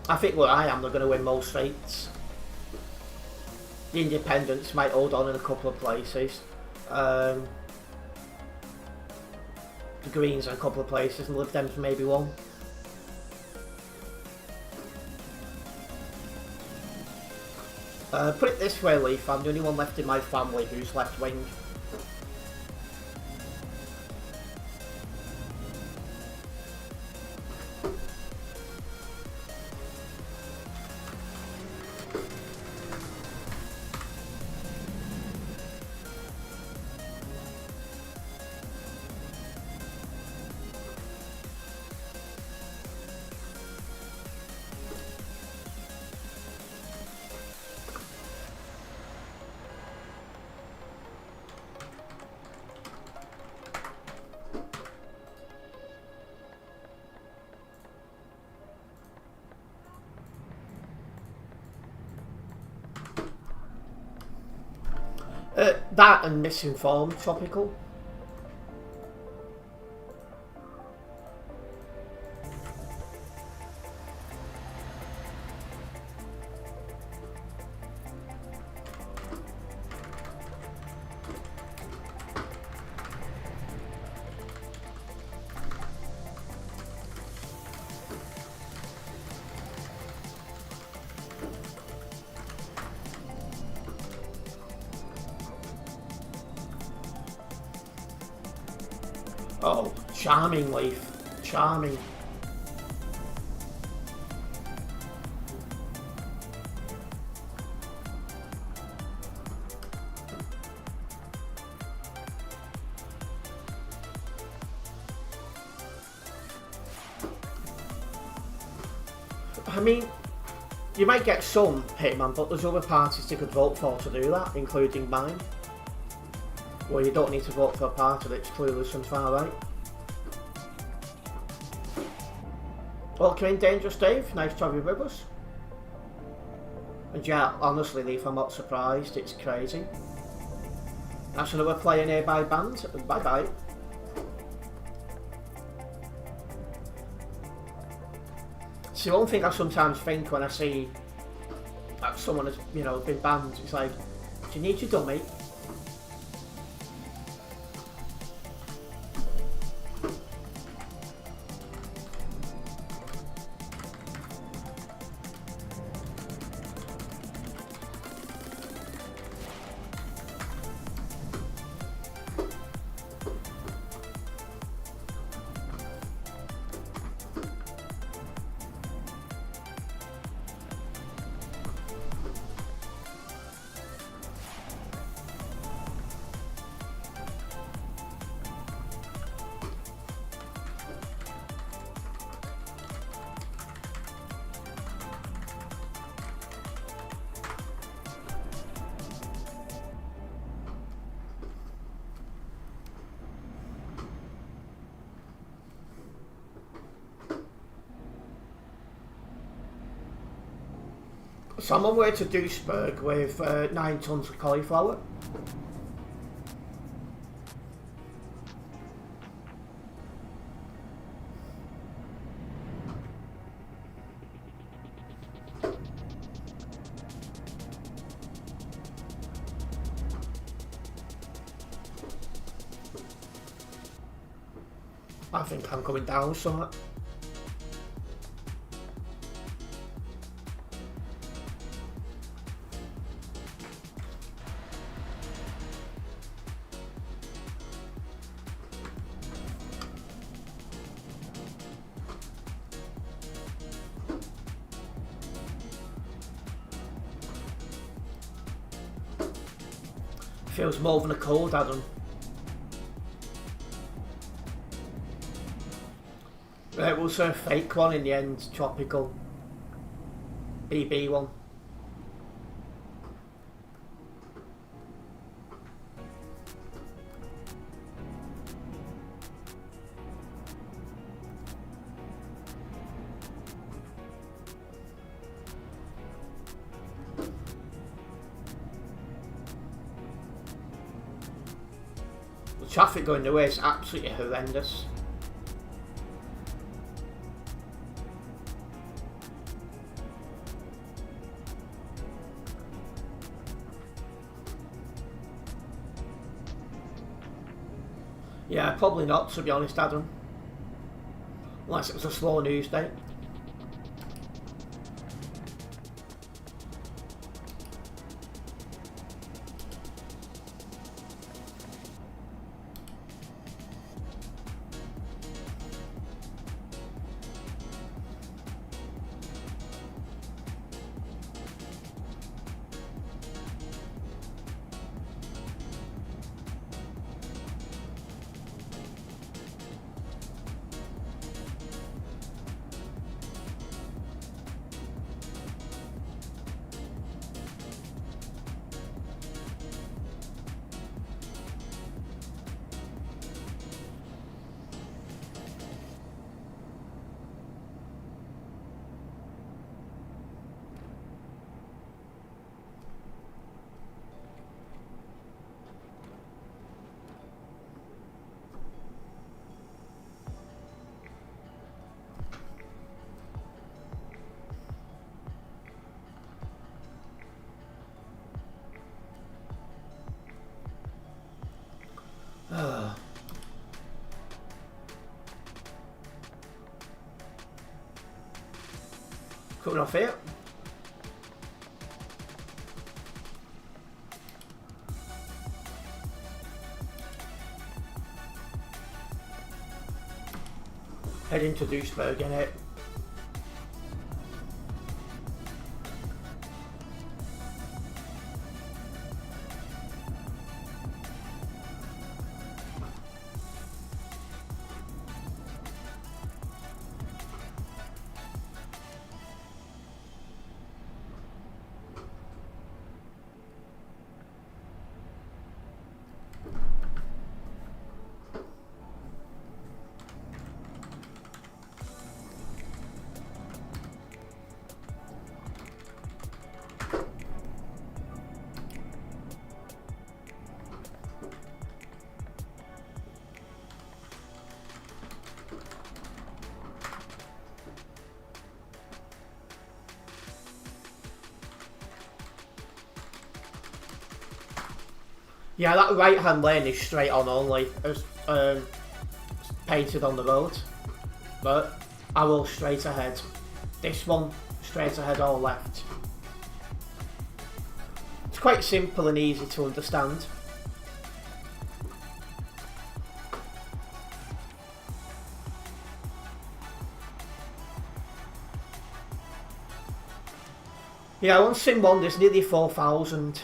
I think where I am, they're going to win most fights. The Independents might hold on in a couple of places. The Greens in a couple of places, and Lib Dems maybe one. Put it this way, Leaf, I'm the only one left in my family who's left wing. That and misinformed topical. Oh, charming, Leaf. Charming. I mean, you might get some Hitman, but there's other parties you could vote for to do that, including mine. Well, you don't need to vote for a party that's clueless and far right. Welcome in, Dangerous Dave. Nice to have you with us. And yeah, honestly, Leaf, I'm not surprised. It's crazy. That's another player nearby banned. Bye bye. See, one thing I sometimes think when I see that someone has, you know, been banned, it's like, do you need your dummy? So I'm on my way to Duisburg with 9 tons of cauliflower. I think I'm coming down somewhat. Feels more than a cold, Adam. It was a fake one in the end, tropical. BB one. The traffic going the way is absolutely horrendous. Yeah, probably not, to be honest, Adam. Unless it was a slow news day. Coming off here. Heading to Duisburg, innit? Yeah, that right hand lane is straight on only, as painted on the road. But I will straight ahead. This one, straight ahead or left. It's quite simple and easy to understand. Yeah, on Sim 1 there's nearly 4,000.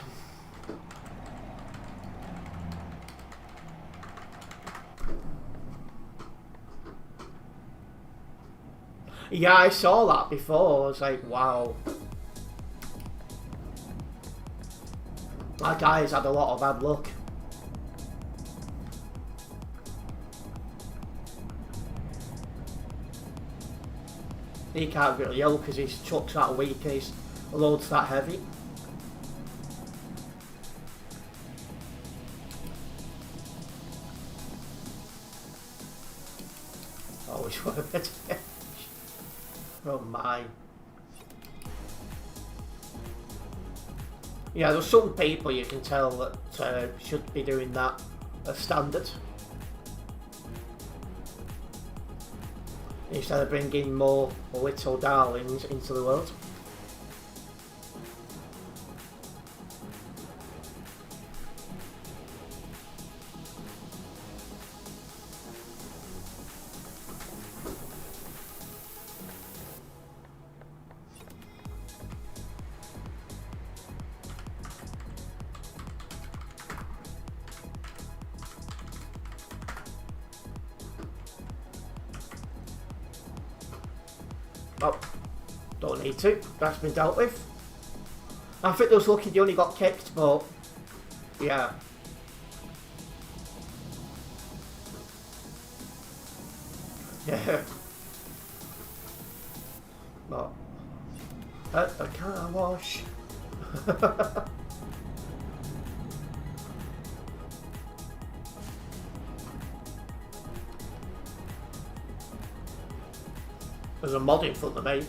Yeah, I saw that before. I was like, wow. That guy's had a lot of bad luck. He can't really yell because his truck's that weak. He's loads that heavy. Always want a bit of edge. Oh my. Yeah, there's some people you can tell that should be doing that as standard. Instead of bringing more little darlings into the world. Oh, don't need to. That's been dealt with. I think they was lucky they only got kicked, but yeah. Yeah. But at the car wash. There's a mod in front of me.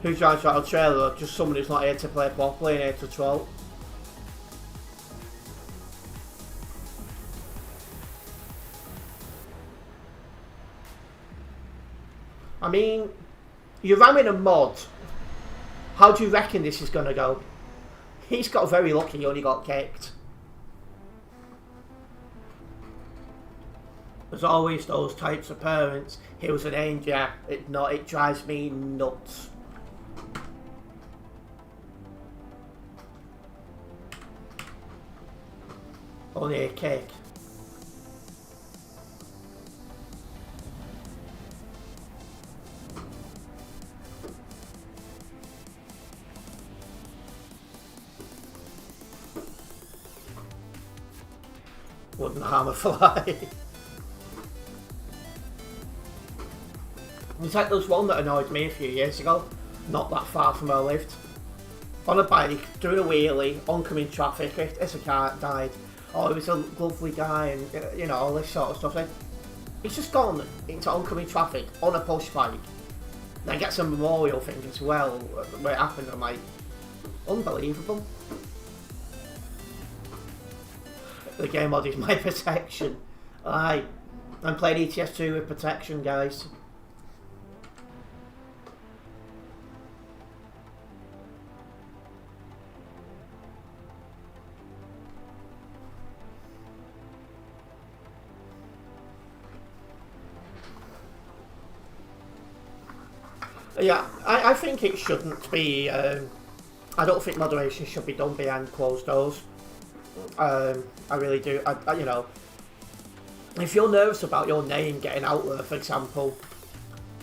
Who drives out a trailer? Just someone who's not here to play properly and here to troll. I mean, you're ramming a mod. How do you reckon this is going to go? He's got very lucky he only got kicked. There's always those types of parents. He was an angel. It drives me nuts. Only a kick. Wouldn't harm a fly. It's like there's one that annoyed me a few years ago, not that far from where I lived. On a bike, doing a wheelie, oncoming traffic, as a car died. Oh, he was a lovely guy and, you know, all this sort of stuff. Then he's just gone into oncoming traffic on a push bike. Then gets a memorial thing as well, where it happened. I'm like, unbelievable. The game mod is my protection. I'm playing ETS2 with protection, guys. Yeah, I think it shouldn't be. I don't think moderation should be done behind closed doors. I really do. You know, if you're nervous about your name getting out there, for example,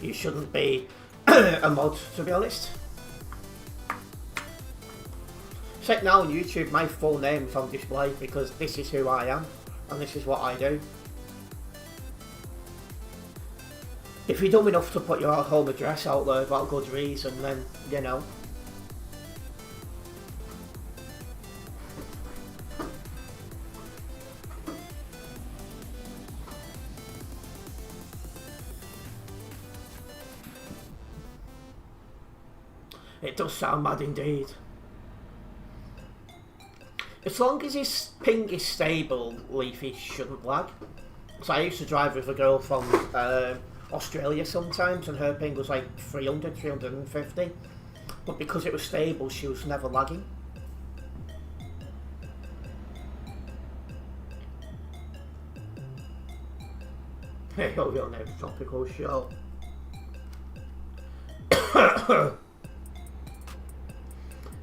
you shouldn't be a mod, to be honest. Check now on YouTube, my full name is on display because this is who I am and this is what I do. If you're dumb enough to put your home address out there without good reason, then, you know. It does sound mad indeed. As long as his ping is stable, Leafy shouldn't lag. So I used to drive with a girl from Australia sometimes, and her ping was like 300, 350. But because it was stable, she was never lagging. Hey, hope your name's Tropical Show.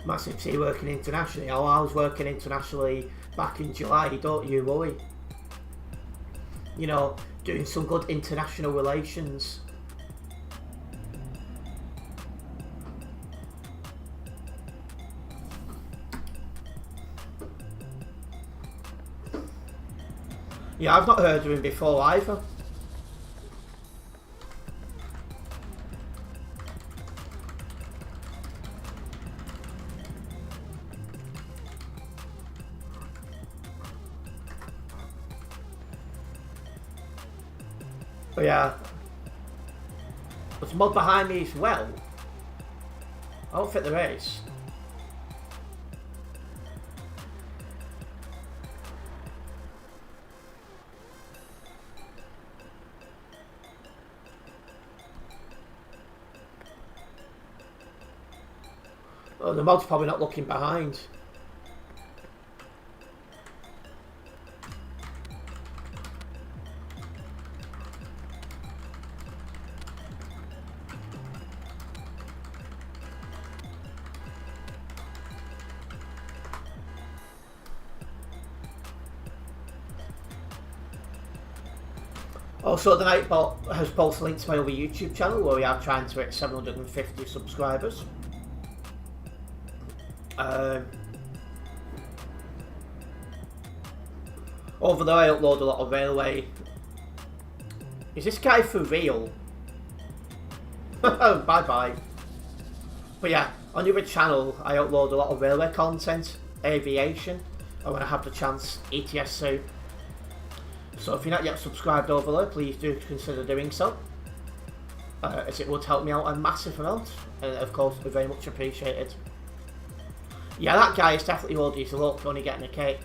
Massive T working internationally. Oh, I was working internationally back in July, don't you worry. You know, doing some good international relations. Yeah, I've not heard of him before either. But yeah. There's mod behind me as well. I don't think there is. Oh, the mod's probably not looking behind. Also, the Nightbot has posted a link to my other YouTube channel where we are trying to hit 750 subscribers. Over there I upload a lot of railway. Is this guy for real? Bye bye. But yeah, on the other channel I upload a lot of railway content, aviation, and when I have the chance, ETS2. So if you're not yet subscribed over there, please do consider doing so, as it would help me out a massive amount, and of course be very much appreciated. Yeah, that guy is definitely worth his luck, only getting a cake.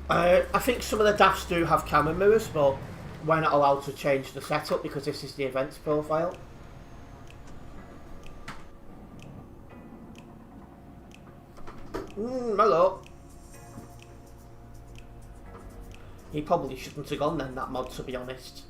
I think some of the DAFs do have camera mirrors, but we're not allowed to change the setup because this is the events profile. Hello. He probably shouldn't have gone then, that mod, to be honest.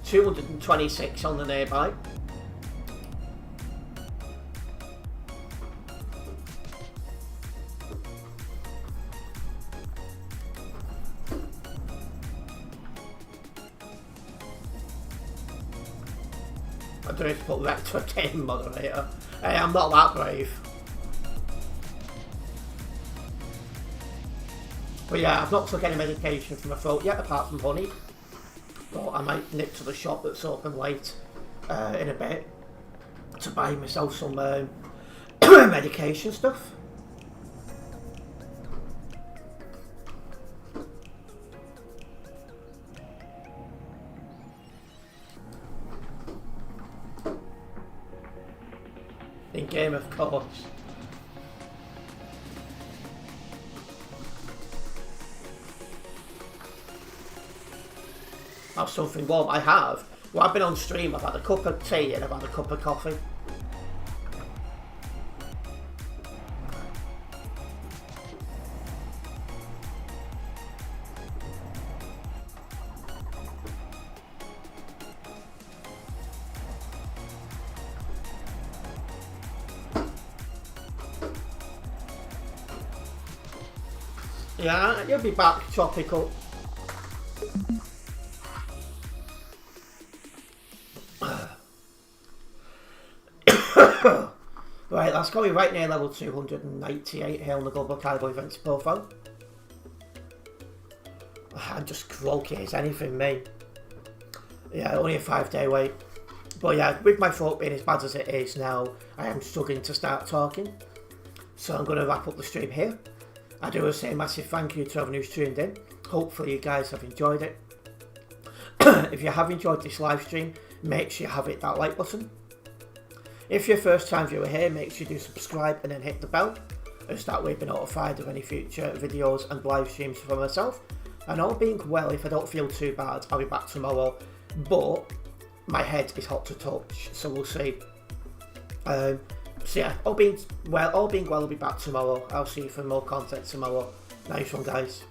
$226 on the nearby. I don't need to put that to a game moderator. Hey, I'm not that brave. But yeah, I've not took any medication for my throat yet, apart from honey. But I might nip to the shop that's open late in a bit to buy myself some medication stuff. In game, of course. Have something warm. I have. Well, I've been on stream. I've had a cup of tea and I've had a cup of coffee. Yeah, you'll be back, Tropical. Right, that's going right near level 298 here on the Global Cargo Events profile. I'm just croaky as anything, me. Yeah, only a 5-day wait. But yeah, with my throat being as bad as it is now, I am struggling to start talking. So I'm going to wrap up the stream here. I do want to say a massive thank you to everyone who's tuned in. Hopefully you guys have enjoyed it. If you have enjoyed this live stream, make sure you have hit that like button. If you're a first time viewer here, make sure you do subscribe and then hit the bell, as that way you'll be notified of any future videos and live streams for myself. And all being well, if I don't feel too bad, I'll be back tomorrow, but my head is hot to touch, so we'll see. So yeah, all being well, I'll be back tomorrow. I'll see you for more content tomorrow. Nice one, guys.